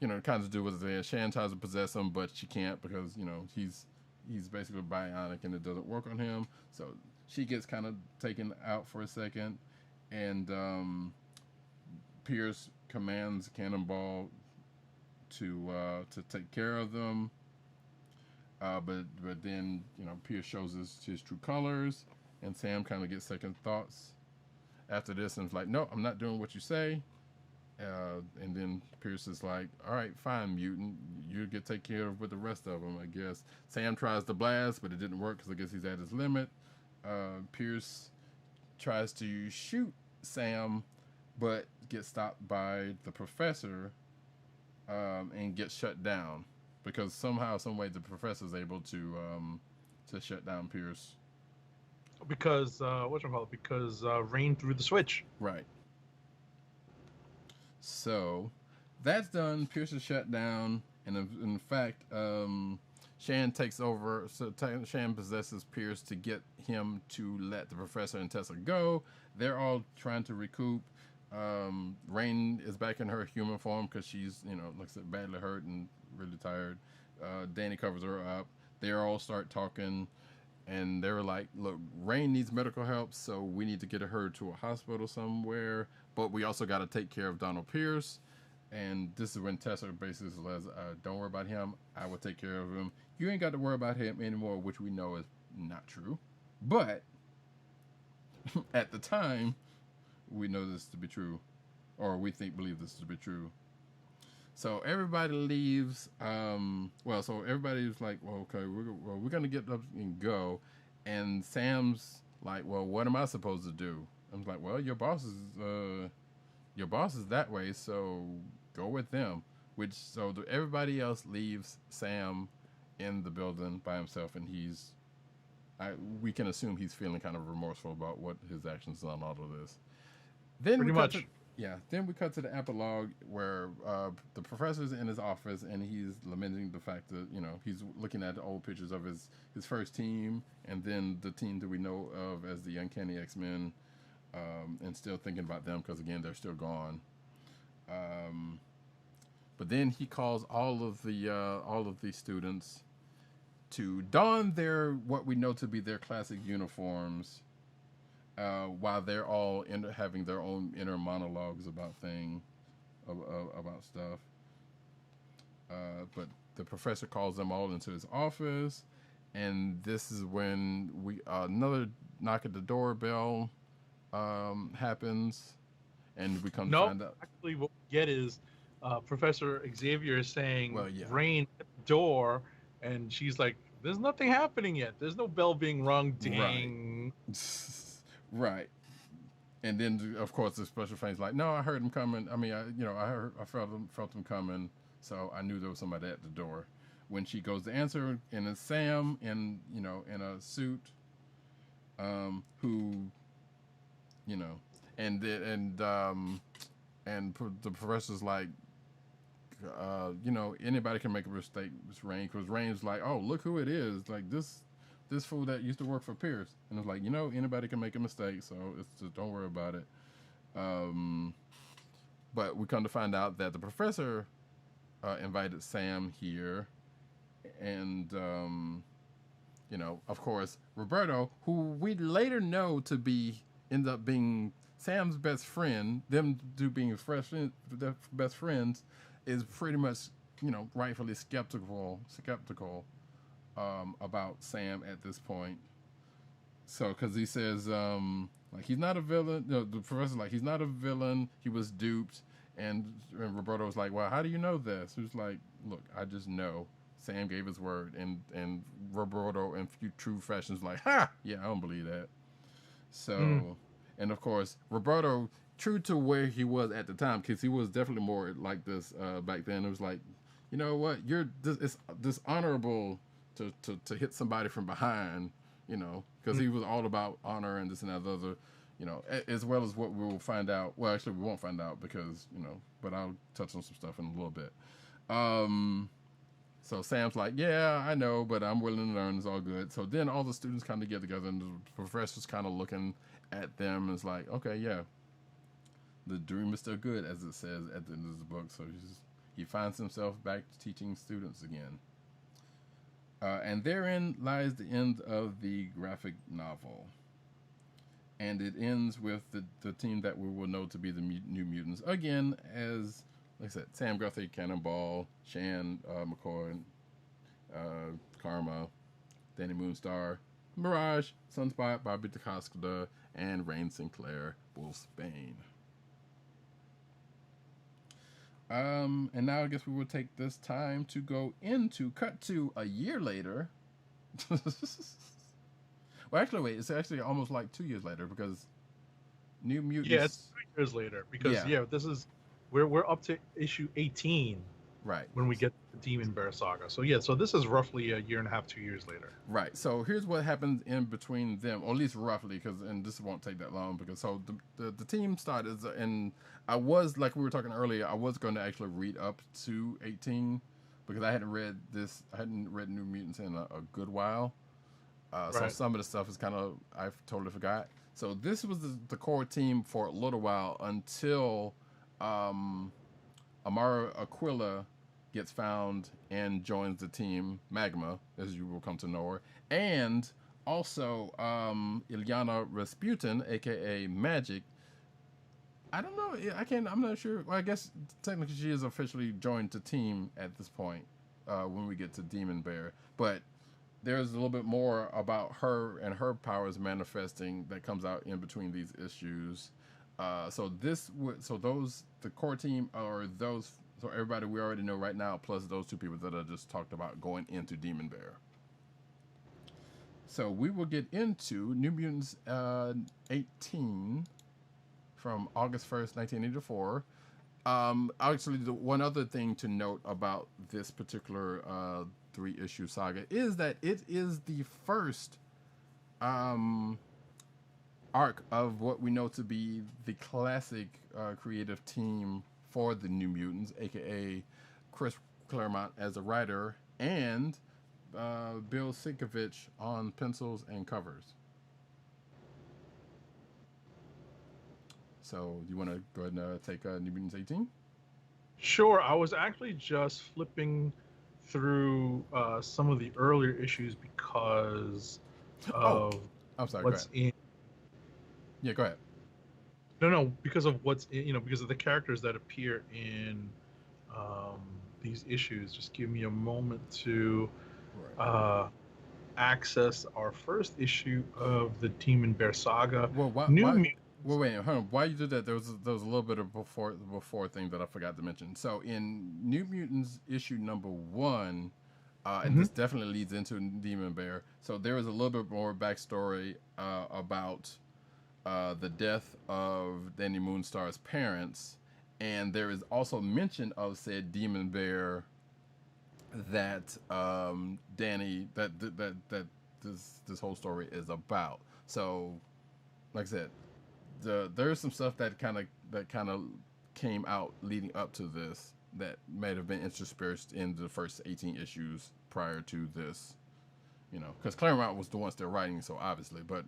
kind of do what they say. Shan tries to possess him, but she can't because, he's basically bionic and it doesn't work on him. So she gets kind of taken out for a second, and Pierce commands Cannonball to take care of them. But then Pierce shows his true colors, and Sam kind of gets second thoughts after this and is like, no, I'm not doing what you say. And then Pierce is like, all right, fine, mutant, you get taken care of with the rest of them, I guess. Sam tries to blast, but it didn't work because I guess he's at his limit. Pierce tries to shoot Sam, but gets stopped by the professor, and gets shut down because somehow, some way, the professor's able to shut down Pierce. Because because Rain threw the switch. Right. So that's done. Pierce is shut down, and in fact, Shan takes over. So Shan possesses Pierce to get him to let the professor and Tessa go. They're all trying to recoup. Rain is back in her human form because she's, looks badly hurt and really tired. Danny covers her up. They all start talking, and they were like, look, Rain needs medical help, so we need to get her to a hospital somewhere, but we also got to take care of Donald Pierce. And this is when Tessa basically says, don't worry about him, I will take care of him. You ain't got to worry about him anymore, which we know is not true. But at the time, we know this to be true, or we believe this to be true. So everybody leaves. So everybody's like, well, okay, we're gonna get up and go. And Sam's like, well, what am I supposed to do? I'm like, well, your boss is that way, so go with them. Everybody else leaves Sam in the building by himself, and we can assume he's feeling kind of remorseful about what his actions on all of this. Then we cut to the epilogue where the professor's in his office and he's lamenting the fact that, he's looking at the old pictures of his first team and then the team that we know of as the Uncanny X-Men, and still thinking about them because, again, they're still gone. But then he calls all of the students to don what we know to be their classic uniforms, while they're all having their own inner monologues about stuff. But the professor calls them all into his office, and this is when another knock at the doorbell happens, and we come to find out. Actually, what we get is Professor Xavier is saying, Rain at the door, and she's like, there's nothing happening yet. There's no bell being rung. Ding. Right. And then, of course, the special friend's like, no, I heard him coming. I mean, I felt him coming, so I knew there was somebody at the door. When she goes to answer, and it's Sam in a suit, who, and the professor's like, anybody can make a mistake, Miss Rain, because Rain's like, oh, look who it is, like this fool that used to work for Pierce. And it's like, anybody can make a mistake, so it's just, don't worry about it. But we come to find out that the professor invited Sam here, and of course, Roberto, who we later know to end up being Sam's best friend, them two being best friends, is pretty much, rightfully skeptical about Sam at this point. So, because he says, he's not a villain. The professor's like, he's not a villain. He was duped. And Roberto's like, well, how do you know this? Who's like, look, I just know. Sam gave his word. And Roberto, in true fashion, is like, ha! Yeah, I don't believe that. So, and of course, Roberto, true to where he was at the time, because he was definitely more like this back then. It was like, you know what? It's dishonorable to hit somebody from behind, because he was all about honor and this and that other, as well as what we will find out. Well, actually, we won't find out because, but I'll touch on some stuff in a little bit. So Sam's like, yeah, I know, but I'm willing to learn. It's all good. So then all the students kind of get together, and the professor's kind of looking at them and is like, okay, yeah, the dream is still good, as it says at the end of the book. So he finds himself back teaching students again. And therein lies the end of the graphic novel. And it ends with the team that we will know to be the New Mutants. Again, as, like I said, Sam Guthrie, Cannonball, Shan McCoy, Karma, Danny Moonstar, Mirage, Sunspot, Bobby DeCosta, and Rain Sinclair, Wolfsbane. And now I guess we will take this time to go into cut to a year later. Well, actually, wait. It's actually almost like 2 years later because New Mutants. Yeah, it's 3 years later because this is we're up to issue 18. Right. When we get the Demon Bear Saga. So so this is roughly a year and a half, 2 years later. Right. So here's what happens in between them, or at least roughly, and this won't take that long because the team started, and I was, like we were talking earlier, I was going to actually read up to 18 because I hadn't read New Mutants in a good while. So some of the stuff is kind of, I totally forgot. So this was the core team for a little while until Amara Aquila gets found and joins the team, Magma, as you will come to know her. And also Illyana Rasputin, a.k.a. Magic. I don't know. I'm not sure. Well, I guess technically she is officially joined the team at this point when we get to Demon Bear. But there's a little bit more about her and her powers manifesting that comes out in between these issues. So the core team are those. So everybody we already know right now, plus those two people that I just talked about going into Demon Bear. So we will get into New Mutants 18 from August 1st, 1984. Actually, the one other thing to note about this particular 3-issue saga is that it is the first arc of what we know to be the classic creative team for the New Mutants, aka Chris Claremont as a writer and Bill Sienkiewicz on pencils and covers. So, do you want to go ahead and take New Mutants 18? Sure. I was actually just flipping through some of the earlier issues because of I'm sorry, what's in. Yeah, go ahead. No, because of what's in, because of the characters that appear in these issues. Just give me a moment to access our first issue of the Demon Bear Saga. Well, wait, hold on. While you did that, there was a little bit of before thing that I forgot to mention. So in New Mutants issue number 1, and this definitely leads into Demon Bear. So there is a little bit more backstory about the death of Danny Moonstar's parents, and there is also mention of said Demon Bear that Danny that this whole story is about. So, like I said, there's some stuff that kind of came out leading up to this that may have been interspersed in the first 18 issues prior to this. Because Claremont was the one still writing, so obviously, but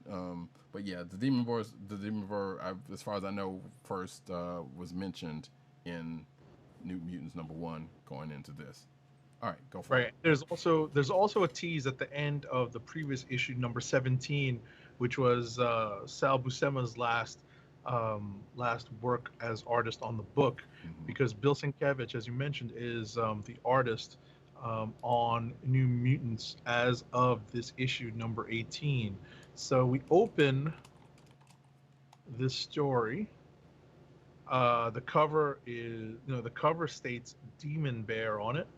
yeah, the Demon Bear, as far as I know, first was mentioned in New Mutants number 1 going into this. All right, go for it. There's also a tease at the end of the previous issue, number 17, which was Sal Buscema's last work as artist on the book, because Bill Sienkiewicz, as you mentioned, is the artist on New Mutants as of this issue number 18. So we open this story. The cover states Demon Bear on it,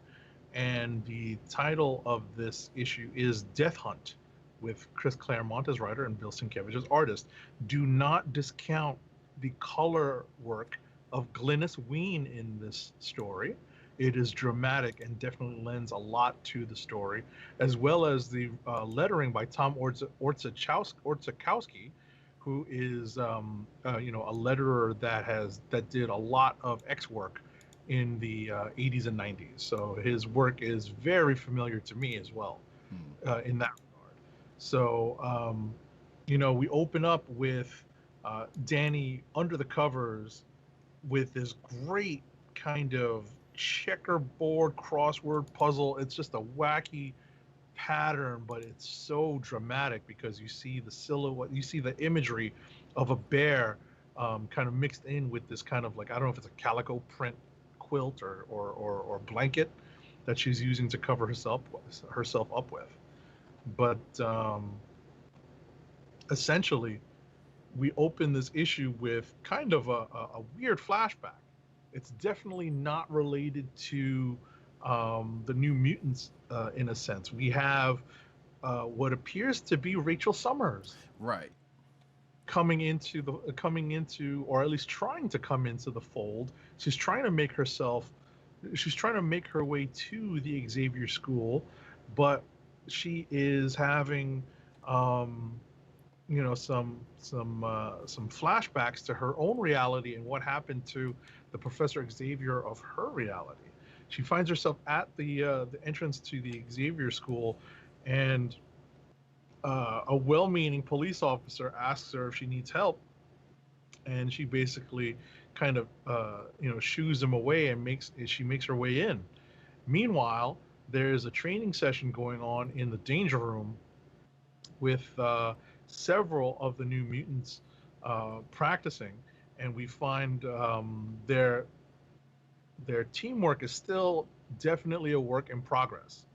and the title of this issue is Death Hunt, with Chris Claremont as writer and Bill Sienkiewicz as artist. Do not discount the color work of Glynis Wein in this story. It is dramatic and definitely lends a lot to the story, as well as the lettering by Tom Orzechowski, who is a letterer that did a lot of X work in the 80s and 90s. So his work is very familiar to me as well in that regard. So we open up with Danny under the covers with this great kind of checkerboard crossword puzzle. It's just a wacky pattern, but it's so dramatic because you see the silhouette, you see the imagery of a bear kind of mixed in with this kind of like, I don't know if it's a calico print quilt or blanket that she's using to cover herself up with. But essentially, we open this issue with kind of a weird flashback. It's definitely not related to the New Mutants in a sense. We have what appears to be Rachel Summers Right. coming into, or at least trying to come into the fold. She's trying to make her way to the Xavier School, but she is having some flashbacks to her own reality and what happened to the Professor Xavier of her reality. She finds herself at the entrance to the Xavier School, and a well-meaning police officer asks her if she needs help, and she basically kind of shoos him away and she makes her way in. Meanwhile, there's a training session going on in the Danger Room with several of the New Mutants practicing, and we find their teamwork is still definitely a work in progress.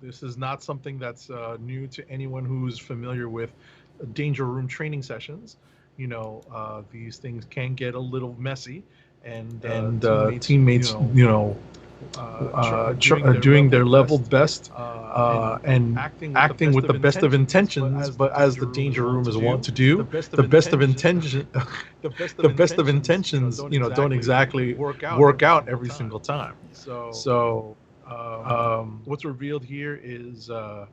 This is not something that's new to anyone who's familiar with Danger Room training sessions. These things can get a little messy, and teammates, doing their level best and acting with the best of intentions, but as the Danger Room is wont to do, the best of intentions don't exactly work out every single time. So what's revealed here is the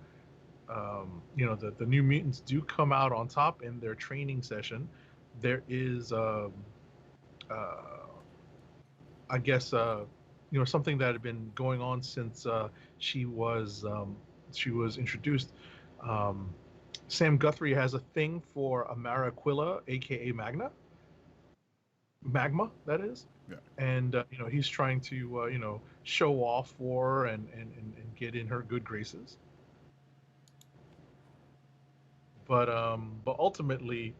New Mutants do come out on top in their training session. There is I guess something that had been going on since she was introduced. Sam Guthrie has a thing for Amara Aquila, aka Magma, that is. Yeah. And he's trying to show off for her and get in her good graces. But ultimately,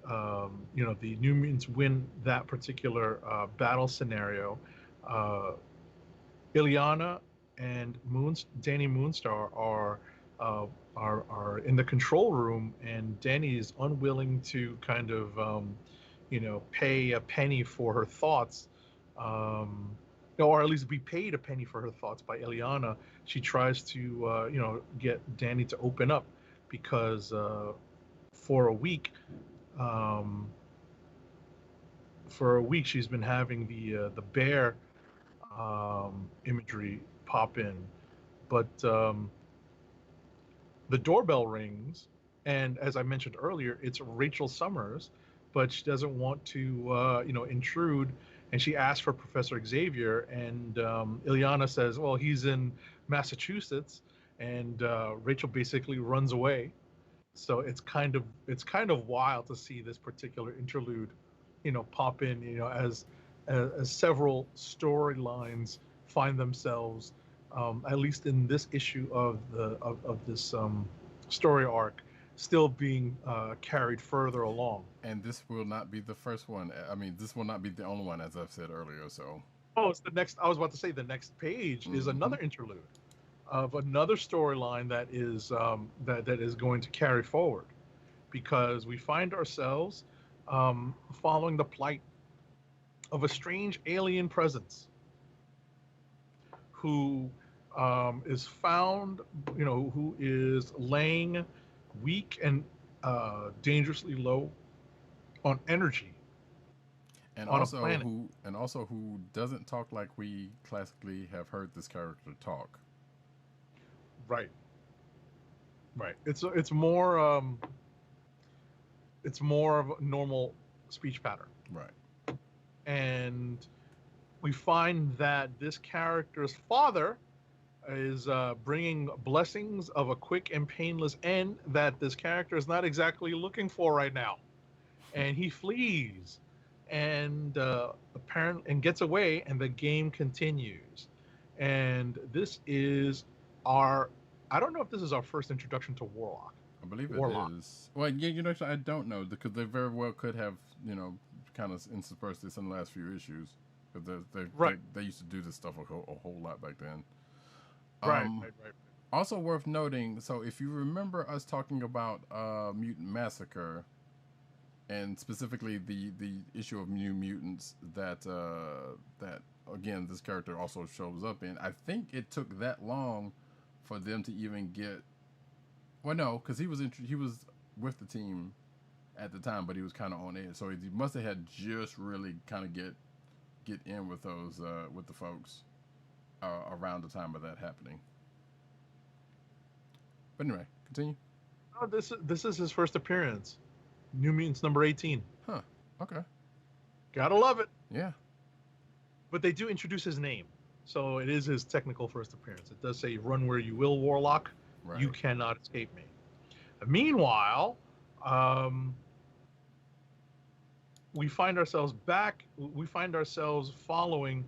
the New Mutants win that particular battle scenario. Illyana and Danny Moonstar are in the control room, and Danny is unwilling to kind of pay a penny for her thoughts, or at least be paid a penny for her thoughts by Illyana. She tries to get Danny to open up because for a week she's been having the bear imagery pop in, but the doorbell rings, and as I mentioned earlier, it's Rachel Summers, but she doesn't want to intrude, and she asks for Professor Xavier, and Illyana says, well, he's in Massachusetts, and Rachel basically runs away. So it's kind of wild to see this particular interlude pop in, as several storylines find themselves, at least in this issue of this story arc, still being carried further along. And this will not be the first one. I mean, this will not be the only one, as I've said earlier. So. Oh, it's the next. I was about to say the next page is another interlude of another storyline that is that is going to carry forward, because we find ourselves following the plight of a strange alien presence who is found, who is laying weak and dangerously low on energy, and on also a planet. who doesn't talk like we classically have heard this character talk. Right. It's more of a normal speech pattern. Right. And we find that this character's father is bringing blessings of a quick and painless end that this character is not exactly looking for right now, and he flees and gets away, and the game continues. And this is our I don't know if this is our first introduction to Warlock. I believe it Warlock. is. Well, yeah, actually, I don't know because they very well could have, kind of interspersed this in the last few issues because Right. they used to do this stuff a whole lot back then. Right. Also worth noting, so if you remember us talking about Mutant Massacre, and specifically the issue of New Mutants that again this character also shows up in, I think it took that long for them to even get. Well, no, because he was with the team at the time, but he was kind of on edge, so he must have had just really kind of get in with those with the folks around the time of that happening. But anyway, continue. Oh, this is his first appearance. New Mutants number 18. Huh. Okay. Gotta love it. Yeah. But they do introduce his name, so it is his technical first appearance. It does say, "Run where you will, Warlock. Right. You cannot escape me." Meanwhile, we find ourselves back. We find ourselves following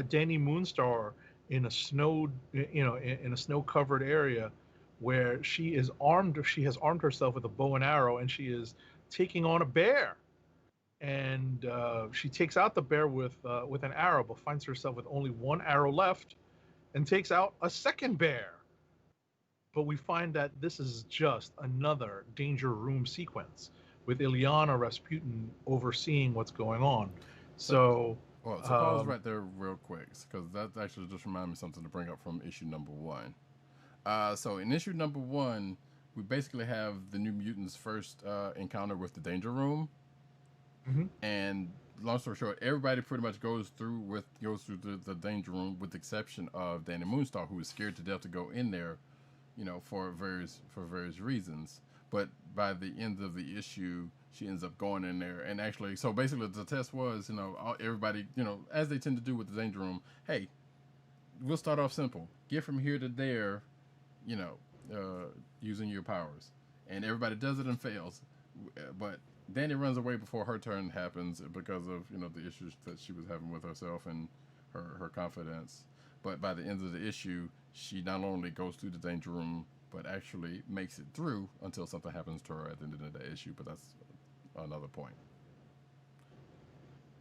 Danny Moonstar in a in a snow-covered area, where she is armed. She has armed herself with a bow and arrow, and she is taking on a bear. And she takes out the bear with an arrow, but finds herself with only one arrow left, and takes out a second bear. But we find that this is just another danger room sequence with Illyana Rasputin overseeing what's going on. So pause right there real quick, because that actually just reminded me of something to bring up from issue number 1. So in issue number 1, we basically have the New Mutants' first encounter with the Danger Room, and long story short, everybody pretty much goes through the Danger Room, with the exception of Danny Moonstar, who is scared to death to go in there, for various reasons. But by the end of the issue, she ends up going in there, and actually, so basically, the test was, everybody, as they tend to do with the Danger Room, hey, we'll start off simple, get from here to there, using your powers, and everybody does it and fails, but Danny runs away before her turn happens because of the issues that she was having with herself and her confidence. But by the end of the issue, she not only goes through the Danger Room, but actually makes it through until something happens to her at the end of the issue. But that's another point.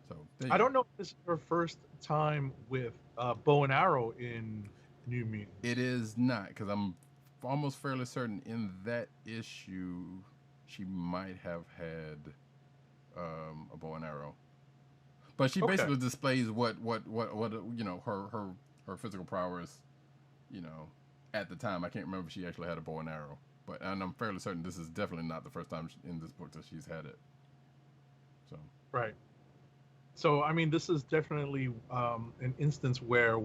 So I don't know if this is her first time with bow and arrow in New Mutants. It is not, because I'm almost fairly certain in that issue she might have had a bow and arrow, but she basically displays what her physical prowess, at the time. I can't remember if she actually had a bow and arrow, and I'm fairly certain this is definitely not the first time in this book that she's had it. So right. So I mean, this is definitely an instance where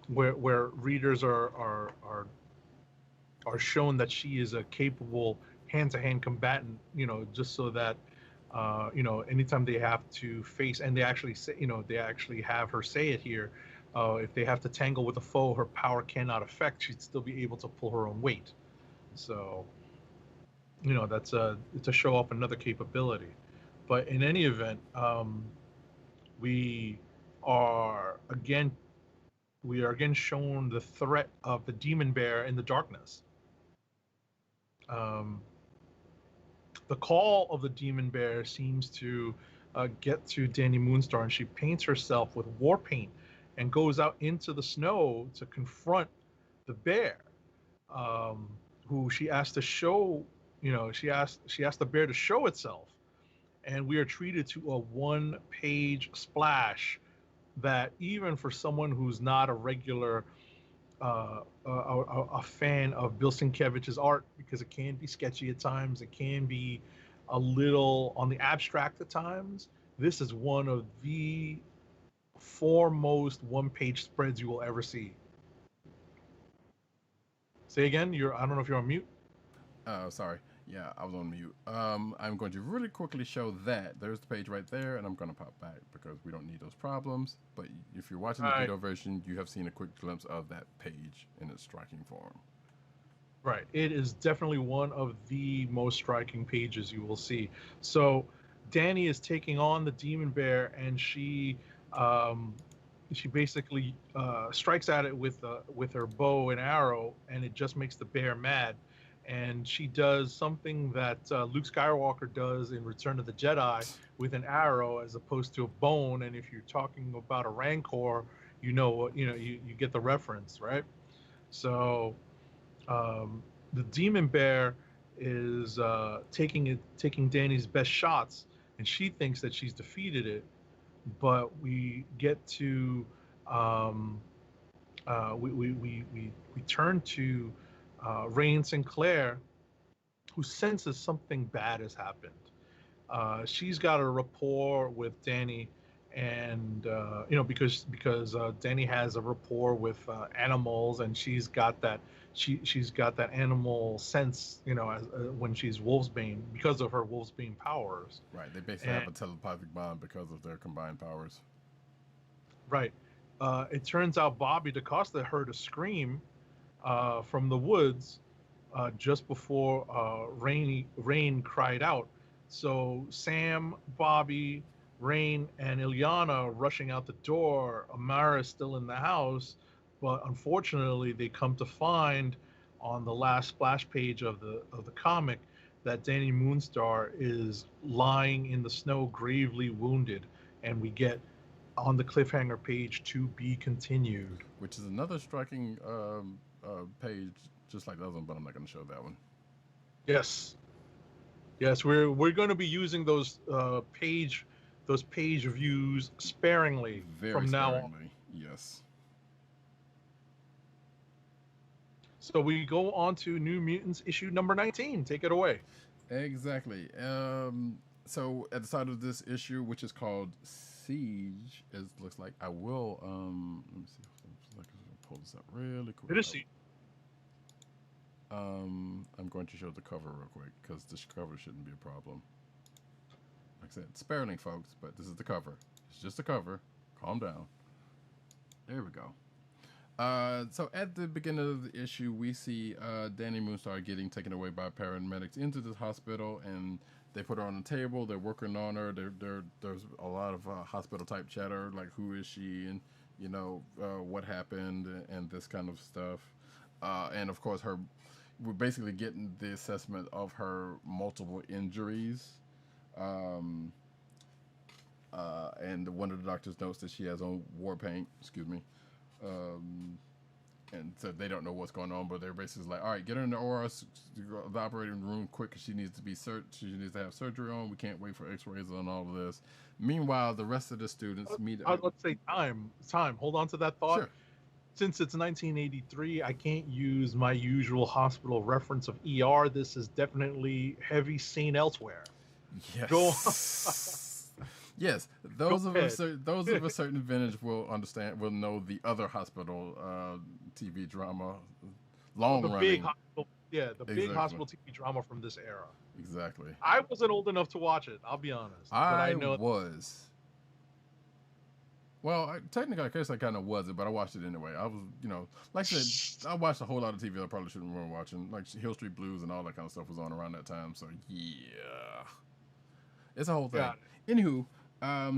readers are shown that she is a capable hand-to-hand combatant, just so that anytime they have to face, and they actually say, they actually have her say it here, if they have to tangle with a foe her power cannot affect, she'd still be able to pull her own weight. So that's to show off another capability. But in any event, we are again shown the threat of the Demon Bear in the darkness. The call of the Demon Bear seems to get to Danny Moonstar, and she paints herself with war paint and goes out into the snow to confront the bear, who she asked to show. She asked the bear to show itself, and we are treated to a one-page splash that, even for someone who's not a regular a fan of Bill Sienkiewicz's art, because it can be sketchy at times, it can be a little on the abstract at times, this is one of the foremost one-page spreads you will ever see. Say again, I don't know if you're on mute. Sorry. Yeah, I was on mute. I'm going to really quickly show that. There's the page right there, and I'm going to pop back because we don't need those problems. But if you're watching the video version, you have seen a quick glimpse of that page in its striking form. Right. It is definitely one of the most striking pages you will see. So Danny is taking on the Demon Bear, and she, she basically strikes at it with her bow and arrow, and it just makes the bear mad. And she does something that Luke Skywalker does in Return of the Jedi with an arrow as opposed to a bone. And if you're talking about a Rancor, you get the reference, right? So the Demon Bear is taking Danny's best shots, and she thinks that she's defeated it. But we get to we turn to Rain Sinclair, who senses something bad has happened. She's got a rapport with Danny, and because Danny has a rapport with animals, and she's got that animal sense, when she's Wolfsbane, because of her Wolfsbane powers. Right. They basically have a telepathic bond because of their combined powers. Right. It turns out Bobby DaCosta heard a scream from the woods just before Rain cried out. So Sam, Bobby, Rain, and Illyana rushing out the door. Amara's still in the house, but unfortunately, they come to find on the last splash page of the comic that Danny Moonstar is lying in the snow, gravely wounded, and we get on the cliffhanger page to be continued, which is another striking page, just like the other one, but I'm not going to show that one. Yes, we're going to be using those page views sparingly from now on. Yes. So we go on to New Mutants issue number 19. Take it away. Exactly. So at the start of this issue, which is called Siege, it looks like, I will let me see if I can pull this up really quick. It is Siege. I'm going to show the cover real quick because this cover shouldn't be a problem. Like I said, sparingly, folks, but this is the cover. It's just a cover. Calm down. There we go. So at the beginning of the issue, we see Danny Moonstar getting taken away by paramedics into this hospital, and they put her on the table. They're working on her. There's a lot of hospital type chatter, like who is she, and what happened, and this kind of stuff. And of course, we're basically getting the assessment of her multiple injuries. And one of the doctors notes that she has on war paint. Excuse me. And so they don't know what's going on, but they're basically like, all right, get her in the OR, the operating room quick, because she needs to be she needs to have surgery on. We can't wait for x-rays on all of this. Meanwhile, the rest of the students meet up. Let's say time. Hold on to that thought. Sure. Since it's 1983, I can't use my usual hospital reference of ER. This is definitely heavy seen elsewhere. Yes. Go on. Yes, those of a certain vintage will know the other hospital TV drama, big hospital TV drama from this era. Exactly. I wasn't old enough to watch it, I'll be honest. But I know was. Well, technically, I guess I kind of wasn't, but I watched it anyway. I was, like I said, I watched a whole lot of TV I probably shouldn't remember watching. Like Hill Street Blues and all that kind of stuff was on around that time. So, yeah. It's a whole thing. Anywho,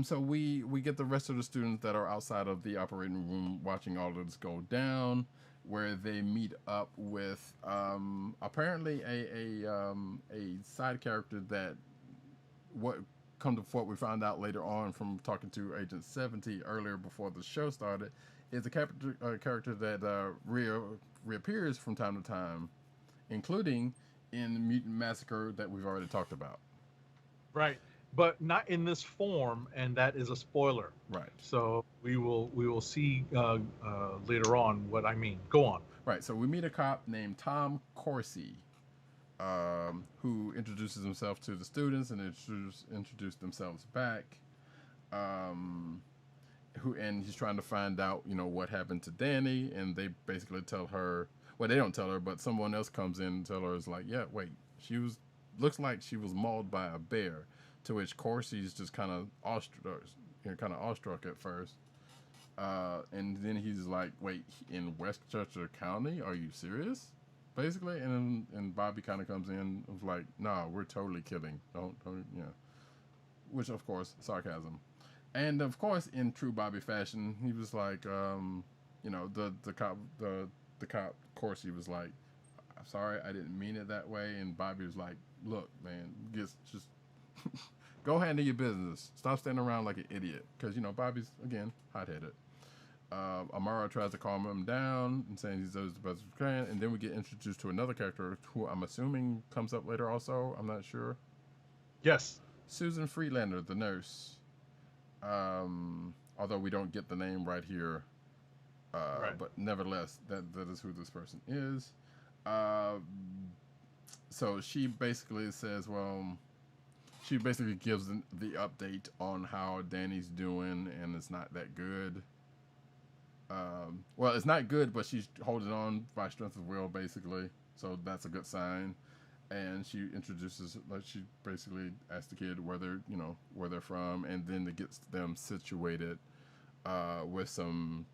so we get the rest of the students that are outside of the operating room watching all of this go down, where they meet up with apparently a side character that what we found out later on from talking to Agent 70 earlier before the show started is a character that reappears from time to time, including in the Mutant Massacre that we've already talked about. Right. But not in this form, and that is a spoiler. Right. So we will see later on what I mean. Go on. Right. So we meet a cop named Tom Corsi, who introduces himself to the students and introduce themselves back. And he's trying to find out, what happened to Danny, and they basically tell her. Well, they don't tell her, but someone else comes in and tell her, it's like, yeah, wait, looks like she was mauled by a bear. To which Corsi's just kind of awestruck at first. And then he's like, wait, in Westchester County? Are you serious? Basically. And Bobby kind of comes in and was like, nah, we're totally kidding. Don't, yeah. Which, of course, sarcasm. And of course, in true Bobby fashion, he was like, you know, the cop, of course, he was like, "I'm sorry, I didn't mean it that way." And Bobby was like, "Look, man, just go handle your business. Stop standing around like an idiot." Because you know, Bobby's again hot-headed. Amara tries to calm him down and saying he's does the best he can, and then we get introduced to another character who I'm assuming comes up later. Also, I'm not sure. Yes. Susan Friedlander, the nurse. Although we don't get the name right here, Right. but nevertheless, that is who this person is. So she basically says, well, she basically gives the update on how Danny's doing, and it's not that good. Well, it's not good, but she's holding on by strength of will, basically. So that's a good sign. And she introduces, like, she basically asks the kid where they're from, and then it gets them situated with some,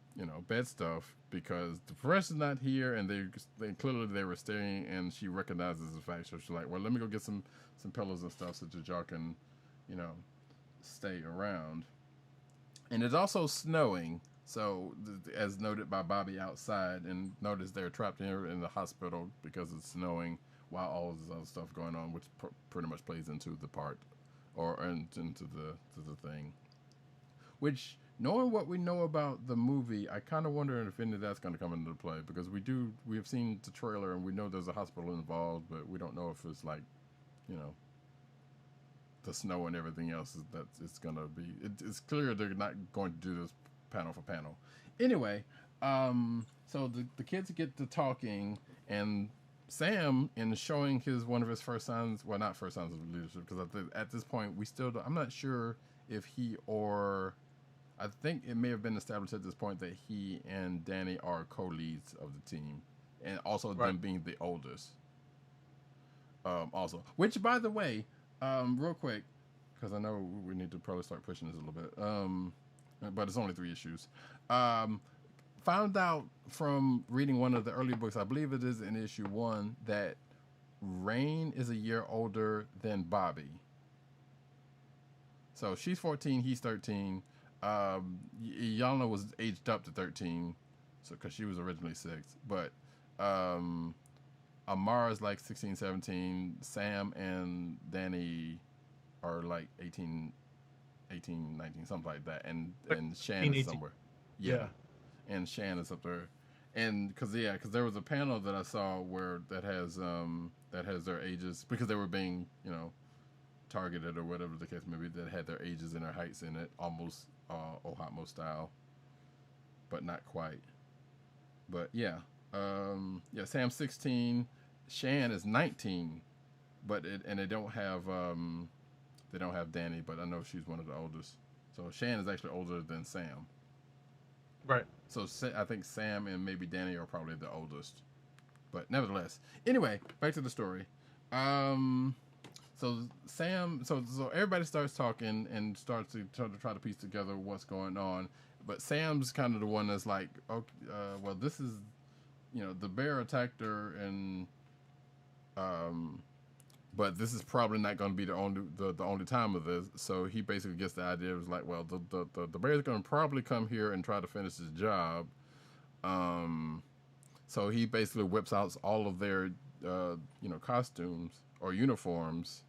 bed stuff, because the professor's not here, and they clearly were staying, and she recognizes the fact. So she's like, well, let me go get some pillows and stuff so that y'all can, stay around. And it's also snowing, so as noted by Bobby outside, and notice they're trapped here in the hospital because it's snowing, while all this other stuff going on, which pretty much plays into the part, or into the thing. Which, knowing what we know about the movie, I kind of wonder if any of that's going to come into play, because we have seen the trailer and we know there's a hospital involved, but we don't know if it's like, the snow and everything else that it's going to be. It's clear they're not going to do this panel for panel. Anyway, so the kids get to talking, and Sam, in showing one of his first signs, well, not first signs of leadership, because at this point I'm not sure if I think it may have been established at this point that he and Danny are co-leads of the team, and also them being the oldest. Also, which, by the way, real quick, because I know we need to probably start pushing this a little bit, but it's only 3 issues. Found out from reading one of the early books, I believe it is in issue 1, that Rain is a year older than Bobby. So she's 14, he's 13. Illyana was aged up to 13, so because she was originally 6. But Amara's like 16, 17. Sam and Danny are like 18, 19, something like that. And Shan is somewhere. Yeah. And Shan is up there, and because there was a panel that I saw that has their ages, because they were being targeted or whatever the case may be, that had their ages and their heights in it, almost Ohatmo style, but not quite. But Sam's 16, Shan is 19, but they don't have Danny, but I know she's one of the oldest. So Shan is actually older than Sam. Right. So I think Sam and maybe Danny are probably the oldest. But nevertheless. Anyway, back to the story. So everybody starts talking and starts to try to piece together what's going on. But Sam's kind of the one that's like, okay, well, this is, the bear attacked her, and but this is probably not going to be the only time of this. So he basically gets the idea. It was like, well, the bear's going to probably come here and try to finish his job. So he basically whips out all of their costumes or uniforms,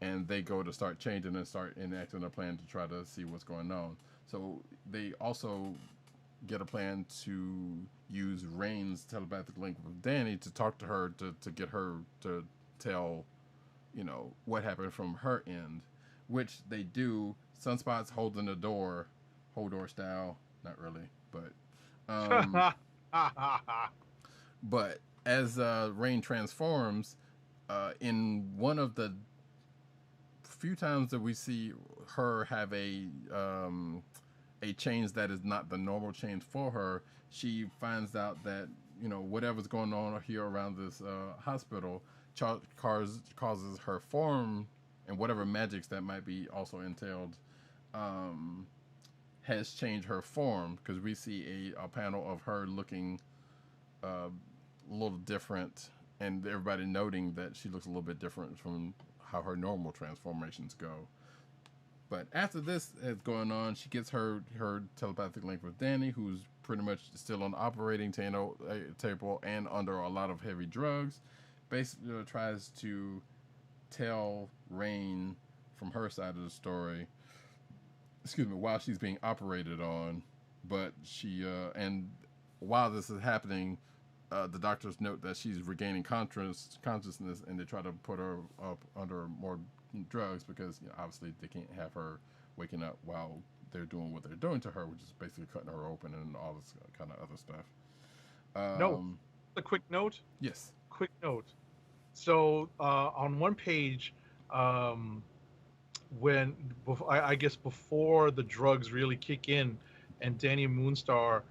and they go to start changing and start enacting a plan to try to see what's going on. So they also get a plan to use Rain's telepathic link with Danny to talk to her to get her to tell what happened from her end, which they do. Sunspot's holding the door, hold door style, not really, but but as Rain transforms, in one of the few times that we see her have a change that is not the normal change for her, she finds out that whatever's going on here around this hospital causes her form, and whatever magics that might be also entailed has changed her form, because we see a panel of her looking a little different, and everybody noting that she looks a little bit different from how her normal transformations go. But after this is going on, she gets her telepathic link with Danny, who's pretty much still on the operating table and under a lot of heavy drugs. Basically, tries to tell Rain from her side of the story, while she's being operated on. But she and while this is happening, the doctors note that she's regaining consciousness, and they try to put her up under more drugs because obviously they can't have her waking up while they're doing what they're doing to her, which is basically cutting her open and all this kind of other stuff. A quick note. Yes. Quick note. So on one page, I guess before the drugs really kick in, and Danny Moonstar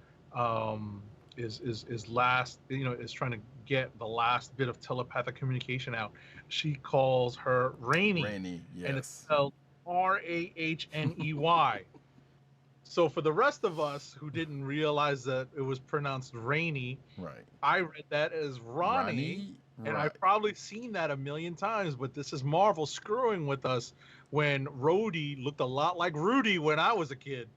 is last, is trying to get the last bit of telepathic communication out. She calls her Rainy. Rainy, yes. And it's spelled Rahney. So for the rest of us who didn't realize that it was pronounced Rainy, right, I read that as Ronnie. And right. I've probably seen that a million times, but this is Marvel screwing with us when Rhodey looked a lot like Rudy when I was a kid.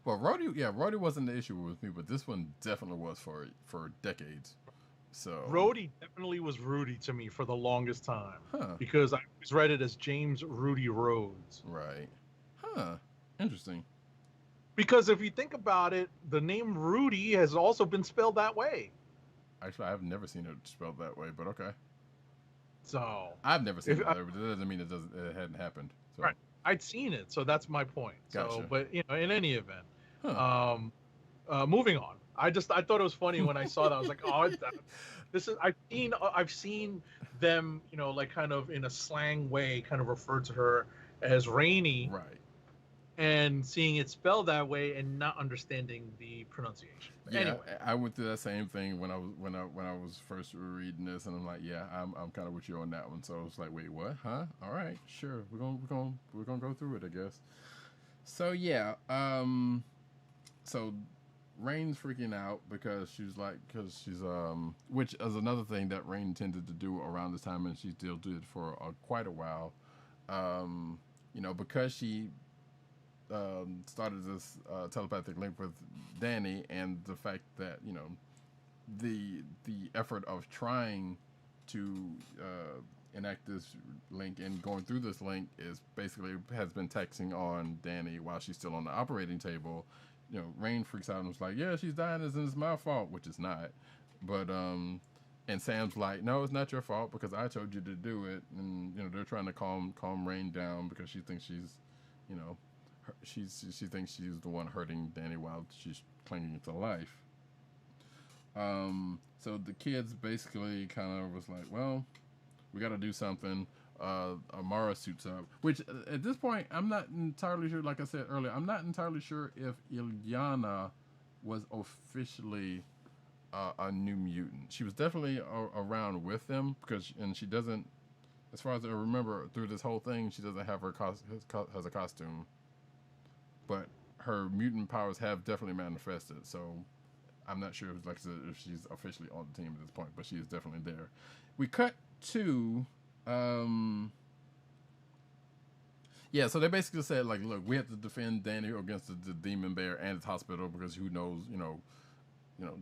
Well, Rhodey wasn't the issue with me, but this one definitely was for decades. So Rhodey definitely was Rudy to me for the longest time, because I always read it as James Rudy Rhodes. Right. Interesting. Because if you think about it, the name Rudy has also been spelled that way. Actually, I've never seen it spelled that way, but okay. So I've never seen it that way, but that doesn't mean it hadn't happened. So. Right. I'd seen it, so that's my point. Gotcha. So, but in any event, moving on. I thought it was funny when I saw that. I was like, oh, this is. I've seen them, like kind of in a slang way, kind of refer to her as Rainy, right? And seeing it spelled that way and not understanding the pronunciation. Yeah, anyway, I went through that same thing when I was first reading this, and I'm like, yeah, I'm kind of with you on that one. So I was like, wait, what? Huh? All right, sure, we're gonna go through it, I guess. So yeah, so Rain's freaking out because she's which is another thing that Rain tended to do around this time, and she still did for quite a while. Because she started this telepathic link with Danny, and the fact that the effort of trying to enact this link and going through this link is basically has been taxing on Danny while she's still on the operating table. Rain freaks out and was like, yeah, she's dying, and it's my fault, which is not. But and Sam's like, no, it's not your fault because I told you to do it. And they're trying to calm Rain down because she thinks she's she thinks she's the one hurting Danny while she's clinging to life. So the kids basically kind of was like, well, we got to do something. Amara suits up, which at this point I'm not entirely sure. Like I said earlier, I'm not entirely sure if Illyana was officially a new mutant. She was definitely around with them and she doesn't, as far as I remember through this whole thing, she doesn't have has a costume. But her mutant powers have definitely manifested, so I'm not sure if she's officially on the team at this point, but she is definitely there. We cut to, so they basically said, like, look, we have to defend Danny against the Demon Bear and its hospital because who knows,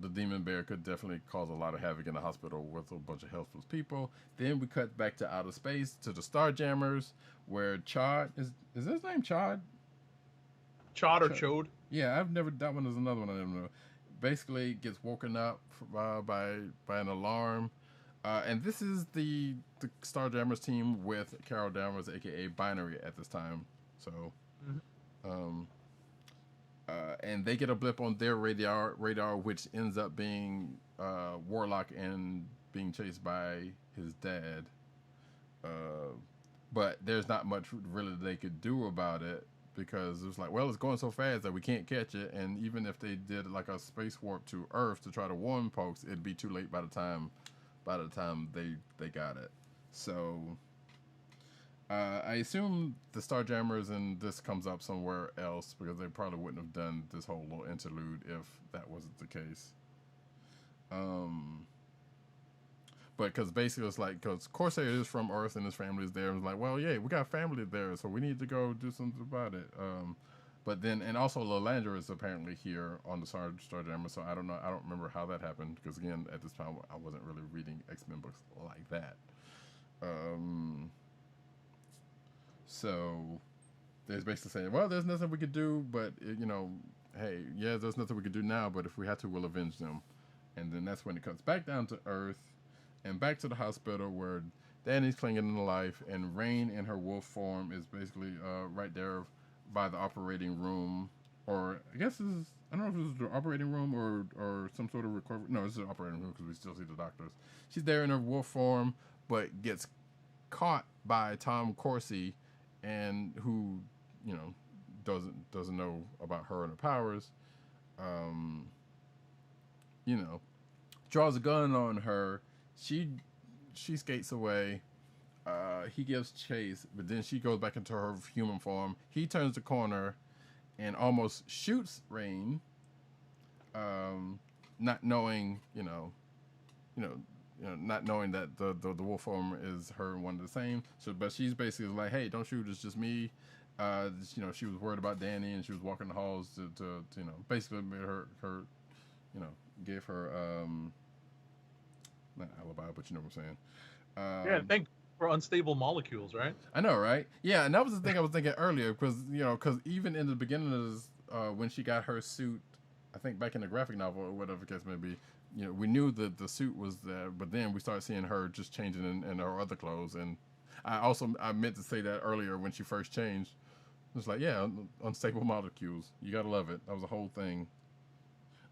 the Demon Bear could definitely cause a lot of havoc in the hospital with a bunch of helpless people. Then we cut back to outer space to the Starjammers, where Chod is his name Chod? Chod or Chode? Yeah, that one is another one I didn't know. Basically gets woken up by an alarm. And this is the Starjammers team with Carol Danvers, aka Binary, at this time. So, and they get a blip on their radar, which ends up being Warlock and being chased by his dad. But there's not much really they could do about it because it was like, well, it's going so fast that we can't catch it. And even if they did like a space warp to Earth to try to warn folks, it'd be too late by the time they got it. So I assume the Starjammers and this comes up somewhere else because they probably wouldn't have done this whole little interlude if that wasn't the case. But because basically it's like, because Corsair is from Earth and his family is there. And it's like, well, yeah, we got family there, so we need to go do something about it. But then, and also Lilandra is apparently here on the Starjammer, so I don't know. I don't remember how that happened, because again, at this time, I wasn't really reading X-Men books like that. So they're basically saying, well, there's nothing we could do, but, hey, yeah, there's nothing we could do now, but if we had to, we'll avenge them. And then that's when it cuts back down to Earth and back to the hospital where Danny's clinging to life, and Rain in her wolf form is basically right there by the operating room, or I guess this is, I don't know if this is the operating room or some sort of recovery. No, it's the operating room because we still see the doctors. She's there in her wolf form, but gets caught by Tom Corsi, and who, doesn't know about her and her powers. Draws a gun on her. She skates away. He gives chase, but then she goes back into her human form. He turns the corner and almost shoots Rain, not knowing, not knowing that the wolf form is her and one of the same. So, but she's basically like, "Hey, don't shoot! It's just me." She was worried about Danny, and she was walking the halls to basically made her, gave her not alibi, but you know what I'm saying. Yeah, thank you for unstable molecules, right? I know, right? Yeah, and that was the thing I was thinking earlier, because even in the beginning of this, when she got her suit, I think back in the graphic novel or whatever the case may be, we knew that the suit was there, but then we started seeing her just changing in her other clothes, and I meant to say that earlier when she first changed. It's like, yeah, unstable molecules. You gotta love it. That was a whole thing.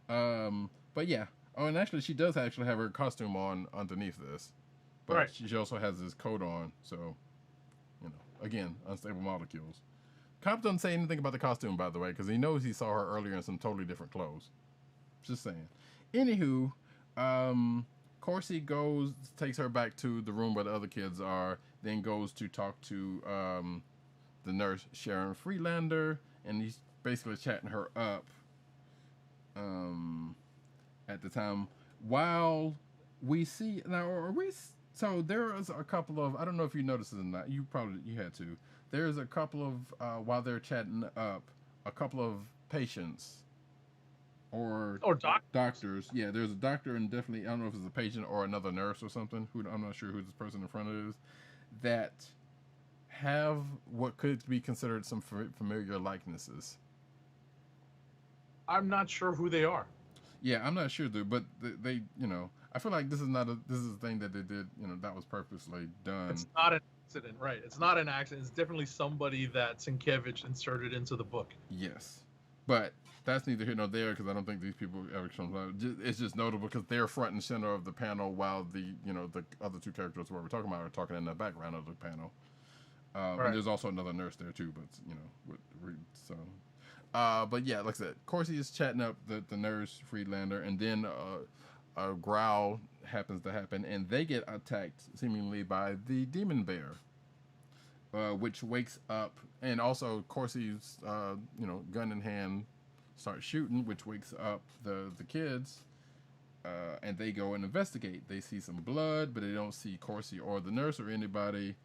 But yeah. Oh, and actually, she does actually have her costume on underneath this. But right. She also has this coat on, so, again, unstable molecules. Cop doesn't say anything about the costume, by the way, because he knows he saw her earlier in some totally different clothes. Just saying. Anywho, Corsi takes her back to the room where the other kids are, then goes to talk to the nurse, Sharon Freelander, and he's basically chatting her up at the time. While we see, now, are we... So there is a couple of, I don't know if you noticed it or not, you had to. There's a couple of, while they're chatting up, a couple of patients or doctors. Yeah, there's a doctor and definitely, I don't know if it's a patient or another nurse or something, I'm not sure who this person in front of is, that have what could be considered some familiar likenesses. I'm not sure who they are. Yeah, I'm not sure, dude, but they I feel like this is a thing that they did, that was purposely done. It's not an accident, right? It's not an accident. It's definitely somebody that Sienkiewicz inserted into the book. Yes, but that's neither here nor there, because I don't think these people ever come out. It's just notable because they're front and center of the panel, while the other two characters we're talking about are talking in the background of the panel. Right. And there's also another nurse there too, but but yeah, like I said, Corsi is chatting up the nurse Friedlander, and then a growl happens to happen, and they get attacked seemingly by the Demon Bear, which wakes up, and also Corsi's gun in hand starts shooting, which wakes up the kids, and they go and investigate. They see some blood, but they don't see Corsi or the nurse or anybody.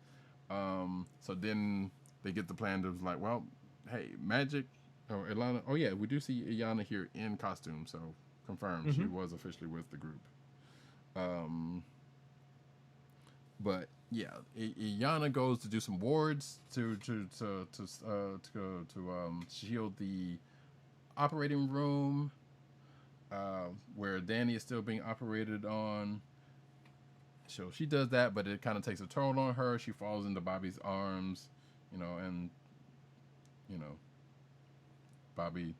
So then they get the plan to like, well, hey, magic. Oh, Illyana. Oh, yeah, we do see Illyana here in costume, so confirmed she was officially with the group. But yeah, Illyana goes to do some wards to shield the operating room, where Danny is still being operated on. So she does that, but it kind of takes a toll on her. She falls into Bobby's arms, and Bobby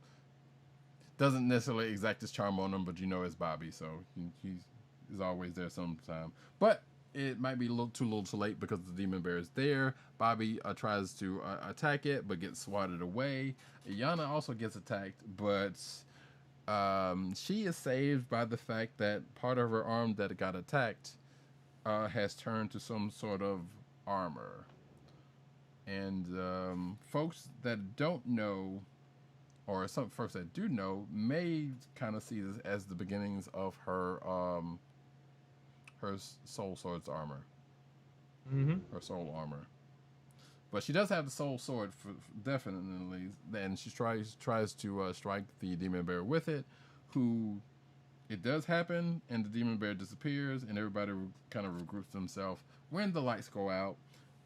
doesn't necessarily exact his charm on him, but it's Bobby, so he's always there sometime. But it might be a little too late because the Demon Bear is there. Bobby tries to attack it, but gets swatted away. Illyana also gets attacked, but she is saved by the fact that part of her arm that got attacked has turned to some sort of armor. And folks that don't know, or some folks that do know, may kind of see this as the beginnings of her her soul sword's armor, Mm-hmm. her soul armor. But she does have the soul sword, definitely. And she tries to strike the demon bear with it, who it does happen, and the demon bear disappears, and everybody kind of regroups themselves when the lights go out.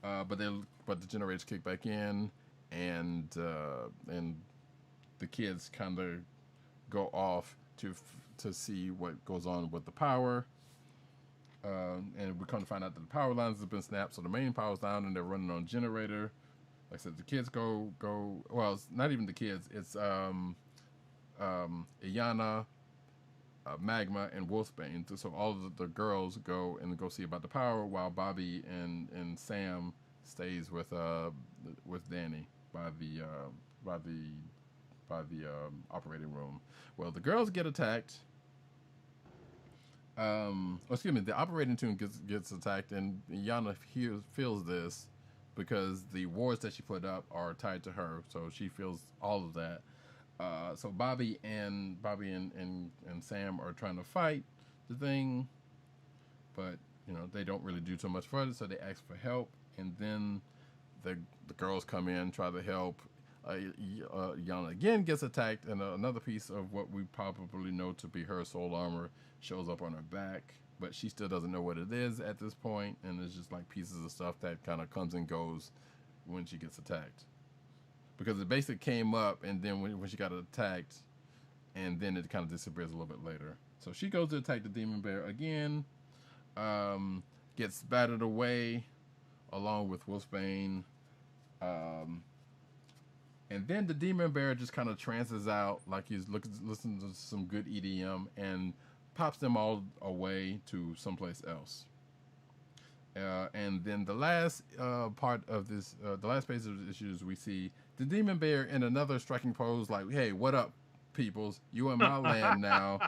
But the generators kick back in, and the kids kind of go off to see what goes on with the power. And we come to find out that the power lines have been snapped, so the main power's down, and they're running on a generator. Like I said, the kids go. Well, it's not even the kids. It's Illyana, Magma, and Wolfsbane. So all of the girls go see about the power, while Bobby and Sam stays with Danny by the operating room. Well, the girls get attacked. The operating team gets attacked, and Yana feels this because the wards that she put up are tied to her, so she feels all of that. So Bobby and Sam are trying to fight the thing, but they don't really do too much further, so they ask for help, and then the girls come in, try to help. Yana again gets attacked, and another piece of what we probably know to be her soul armor shows up on her back, but she still doesn't know what it is at this point, and it's just like pieces of stuff that kind of comes and goes when she gets attacked. Because it basically came up, and then when she got attacked, and then it kind of disappears a little bit later. So she goes to attack the demon bear again, gets battered away, along with Wolfsbane, and then the demon bear just kind of trances out like he's listening to some good EDM and pops them all away to someplace else. And then the last part of this, the last page of the issues, we see the demon bear in another striking pose, like, "Hey, what up, peoples? You in my land now."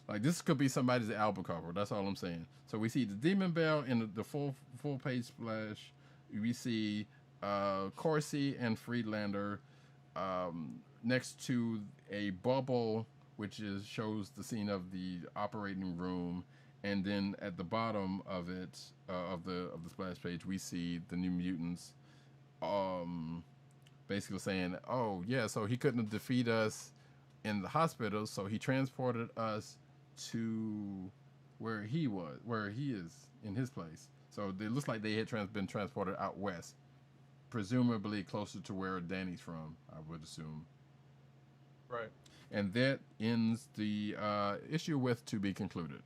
Like, this could be somebody's album cover. That's all I'm saying. So we see the demon bear in the full page splash. We see Corsi and Friedlander next to a bubble, which shows the scene of the operating room, and then at the bottom of it, of the splash page, we see the New Mutants, basically saying, "Oh yeah, so he couldn't defeat us in the hospital, so he transported us to where he is in his place." So it looks like they had been transported out west, presumably closer to where Danny's from, I would assume. Right. And that ends the issue with "To Be Concluded."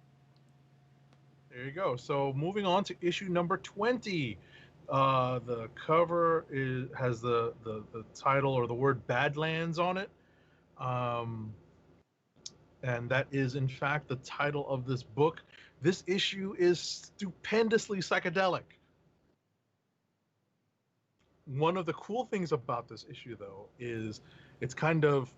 There you go. So moving on to issue number 20. The cover has the title or the word Badlands on it. And that is, in fact, the title of this book. This issue is stupendously psychedelic. One of the cool things about this issue, though, is it's kind of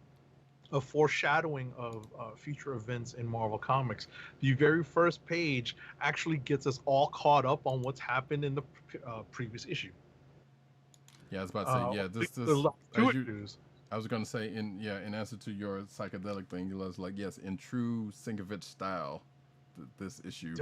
a foreshadowing of future events in Marvel Comics. The very first page actually gets us all caught up on what's happened in the previous issue. Yeah, I was about to say, I was going to say, in answer to your psychedelic thing, it was like, yes, in true Sienkiewicz style, this issue.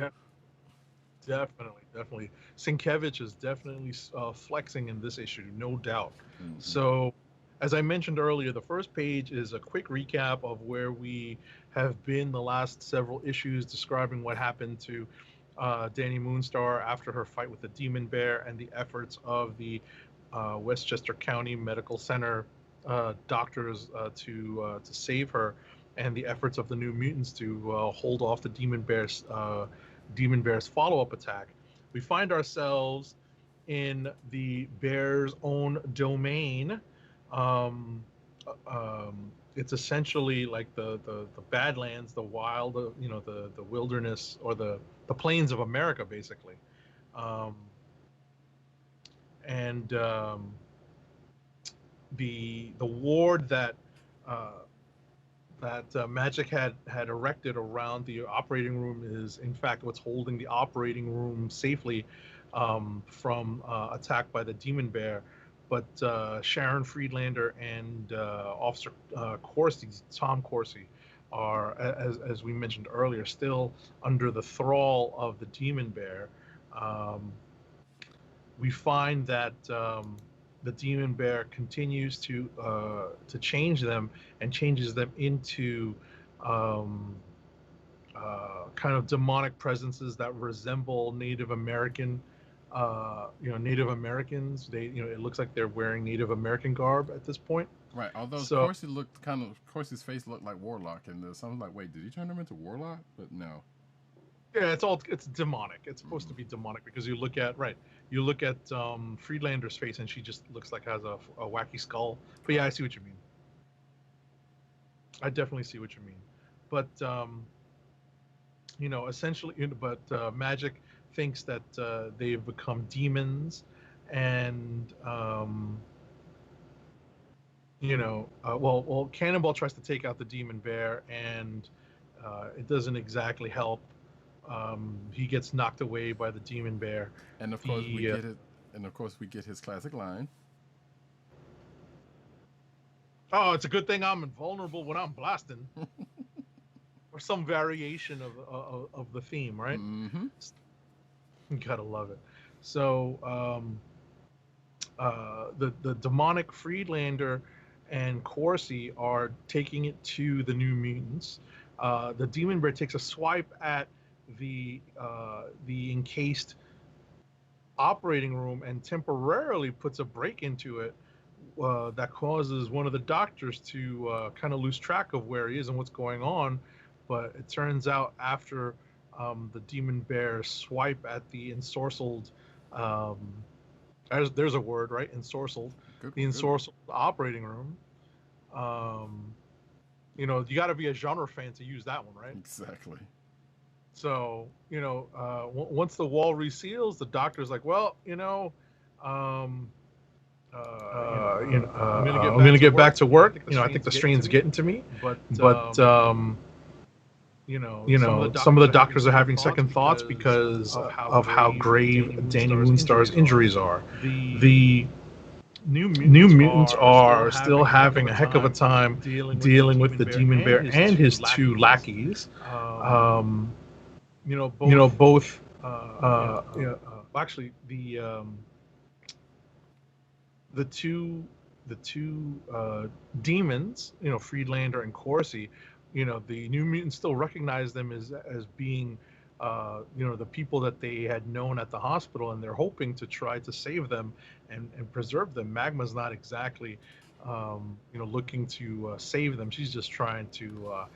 Definitely. Sienkiewicz is definitely flexing in this issue, no doubt. Mm-hmm. So, as I mentioned earlier, the first page is a quick recap of where we have been the last several issues, describing what happened to Danny Moonstar after her fight with the Demon Bear and the efforts of the Westchester County Medical Center doctors to save her, and the efforts of the New Mutants to hold off the Demon Bear's follow-up attack. We find ourselves in the bear's own domain. It's essentially like the Badlands, the wild, the wilderness, or the plains of America, basically. The ward that Magic had erected around the operating room is, in fact, what's holding the operating room safely from attack by the Demon Bear. But Sharon Friedlander and Officer Corsi, Tom Corsi, are, as we mentioned earlier, still under the thrall of the Demon Bear. Um, we find that the Demon Bear continues to change them and changes them into um, kind of demonic presences that resemble Native American, Native Americans. It looks like they're wearing Native American garb at this point. Right. Although So Corsi's face looked like Warlock, and someone's like, "Wait, did he turn him into Warlock?" But no. yeah, it's demonic. It's supposed to be demonic because you look at Friedlander's face and she just looks like has a wacky skull. But yeah, I see what you mean. I definitely see what you mean. But essentially, Magic thinks that they've become demons, and Cannonball tries to take out the Demon Bear, and it doesn't exactly help. He gets knocked away by the Demon Bear, and of course we get it. And of course we get his classic line. Oh, it's a good thing I'm invulnerable when I'm blasting. Or some variation of the theme, right? Mm-hmm. You gotta love it. So the demonic Friedlander and Corsi are taking it to the New Mutants. The Demon Bear takes a swipe at the encased operating room and temporarily puts a break into it that causes one of the doctors to kind of lose track of where he is and what's going on. But it turns out after the Demon Bear swipe at the ensorcelled, there's a word, right? Ensorcelled. The ensorcelled operating room. You got to be a genre fan to use that one, right? Exactly. So, once the wall reseals, the doctor's like, well, I'm gonna get back to work. I think the strain's getting to me. But some of the doctors are having second thoughts because of how grave Danny Moonstar's injuries are. The New Mutants are still having a heck of a time dealing with the Demon Bear and his two lackeys. Both. Actually, the two demons, Friedlander and Corsi, the New Mutants still recognize them as being, the people that they had known at the hospital, and they're hoping to try to save them and preserve them. Magma's not exactly, looking to save them. She's just trying to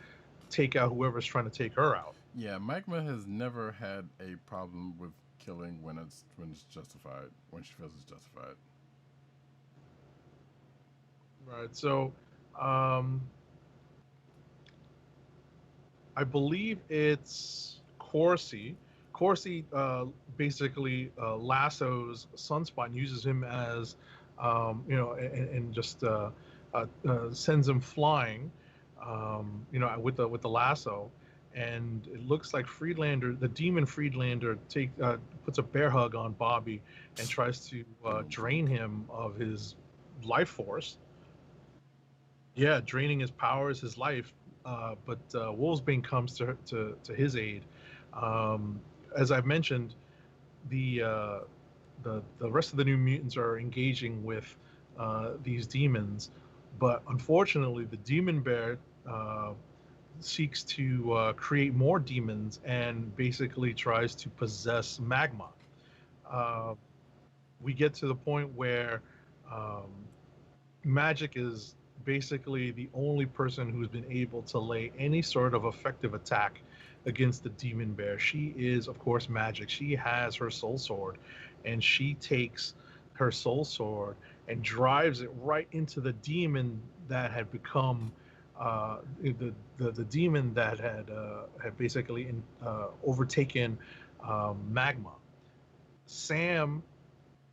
take out whoever's trying to take her out. Yeah, Magma has never had a problem with killing when it's justified, when she feels it's justified. Right. So, I believe it's Corsi. Corsi basically lassos Sunspot and uses him as, and just sends him flying, with the lasso. And it looks like Friedlander, the demon Friedlander, puts a bear hug on Bobby and tries to drain him of his life force. Yeah, draining his powers, his life. But Wolfsbane comes to his aid. As I've mentioned, the rest of the New Mutants are engaging with these demons, but unfortunately, the Demon Bear seeks to create more demons and basically tries to possess Magma. We get to the point where Magic is basically the only person who's been able to lay any sort of effective attack against the Demon Bear. She is, of course, Magic. She has her soul sword, and she takes her soul sword and drives it right into the demon that had become the demon that had basically overtaken Magma. Sam,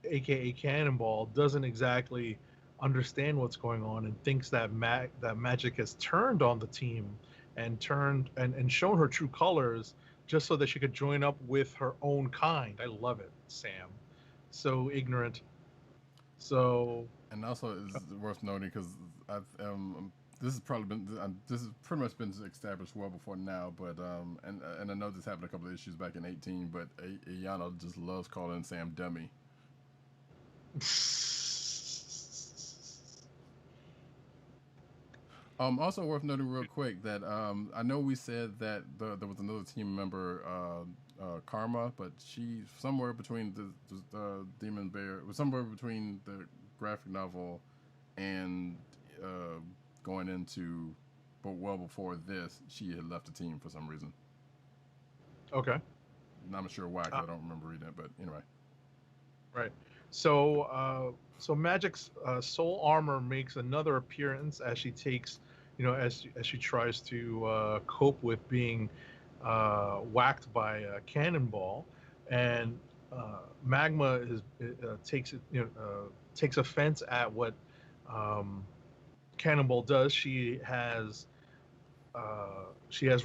aka Cannonball, doesn't exactly understand what's going on and thinks that Magic has turned on the team and shown her true colors just so that she could join up with her own kind. I love it, Sam. So ignorant. So. And also, it's worth noting because this has probably been this has pretty much been established well before now, but and I know this happened a couple of issues back in 18, but Illyana just loves calling Sam dummy. Also worth noting real quick that I know we said that there was another team member, Karma, but she's somewhere between the Demon Bear, somewhere between the graphic novel and going into, but well before this, she had left the team for some reason. Okay. I'm not sure why, 'cause I don't remember reading it, but anyway. Right. So, so Magic's soul armor makes another appearance as she takes, as she tries to cope with being whacked by a cannonball, and Magma takes takes offense at what Cannonball does. She has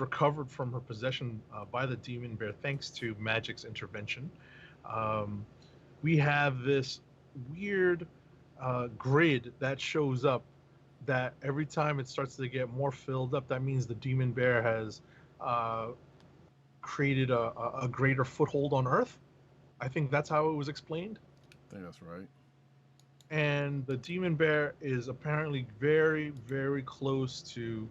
recovered from her possession by the Demon Bear thanks to Magic's intervention. We have this weird grid that shows up that every time it starts to get more filled up, that means the Demon Bear has created a greater foothold on Earth. I think that's how it was explained. I think that's right. And the Demon Bear is apparently very, very close to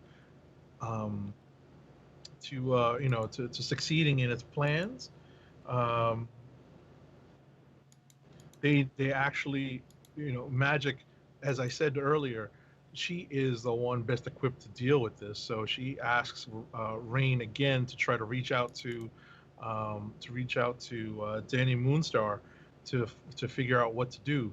succeeding in its plans. They actually, Magic, as I said earlier, she is the one best equipped to deal with this. So she asks Rain again to try to reach out to Danny Moonstar to figure out what to do.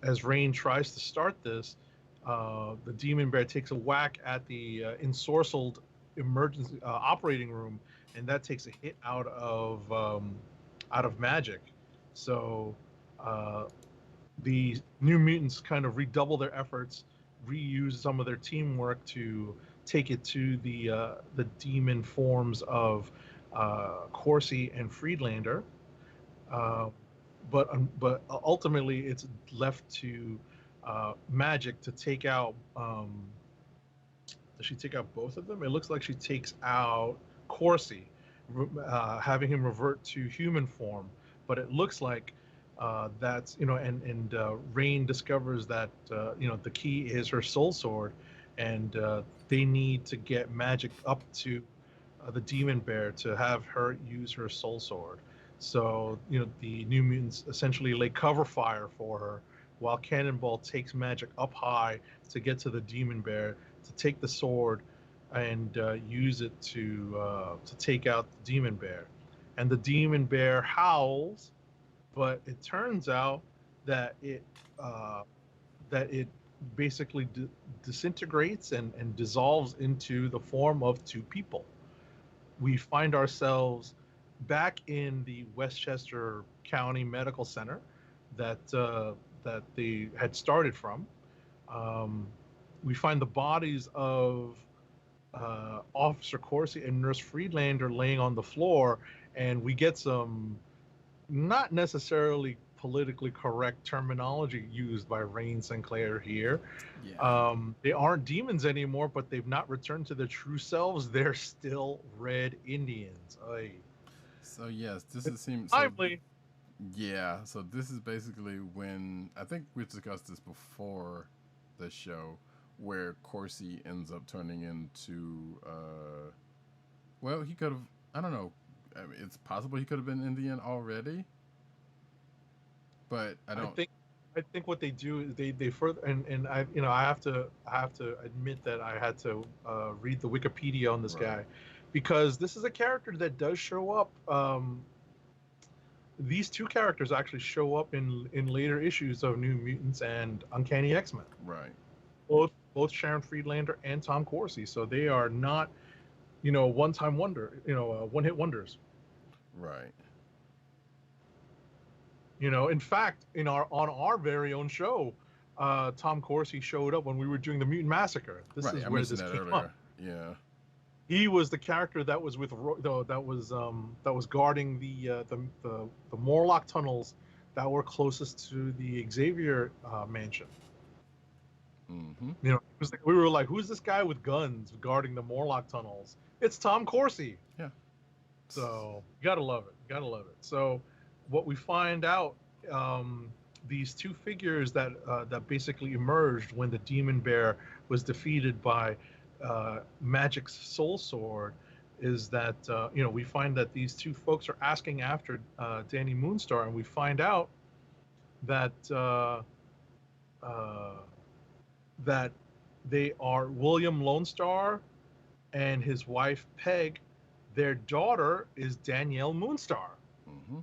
As Rain tries to start this, the Demon Bear takes a whack at the ensorcelled emergency operating room, and that takes a hit out of Magic. So the New Mutants kind of redouble their efforts, reuse some of their teamwork to take it to the demon forms of Corsi and Friedlander. But ultimately, it's left to Magic to take out. Does she take out both of them? It looks like she takes out Corsi, having him revert to human form. But it looks like that's and Rain discovers that the key is her soul sword, and they need to get Magic up to the Demon Bear to have her use her soul sword. So the New Mutants essentially lay cover fire for her, while Cannonball takes Magic up high to get to the Demon Bear to take the sword and use it to take out the Demon Bear. And the Demon Bear howls, but it turns out that it basically disintegrates and dissolves into the form of two people. We find ourselves back in the Westchester County Medical Center that they had started from. We find the bodies of Officer Corsi and Nurse Friedlander laying on the floor, and we get some not necessarily politically correct terminology used by Rain Sinclair here. Yeah. They aren't demons anymore, but they've not returned to their true selves. They're still Red Indians. Oy. So yes, this seems timely. Yeah, so this is basically when, I think we discussed this before the show, where Corsi ends up turning into, well, he could have, I don't know, I mean, it's possible he could have been Indian already, but I think what they do is they further, and I have to admit that I had to read the Wikipedia on this guy, because this is a character that does show up. These two characters actually show up in later issues of New Mutants and Uncanny X-Men. Right. Both Sharon Friedlander and Tom Corsi. So they are not, one-time wonder, one-hit wonders. Right. In fact, on our very own show, Tom Corsi showed up when we were doing the Mutant Massacre. This is where this came up. Yeah. He was the character that was that was guarding the Morlock tunnels that were closest to the Xavier mansion. Mm-hmm. We were like, who's this guy with guns guarding the Morlock tunnels? It's Tom Corsi. Yeah. So you gotta love it. Gotta love it. So what we find out, these two figures that basically emerged when the Demon Bear was defeated by Magic's Soul Sword, is that we find that these two folks are asking after Danny Moonstar, and we find out that that they are William Lone Star and his wife Peg. Their daughter is Danielle Moonstar. Mm-hmm.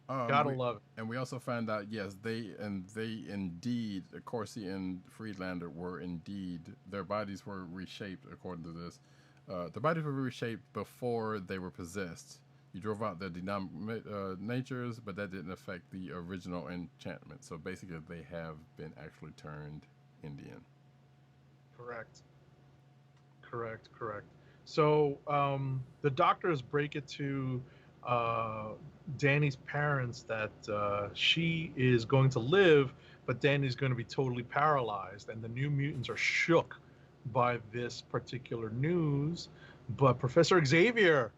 Gotta love it. And we also found out, yes, they indeed, Corsi and Friedlander were indeed, their bodies were reshaped according to this. The bodies were reshaped before they were possessed. You drove out their natures, but that didn't affect the original enchantment. So basically, they have been actually turned Indian. Correct. So the doctors break it to Danny's parents that she is going to live, but Danny's going to be totally paralyzed, and the New Mutants are shook by this particular news. But Professor Xavier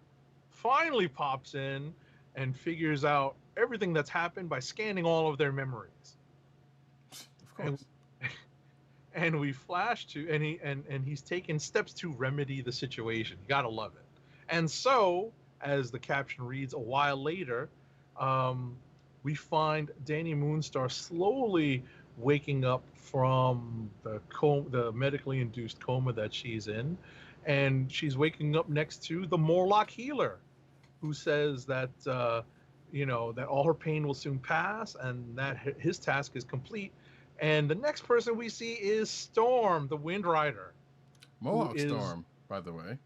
finally pops in and figures out everything that's happened by scanning all of their memories. Of course. And we flash to, and he's taken steps to remedy the situation. You gotta love it. And so, as the caption reads, a while later, we find Danny Moonstar slowly waking up from the medically induced coma that she's in, and she's waking up next to the Morlock healer, who says that that all her pain will soon pass, and that his task is complete. And the next person we see is Storm, the Wind Rider. Mohawk Storm, by the way.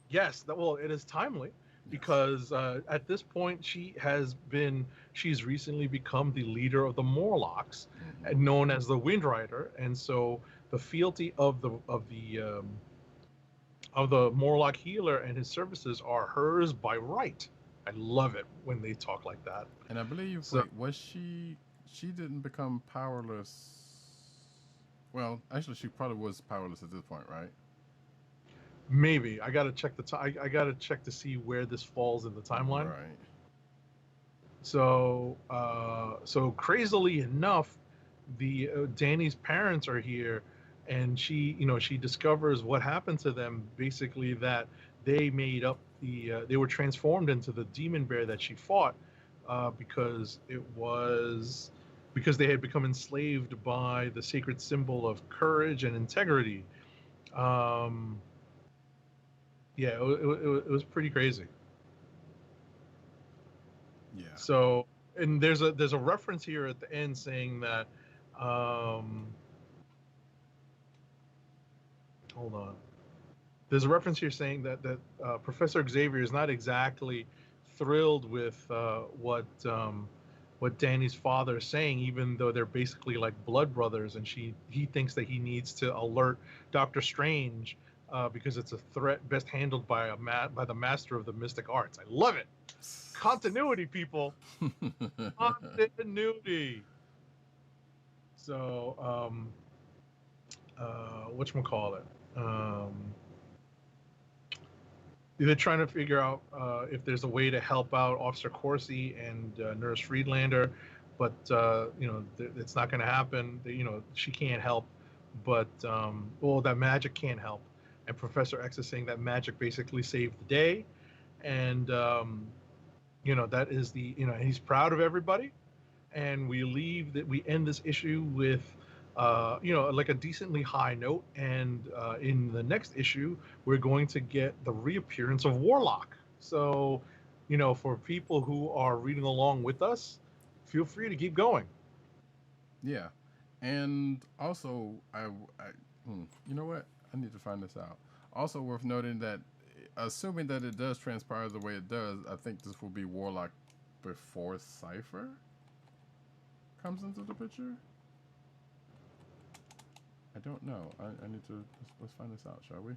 Yes. Well, it is timely because at this point she's recently become the leader of the Morlocks, known as the Wind Rider, and so the fealty of the Morlock healer and his services are hers by right. I love it when they talk like that. And I believe, was she? She didn't become powerless. Well, actually, she probably was powerless at this point, right? Maybe. I gotta check I gotta check to see where this falls in the timeline. Right. So, crazily enough, the Danny's parents are here, and she discovers what happened to them. Basically, that they made up they were transformed into the demon bear that she fought, because they had become enslaved by the sacred symbol of courage and integrity. It was pretty crazy. Yeah. So, and there's a reference here at the end saying that, hold on. There's a reference here saying that Professor Xavier is not exactly thrilled with what Danny's father is saying, even though they're basically like blood brothers, and he thinks that he needs to alert Doctor Strange because it's a threat best handled by the master of the mystic arts. I love it. Continuity, people. Continuity. So, whatchamacallit? They're trying to figure out if there's a way to help out Officer Corsi and Nurse Friedlander, but it's not going to happen. She can't help, but that Magic can't help. And Professor X is saying that Magic basically saved the day, and that is he's proud of everybody. And we end this issue with like a decently high note, and in the next issue we're going to get the reappearance of Warlock. So for people who are reading along with us, feel free to keep going. Yeah. And also you know what, I need to find this out. Also worth noting that, assuming that it does transpire the way it does, I think this will be Warlock before Cypher comes into the picture. I don't know. I need to let's find this out, shall we?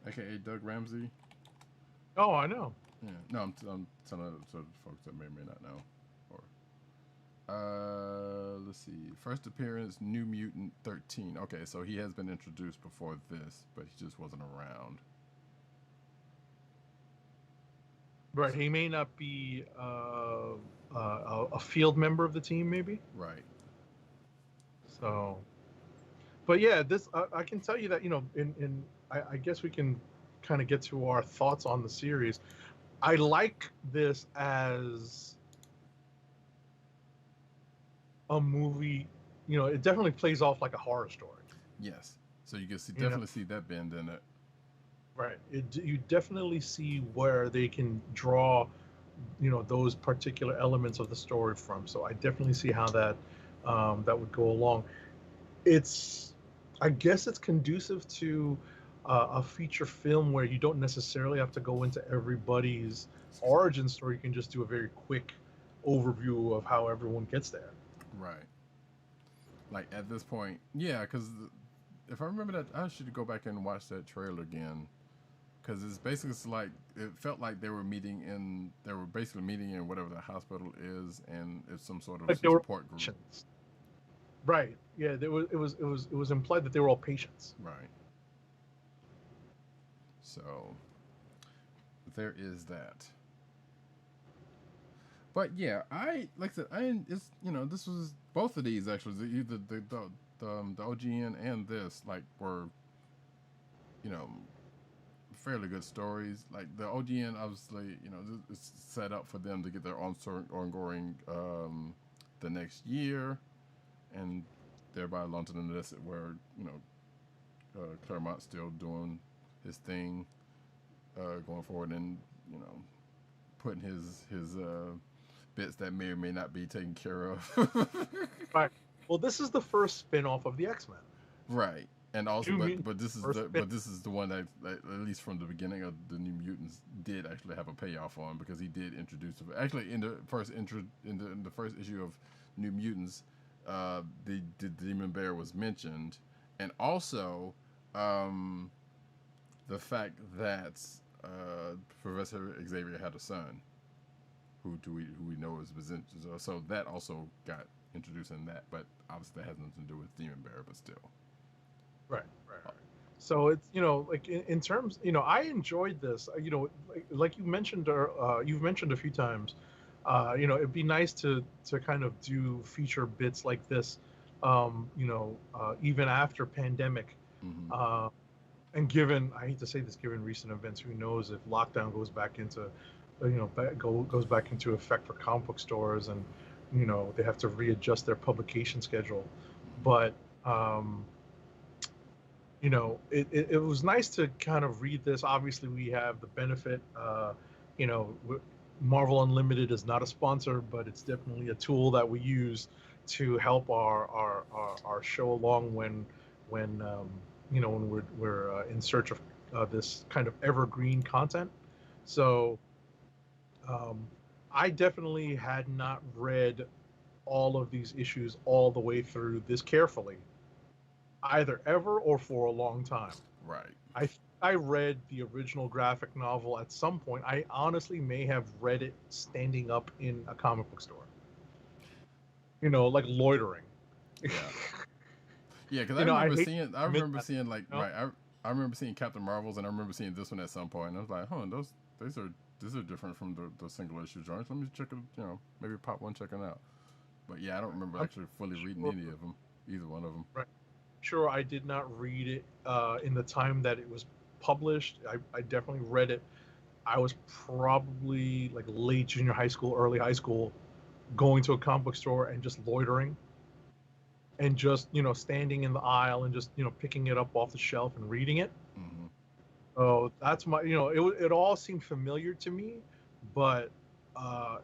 AKA Doug Ramsey. Oh, I know. Yeah. No, I'm telling other folks that may or may not know. Or let's see. First appearance, New Mutant 13. Okay, so he has been introduced before this, but he just wasn't around. Right. He may not be a field member of the team, maybe. Right. So, but yeah, this I can tell you that, you know, I guess we can kind of get to our thoughts on the series. I like this as a movie. You know, it definitely plays off like a horror story. Yes. So you can see, You know? definitely see that bend in it. Right. You definitely see where they can draw, you know, those particular elements of the story from. So I definitely see how that that would go along. I guess it's conducive to a feature film where you don't necessarily have to go into everybody's origin story. You can just do a very quick overview of how everyone gets there. Right. Like at this point, yeah, because if I remember that, I should go back and watch that trailer again. Because it's basically like, it felt like they were basically meeting in whatever the hospital is, and it's some sort of Like they were support group. patients. Right. Yeah. It was implied that they were all patients. Right. So there is that. But yeah, like I said, it's, you know, this was both of these actually, either the OGN and this, like, were, you know, fairly good stories. Like the OGN, obviously, you know, it's set up for them to get their ongoing the next year, and thereby along to the next, where, you know, Claremont's still doing his thing going forward, and, you know, putting his bits that may or may not be taken care of. Right. Well, this is the first spin-off of the X-Men. Right. And also, but this is first this is the one that, at least from the beginning of the New Mutants, did actually have a payoff on, because he did introduce actually in the first in the first issue of New Mutants, the Demon Bear was mentioned, and also the fact that Professor Xavier had a son, who we know is Byzantium. So that also got introduced in that, but obviously that has nothing to do with Demon Bear, but still. Right. So it's, you know, like in terms, you know, I enjoyed this. You know, like you mentioned, or you've mentioned a few times. You know, it'd be nice to kind of do feature bits like this. You know, even after pandemic. Mm-hmm. And given, I hate to say this, given recent events, who knows if lockdown goes back into, you know, goes back into effect for comic book stores, and, you know, they have to readjust their publication schedule. But you know, it was nice to kind of read this. Obviously, we have the benefit, you know, Marvel Unlimited is not a sponsor, but it's definitely a tool that we use to help our show along when you know, when we're in search of this kind of evergreen content. So I definitely had not read all of these issues all the way through this carefully, either ever or for a long time. Right. I read the original graphic novel at some point. I honestly may have read it standing up in a comic book store. You know, like loitering. Yeah. Yeah, because You I know, remember that, seeing like, you know? right. I remember seeing Captain Marvels, and I remember seeing this one at some point, and I was like, huh, these are different from the single issue joints. Let me check it. You know, maybe pop one, check it out. But yeah, I don't remember actually fully reading any of them, either one of them. Right. Sure, I did not read it in the time that it was published. I definitely read it. I was probably like late junior high school, early high school, going to a comic book store and just loitering, and just, you know, standing in the aisle and just, you know, picking it up off the shelf and reading it. Mm-hmm. Oh, that's my, you know, it all seemed familiar to me, but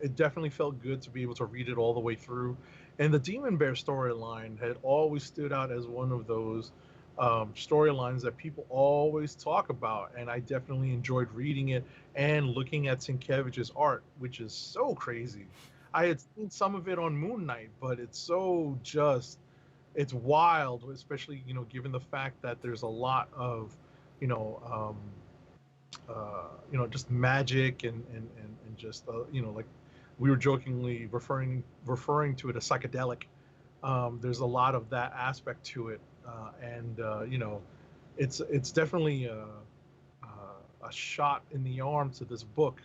it definitely felt good to be able to read it all the way through. And the Demon Bear storyline had always stood out as one of those storylines that people always talk about, and I definitely enjoyed reading it and looking at Sienkiewicz's art, which is so crazy. I had seen some of it on Moon Knight, but it's so just, it's wild, especially, you know, given the fact that there's a lot of, you know, just magic and just, you know, like we were jokingly referring to it as psychedelic There's a lot of that aspect to it, and you know, it's definitely a shot in the arm to this book.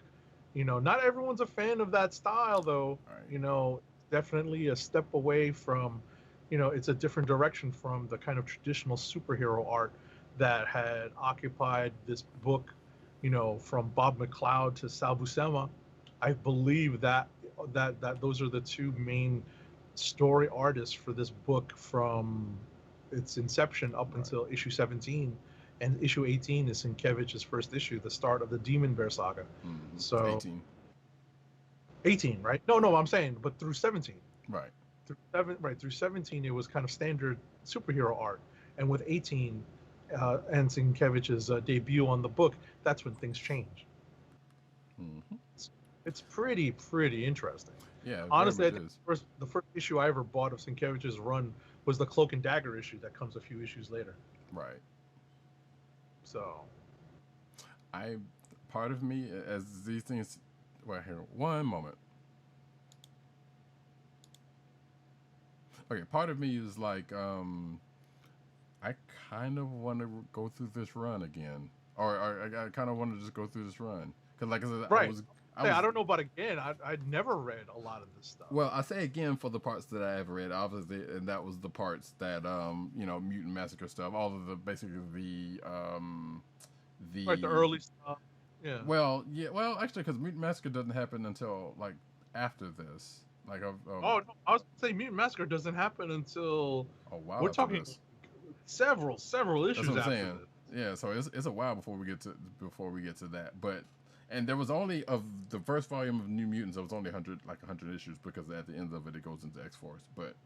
You know, not everyone's a fan of that style, though. Right. You know, definitely a step away from, you know, it's a different direction from the kind of traditional superhero art that had occupied this book. You know, from Bob McLeod to Sal Buscema, I believe that those are the two main story artists for this book from its inception up Right. until issue 17, and issue 18 is Sienkiewicz's first issue, the start of the Demon Bear Saga. Mm-hmm. So 18. 18, right? No, I'm saying, but through 17, Right. through 17, it was kind of standard superhero art, and with 18 and Sienkiewicz's debut on the book, that's when things change. Mm-hmm. It's pretty interesting. Yeah. Honestly, I Very think much is. the first issue I ever bought of Sienkiewicz's run was the Cloak and Dagger issue that comes a few issues later. Right. So, Part of me, as these things, well, here, one moment. Okay, part of me is like, I kind of want to go through this run again, or I kind of want to just go through this run because, like I said, right. I was, I don't know about again. I'd never read a lot of this stuff. well, I say again for the parts that I have read, obviously, and that was the parts that, you know, Mutant Massacre stuff, all of the basically Right, the early stuff. Yeah. Well, yeah, well, actually, because Mutant Massacre doesn't happen until like after this, like Oh no, I was saying Mutant Massacre doesn't happen until a while. we're after talking this. several issues That's what I'm after saying. this. Yeah, so it's a while before we get to that. But and there was only of the first volume of New Mutants, there was only 100 issues because at the end of it goes into X Force. But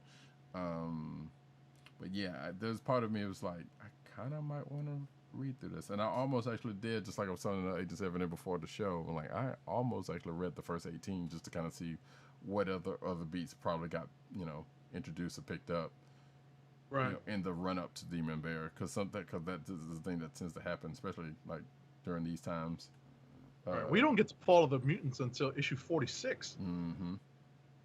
yeah, there's part of me that was like I kind of might want to read through this, and I almost actually did, just like I was telling the Agent 7 before the show. Like I almost actually read the first 18 just to kind of see what other beats probably got, you know, introduced or picked up. Right. You know, in the run up to Demon Bear, because that is the thing that tends to happen, especially like during these times. Right. We don't get to Fall of the Mutants until issue 46. Mm-hmm.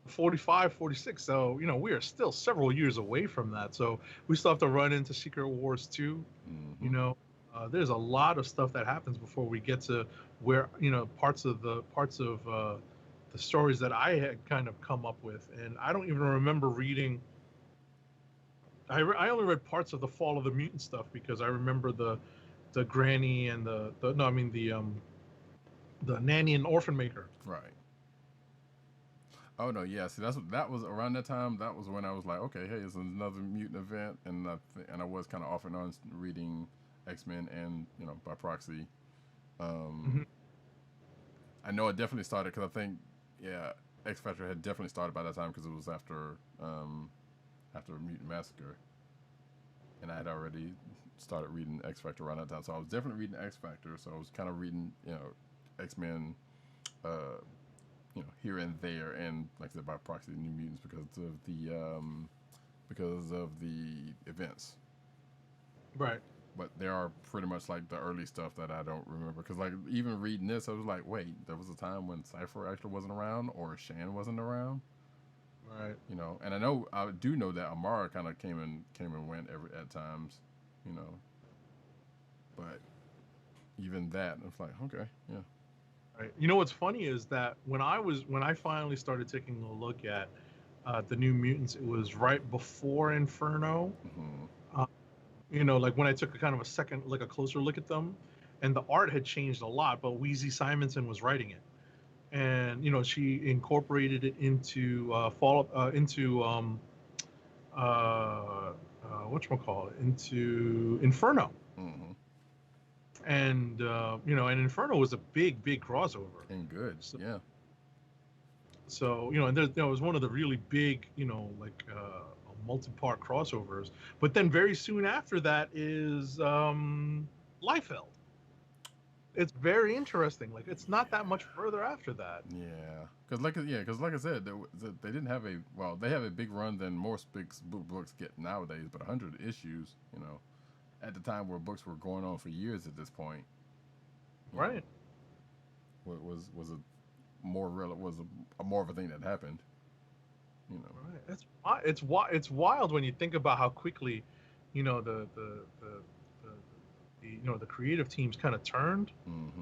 45, 46. So, you know, we are still several years away from that. So we still have to run into Secret Wars 2. Mm-hmm. You know, there's a lot of stuff that happens before we get to where, you know, parts of the stories that I had kind of come up with. And I don't even remember reading. I only read parts of the Fall of the Mutant stuff because I remember the Granny and the Nanny and Orphan Maker. Right. Oh no, yeah. See, that was around that time. That was when I was like, okay, hey, it's another mutant event, and I was kind of off and on reading X-Men and, you know, by proxy. Mm-hmm. I know it definitely started because I think, yeah, X Factor had definitely started by that time because it was after Mutant Massacre, and I had already started reading X Factor around that time. So I was definitely reading X Factor. So I was kind of reading, you know, X-Men, you know, here and there, and like I said, by proxy, New Mutants because of the events. Right. But there are pretty much like the early stuff that I don't remember, because like even reading this, I was like, wait, there was a time when Cypher actually wasn't around, or Shan wasn't around. Right. You know, and I do know that Amara kind of came and went at times, you know. But even that, it's like, okay, yeah. Right. You know what's funny is that when I finally started taking a look at the New Mutants, it was right before Inferno. Mm-hmm. You know, like when I took a closer look at them, and the art had changed a lot, but Weezy Simonson was writing it, and you know, she incorporated it into whatchamacallit, into Inferno. Mm-hmm. And you know, and Inferno was a big crossover. And good, So, yeah. So, you know, and there, it was one of the really big, you know, like multi-part crossovers. But then very soon after that is Liefeld. It's very interesting. Like, it's not that much further after that. Yeah, because like I said, they didn't have they have a big run than most big books get nowadays. But 100 issues, you know, at the time where books were going on for years at this point, Right. Was a more of a thing that happened. You know, Right. It's wild when you think about how quickly, you know, the creative teams kind of turned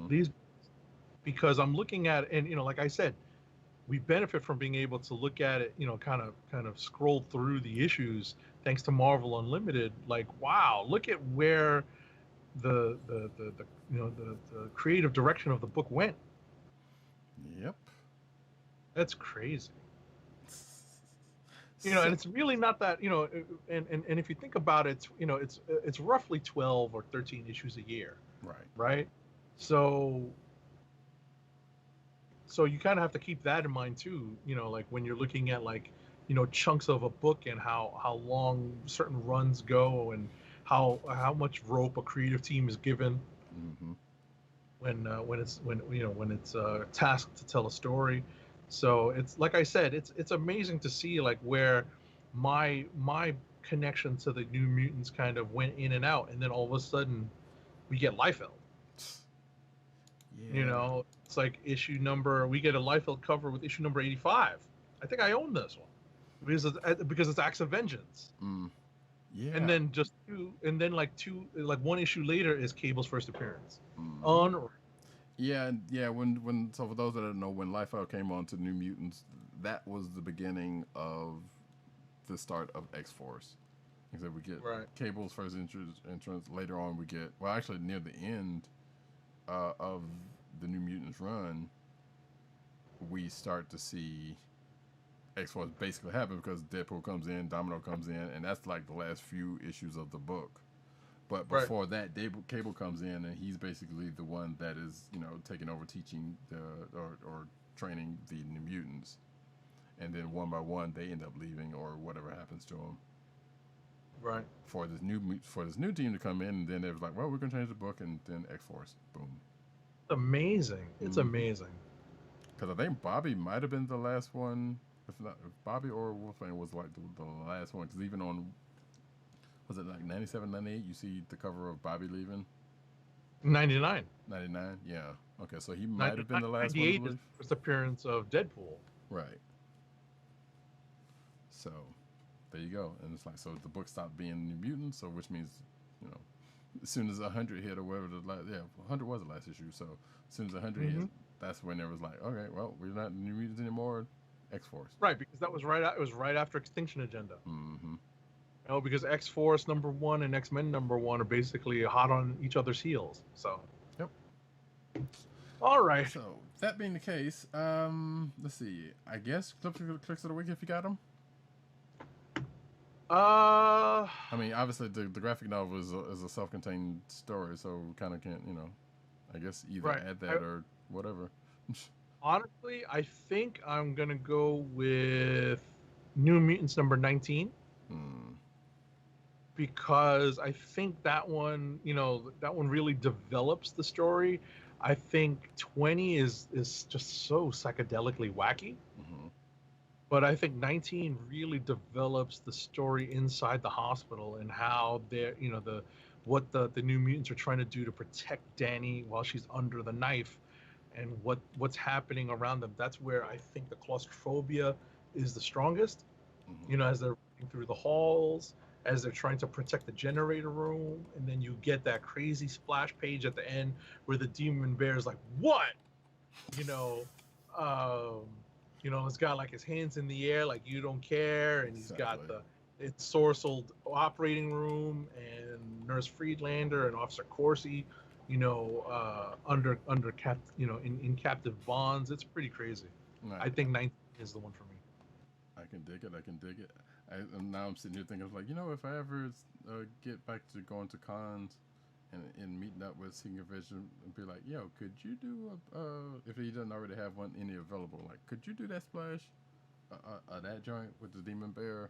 these, because I'm looking at, and you know, like I said, we benefit from being able to look at it, you know, kind of scroll through the issues thanks to Marvel Unlimited. Like, wow, look at where the you know the creative direction of the book went. Yep. That's crazy. You know, and it's really not that, you know, and if you think about it, you know, it's roughly 12 or 13 issues a year, Right. right? So you kind of have to keep that in mind too, you know, like when you're looking at, like, you know, chunks of a book and how long certain runs go, and how much rope a creative team is given when it's tasked to tell a story. So it's like I said, it's amazing to see like where my connection to the New Mutants kind of went in and out, and then all of a sudden we get Liefeld. Yeah. You know, it's like we get a Liefeld cover with issue number 85. I think I own this one because it's Acts of Vengeance. Yeah. And then like one issue later is Cable's first appearance. Yeah, when so for those that don't know, when Liefeld came on to New Mutants, that was the beginning of the start of X-Force. Except we get Cable's first entrance. Later on, we get, well, actually near the end of the New Mutants run, we start to see X-Force basically happen because Deadpool comes in, Domino comes in, and that's like the last few issues of the book. But before that, Cable comes in, and he's basically the one that is, you know, taking over teaching or training the New Mutants. And then one by one, they end up leaving or whatever happens to them. Right. For this new team to come in, and then it was like, well, we're gonna change the book, and then X-Force, boom. Amazing. It's amazing. Because I think Bobby might have been the last one. If Bobby or Wolfman was like the last one, because even on, was it like 97, 98, you see the cover of Bobby leaving? 99. 99, yeah. Okay, so he might have been the last one to leave. Is the first appearance of Deadpool. Right. So, there you go. And it's like, so the book stopped being New Mutants, so which means, you know, as soon as 100 hit or whatever, 100 was the last issue, so as soon as 100 hit, that's when it was like, okay, well, we're not New Mutants anymore, X-Force. Right, because that was right after Extinction Agenda. You know, because X-Force number 1 and X-Men number 1 are basically hot on each other's heels. So. Yep. All right. So that being the case, let's see. I guess clicks of the week if you got them. I mean, obviously the graphic novel is a self-contained story, so we kind of can't, you know, I guess either add that or whatever. Honestly, I think I'm gonna go with New Mutants number 19. Because I think that one, you know, that one really develops the story. I think 20 is just so psychedelically wacky. But I think 19 really develops the story inside the hospital and how they're, you know, what the New Mutants are trying to do to protect Dani while she's under the knife, and what's happening around them. That's where I think the claustrophobia is the strongest. You know, as they're running through the halls, as they're trying to protect the generator room, and then you get that crazy splash page at the end where the Demon Bear is like, "What?" You know, it's got like his hands in the air, like you don't care, and he's got it's Sorcelled operating room and Nurse Friedlander and Officer Corsi, you know, under in captive bonds. It's pretty crazy. Right. I think 19 is the one for me. I can dig it. And now I'm sitting here thinking, like, you know, if I ever get back to going to cons and meeting up with Senior Vision and be like, yo, could you do if he doesn't already have any available, like, could you do that splash, that joint with the Demon Bear,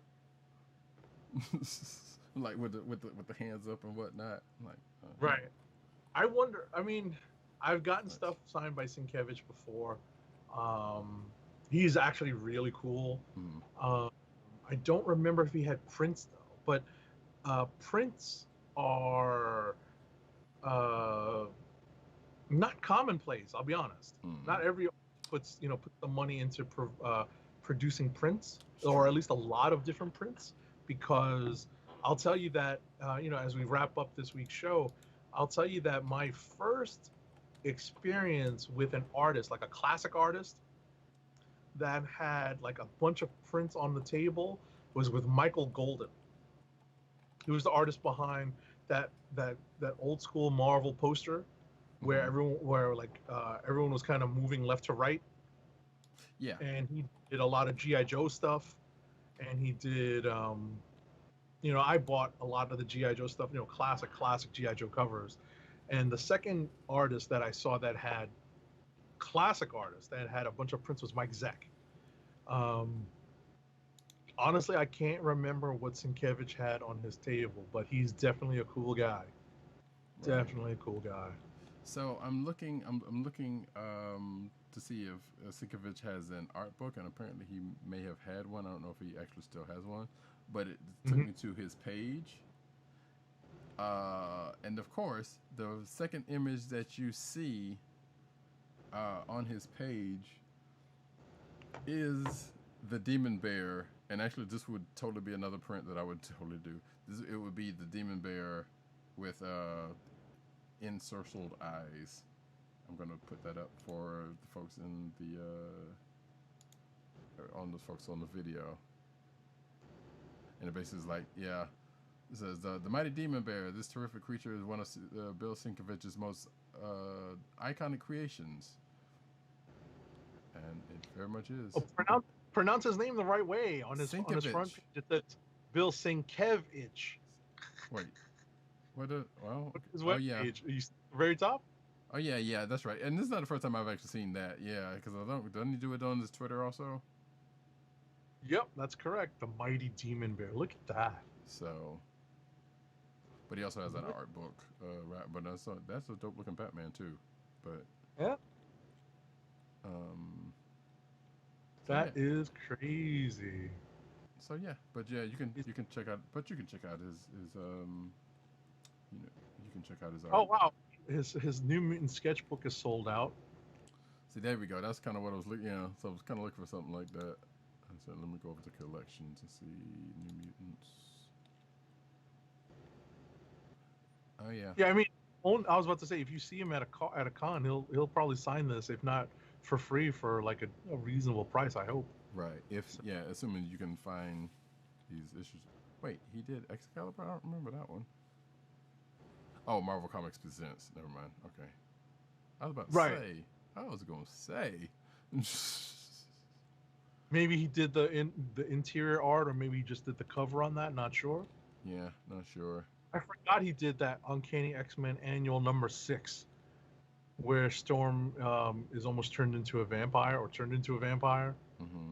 like with the hands up and whatnot, like. Right. I wonder. I mean, I've gotten stuff signed by Sienkiewicz before. He's actually really cool. I don't remember if he had prints though, but prints are not commonplace. I'll be honest. Not everyone puts the money into producing prints, or at least a lot of different prints, because I'll tell you that as we wrap up this week's show, I'll tell you that my first experience with an artist, like a classic artist, that had like a bunch of prints on the table was with Michael Golden. He was the artist behind that old school Marvel poster where everyone was kind of moving left to right. Yeah. And he did a lot of GI Joe stuff, and he did I bought a lot of the GI Joe stuff, classic GI Joe covers. And the second artist that I saw that had classic artist that had a bunch of prints was Mike Zeck. Honestly, I can't remember what Sienkiewicz had on his table, but he's definitely a cool guy. Right. Definitely a cool guy. So I'm looking to see if Sienkiewicz has an art book, and apparently he may have had one. I don't know if he actually still has one, but it took me to his page. And of course, the second image that you see on his page is the Demon Bear. And actually, this would totally be another print that I would totally do. It would be the Demon Bear with encircled eyes. I'm gonna put that up for the folks in the on the folks on the video. And it basically is like, yeah, it says the mighty Demon Bear. This terrific creature is one of Bill Sienkiewicz's most iconic creations, and it very much is. Oh, pronounce his name the right way on his front page. It says Bill Sienkiewicz. Wait, what? Well, his web page. Are you very top? Oh yeah, that's right. And this is not the first time I've actually seen that. Yeah, because doesn't he do it on his Twitter also? Yep, that's correct. The mighty Demon Bear. Look at that. So, but he also has an art book, right? But that's a dope looking Batman too. But yeah. That is crazy. So yeah, but yeah, you can check out his you can check out his art. Oh wow, his New Mutant sketchbook is sold out. See, there we go. That's kind of what I was looking. Yeah, so I was kind of looking for something like that. So let me go over to collections and see New Mutants. Oh yeah. Yeah, I mean, I was about to say, if you see him at a con, he'll probably sign this, if not for free, for like a reasonable price, I hope. Right. Assuming you can find these issues. Wait, he did Excalibur? I don't remember that one. Oh, Marvel Comics Presents. Never mind. Okay. I was about to say. I was going to say. Maybe he did the interior art, or maybe he just did the cover on that. Not sure. Yeah, not sure. I forgot he did that Uncanny X-Men Annual #6, where Storm is almost turned into a vampire. Mm-hmm.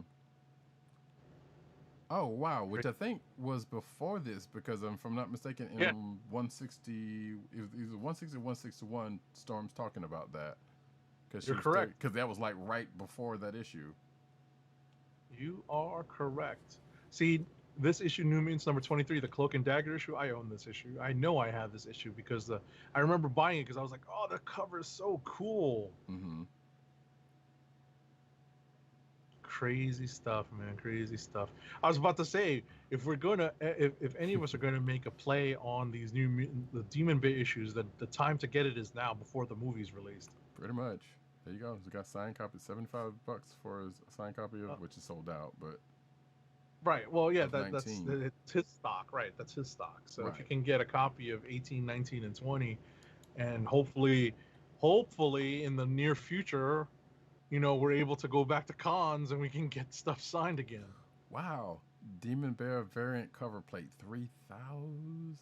Oh wow, which I think was before this, because if I'm not mistaken, in 160, it was either 160 or 161, Storm's talking about that. You're correct. Because that was like right before that issue. You are correct. See, this issue, New Mutants #23, the Cloak and Dagger issue, I own this issue. I know I have this issue because I remember buying it because I was like, oh, the cover is so cool. Mm-hmm. Crazy stuff, man. Crazy stuff. I was about to say, if any of us are gonna make a play on these the Demon Bear issues, the time to get it is now, before the movie's released. Pretty much. There you go. We got signed copy, $75 for his signed copy of, which is sold out, but. Right. Well, yeah, that's his stock. Right. That's his stock. So if you can get a copy of 18, 19, and 20, and hopefully in the near future, we're able to go back to cons and we can get stuff signed again. Wow. Demon Bear variant cover plate, 3,000.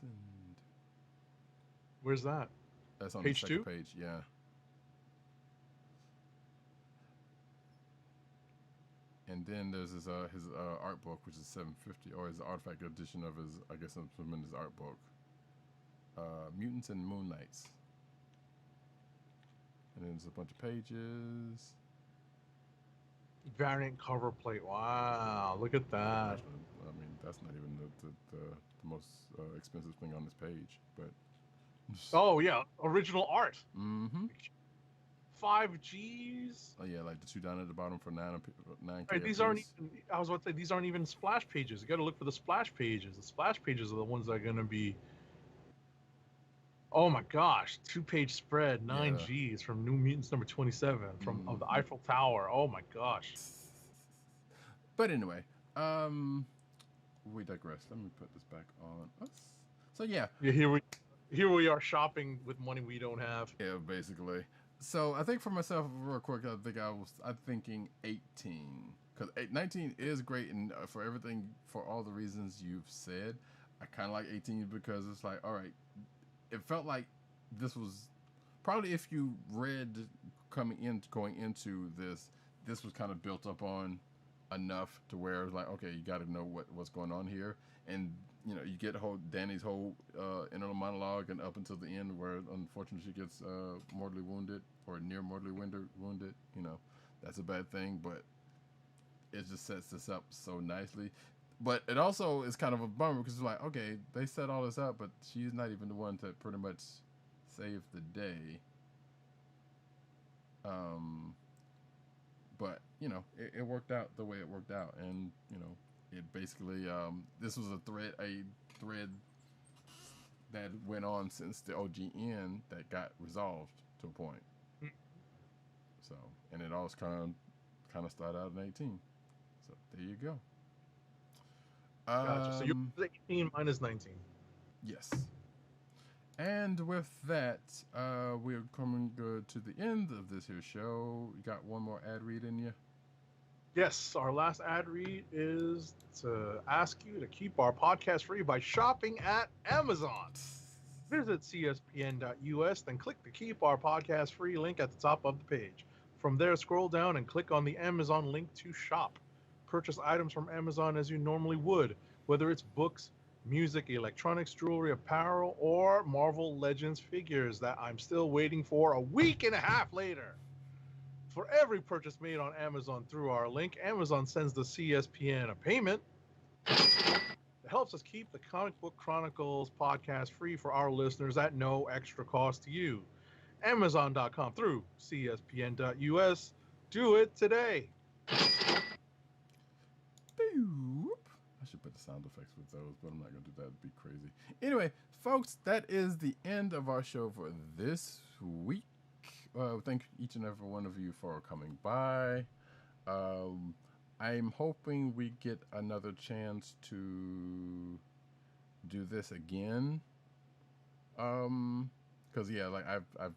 Where's that? That's on page the second 2? page, yeah. And then there's his art book, which is $750, or his artifact edition of his, I guess, his art book. Mutants and Moon Knights. And then there's a bunch of pages. Variant cover plate. Wow, look at that. I mean, that's not even the most expensive thing on this page, but. Oh yeah, original art. Mm-hmm. 5 Gs. Oh yeah, like the two down at the bottom for 9K. Right, these aren't even, I was about to say, these aren't even splash pages. You got to look for the splash pages. The splash pages are the ones that are going to be, oh my gosh, 2-page spread, 9 Gs from New Mutants number 27 from of the Eiffel Tower. Oh my gosh. But anyway, we digress. Let me put this back on us. So yeah, here we are shopping with money we don't have. Yeah, basically. So I think for myself, real quick, I'm thinking 18, because 19 is great, and for everything, for all the reasons you've said, I kind of like 18 because it's like, all right, it felt like this was probably, if you read going into this was kind of built up on enough to where it's like, okay, you got to know what's going on here, and you know, you get Danny's whole inner monologue, and up until the end where unfortunately she gets mortally wounded or near mortally wounded. You know, that's a bad thing, but it just sets this up so nicely. But it also is kind of a bummer because it's like, okay, they set all this up, but she's not even the one to pretty much save the day. But you know, it worked out the way it worked out, and you know, it basically this was a thread that went on since the OGN that got resolved to a point. So, and it all kind of started out in 18. So there you go. Gotcha. So you're 18 minus 19. Yes. And with that, we're coming good to the end of this here show. You got one more ad read in you? Yes, our last ad read is to ask you to keep our podcast free by shopping at Amazon. Visit cspn.us, then click the Keep Our Podcast Free link at the top of the page. From there, scroll down and click on the Amazon link to shop. Purchase items from Amazon as you normally would, whether it's books, music, electronics, jewelry, apparel, or Marvel Legends figures that I'm still waiting for a week and a half later. For every purchase made on Amazon through our link, Amazon sends the CSPN a payment. It helps us keep the Comic Book Chronicles podcast free for our listeners at no extra cost to you. Amazon.com through cspn.us. Do it today. Boop. I should put the sound effects with those, but I'm not going to do that. It'd be crazy. Anyway, folks, that is the end of our show for this week. Thank each and every one of you for coming by. I'm hoping we get another chance to do this again. Because yeah, like like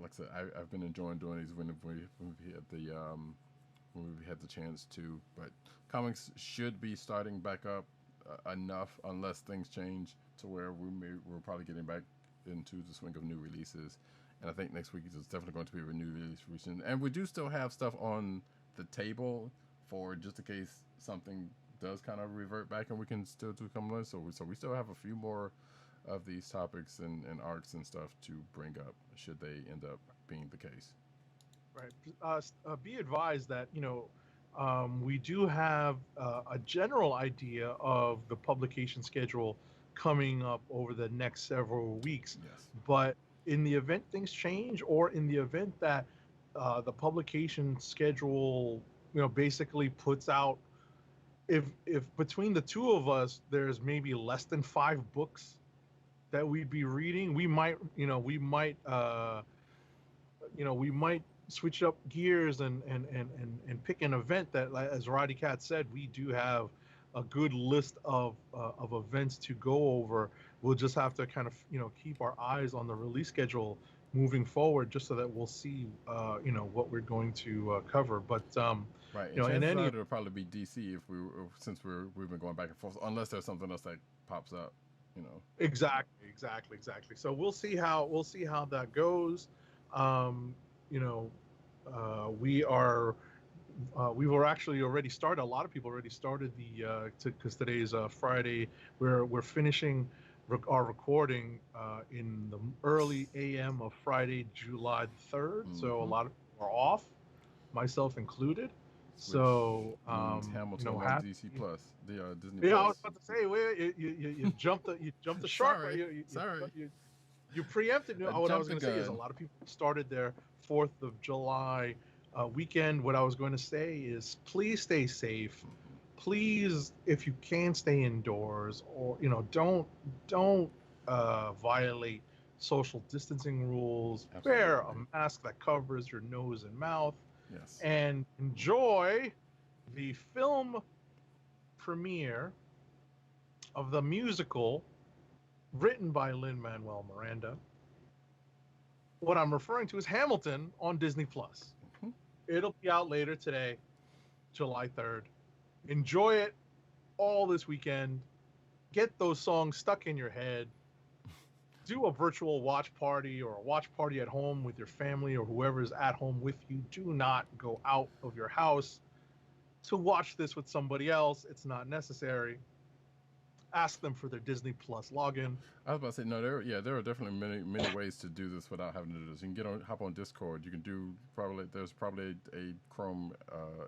I said, I've been enjoying doing these when we had the chance to. But comics should be starting back up enough, unless things change to where we're probably getting back into the swing of new releases. And I think next week is definitely going to be a new release recent. And we do still have stuff on the table for just in case something does kind of revert back, and we can still do come on. So we still have a few more of these topics and arcs and stuff to bring up should they end up being the case. Right. Be advised that, you know, we do have a general idea of the publication schedule coming up over the next several weeks. Yes. But in the event things change, or in the event that the publication schedule, you know, basically puts out, if between the two of us there's maybe less than 5 books that we'd be reading, we might switch up gears and pick an event that, as Roddykat said, we do have a good list of events to go over. We'll just have to kind of, you know, keep our eyes on the release schedule moving forward, just so that we'll see, you know, what we're going to cover. But right, you know, and in any, it'll probably be DC since we've been going back and forth, unless there's something else that pops up, you know. Exactly. So we'll see how that goes. You know, we were actually already started. A lot of people already started because today's Friday. We're finishing our recording in the early AM of Friday, July 3rd. Mm-hmm. So a lot of people are off, myself included. So Hamilton, you know, on DC Plus, the Disney. Yeah, Plus. I was about to say, you jumped the shark. Sorry. You preempted. What I was going to say is a lot of people started their 4th of July weekend. What I was going to say is please stay safe. Please, if you can, stay indoors, or don't violate social distancing rules. Absolutely. Wear a mask that covers your nose and mouth, Yes. and enjoy the film premiere of the musical written by Lin-Manuel Miranda. What I'm referring to is Hamilton on Disney Plus. Mhm. It'll be out later today, July 3rd. Enjoy it all this weekend. Get those songs stuck in your head. Do a virtual watch party or a watch party at home with your family or whoever's at home with you. Do not go out of your house to watch this with somebody else. It's not necessary. Ask them for their Disney Plus login. I was about to say no. There are definitely many ways to do this without having to do this. You can hop on Discord. You can do there's probably a Chrome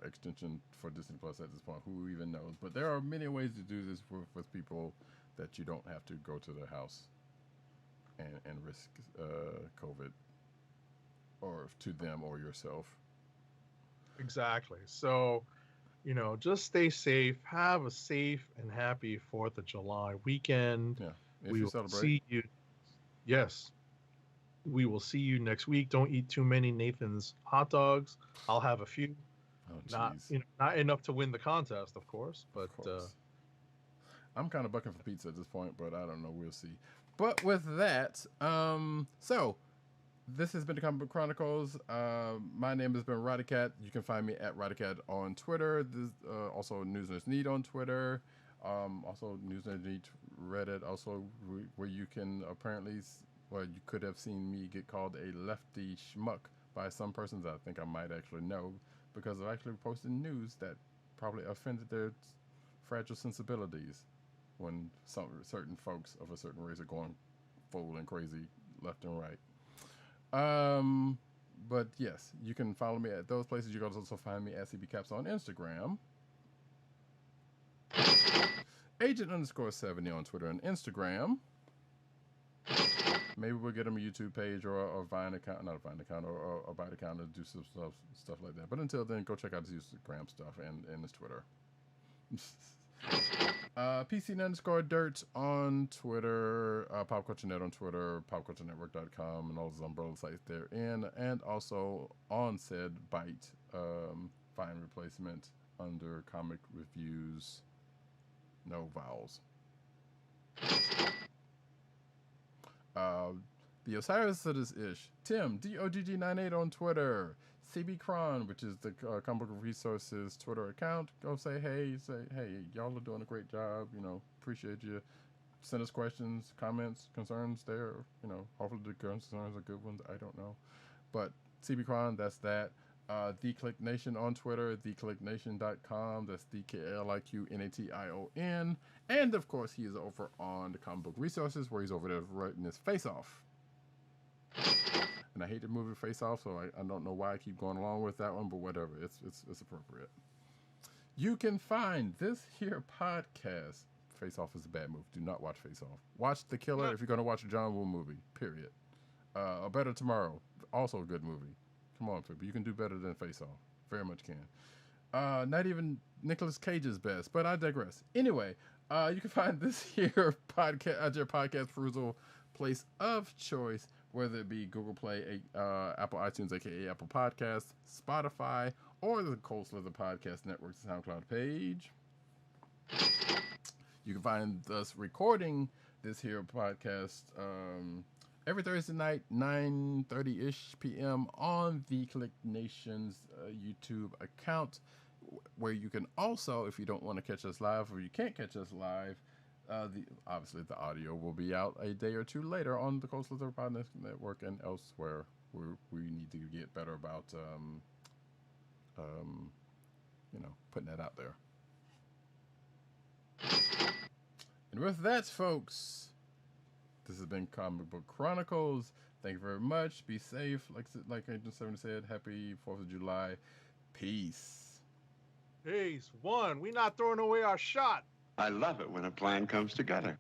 extension for Disney Plus at this point. Who even knows? But there are many ways to do this with people that you don't have to go to their house and risk COVID or to them or yourself. Exactly. So, just stay safe. Have a safe and happy 4th of July weekend. Yeah. If We you will celebrate. see you. Yes. We will see you next week. Don't eat too many Nathan's hot dogs. I'll have a few. Oh, Not, jeez. not enough to win the contest, of course, but Of course. I'm kind of bucking for pizza at this point, but I don't know. We'll see. But with that, so this has been the Comic Book Chronicles. My name has been Roddykat. You can find me at Roddykat on Twitter. This, also News Nerds Need on Twitter. Also News Nerds Need Reddit. Also where you can apparently, you could have seen me get called a lefty schmuck by some persons I think I might actually know because of actually posting news that probably offended their fragile sensibilities when certain folks of a certain race are going full and crazy left and right. But yes, you can follow me at those places. You can also find me at CBCaps on Instagram. Agent_70 on Twitter and Instagram. Maybe we'll get him a YouTube page or a Vine account, not a Vine account, or a Byte account to do some stuff like that. But until then, go check out his Instagram stuff and his Twitter. PC_Dirt on Twitter, Pop Culture Net on Twitter, PopCultureNetwork.com, and all those umbrella sites therein, and also on said Byte, Vine replacement under Comic Reviews, no vowels. The Osiris of this ish, Tim DOGG98 on Twitter, CB Cron, which is the Comic Book Resources Twitter account. Go say hey, y'all are doing a great job. Appreciate you. Send us questions, comments, concerns there. Hopefully the concerns are good ones. I don't know, but CB Cron, that's that. The Click Nation on Twitter, theclicknation.com. That's DKLIQNATION. And of course, he is over on the Comic Book Resources, where he's over there writing his Face Off. And I hate the movie Face Off, so I don't know why I keep going along with that one, but whatever. It's appropriate. You can find this here podcast. Face Off is a bad movie. Do not watch Face Off. Watch The Killer if you're going to watch a John Woo movie, period. A Better Tomorrow, also a good movie. Come on, people. You can do better than Face Off. Very much can. Not even Nicolas Cage's best, but I digress. Anyway, you can find this here podcast at your podcast perusal place of choice, whether it be Google Play, Apple iTunes, aka Apple Podcasts, Spotify, or the Cold Slither Podcast Network's SoundCloud page. You can find us recording this here podcast every Thursday night, 9:30-ish p.m. on the Click Nation's YouTube account, where you can also, if you don't want to catch us live or you can't catch us live, obviously the audio will be out a day or two later on the Coastal Podcast Network and elsewhere, where we need to get better about putting that out there. And with that, folks, this has been Comic Book Chronicles. Thank you very much. Be safe. Like Agent 7 said, happy 4th of July. Peace. Peace. One, we not throwing away our shot. I love it when a plan comes together.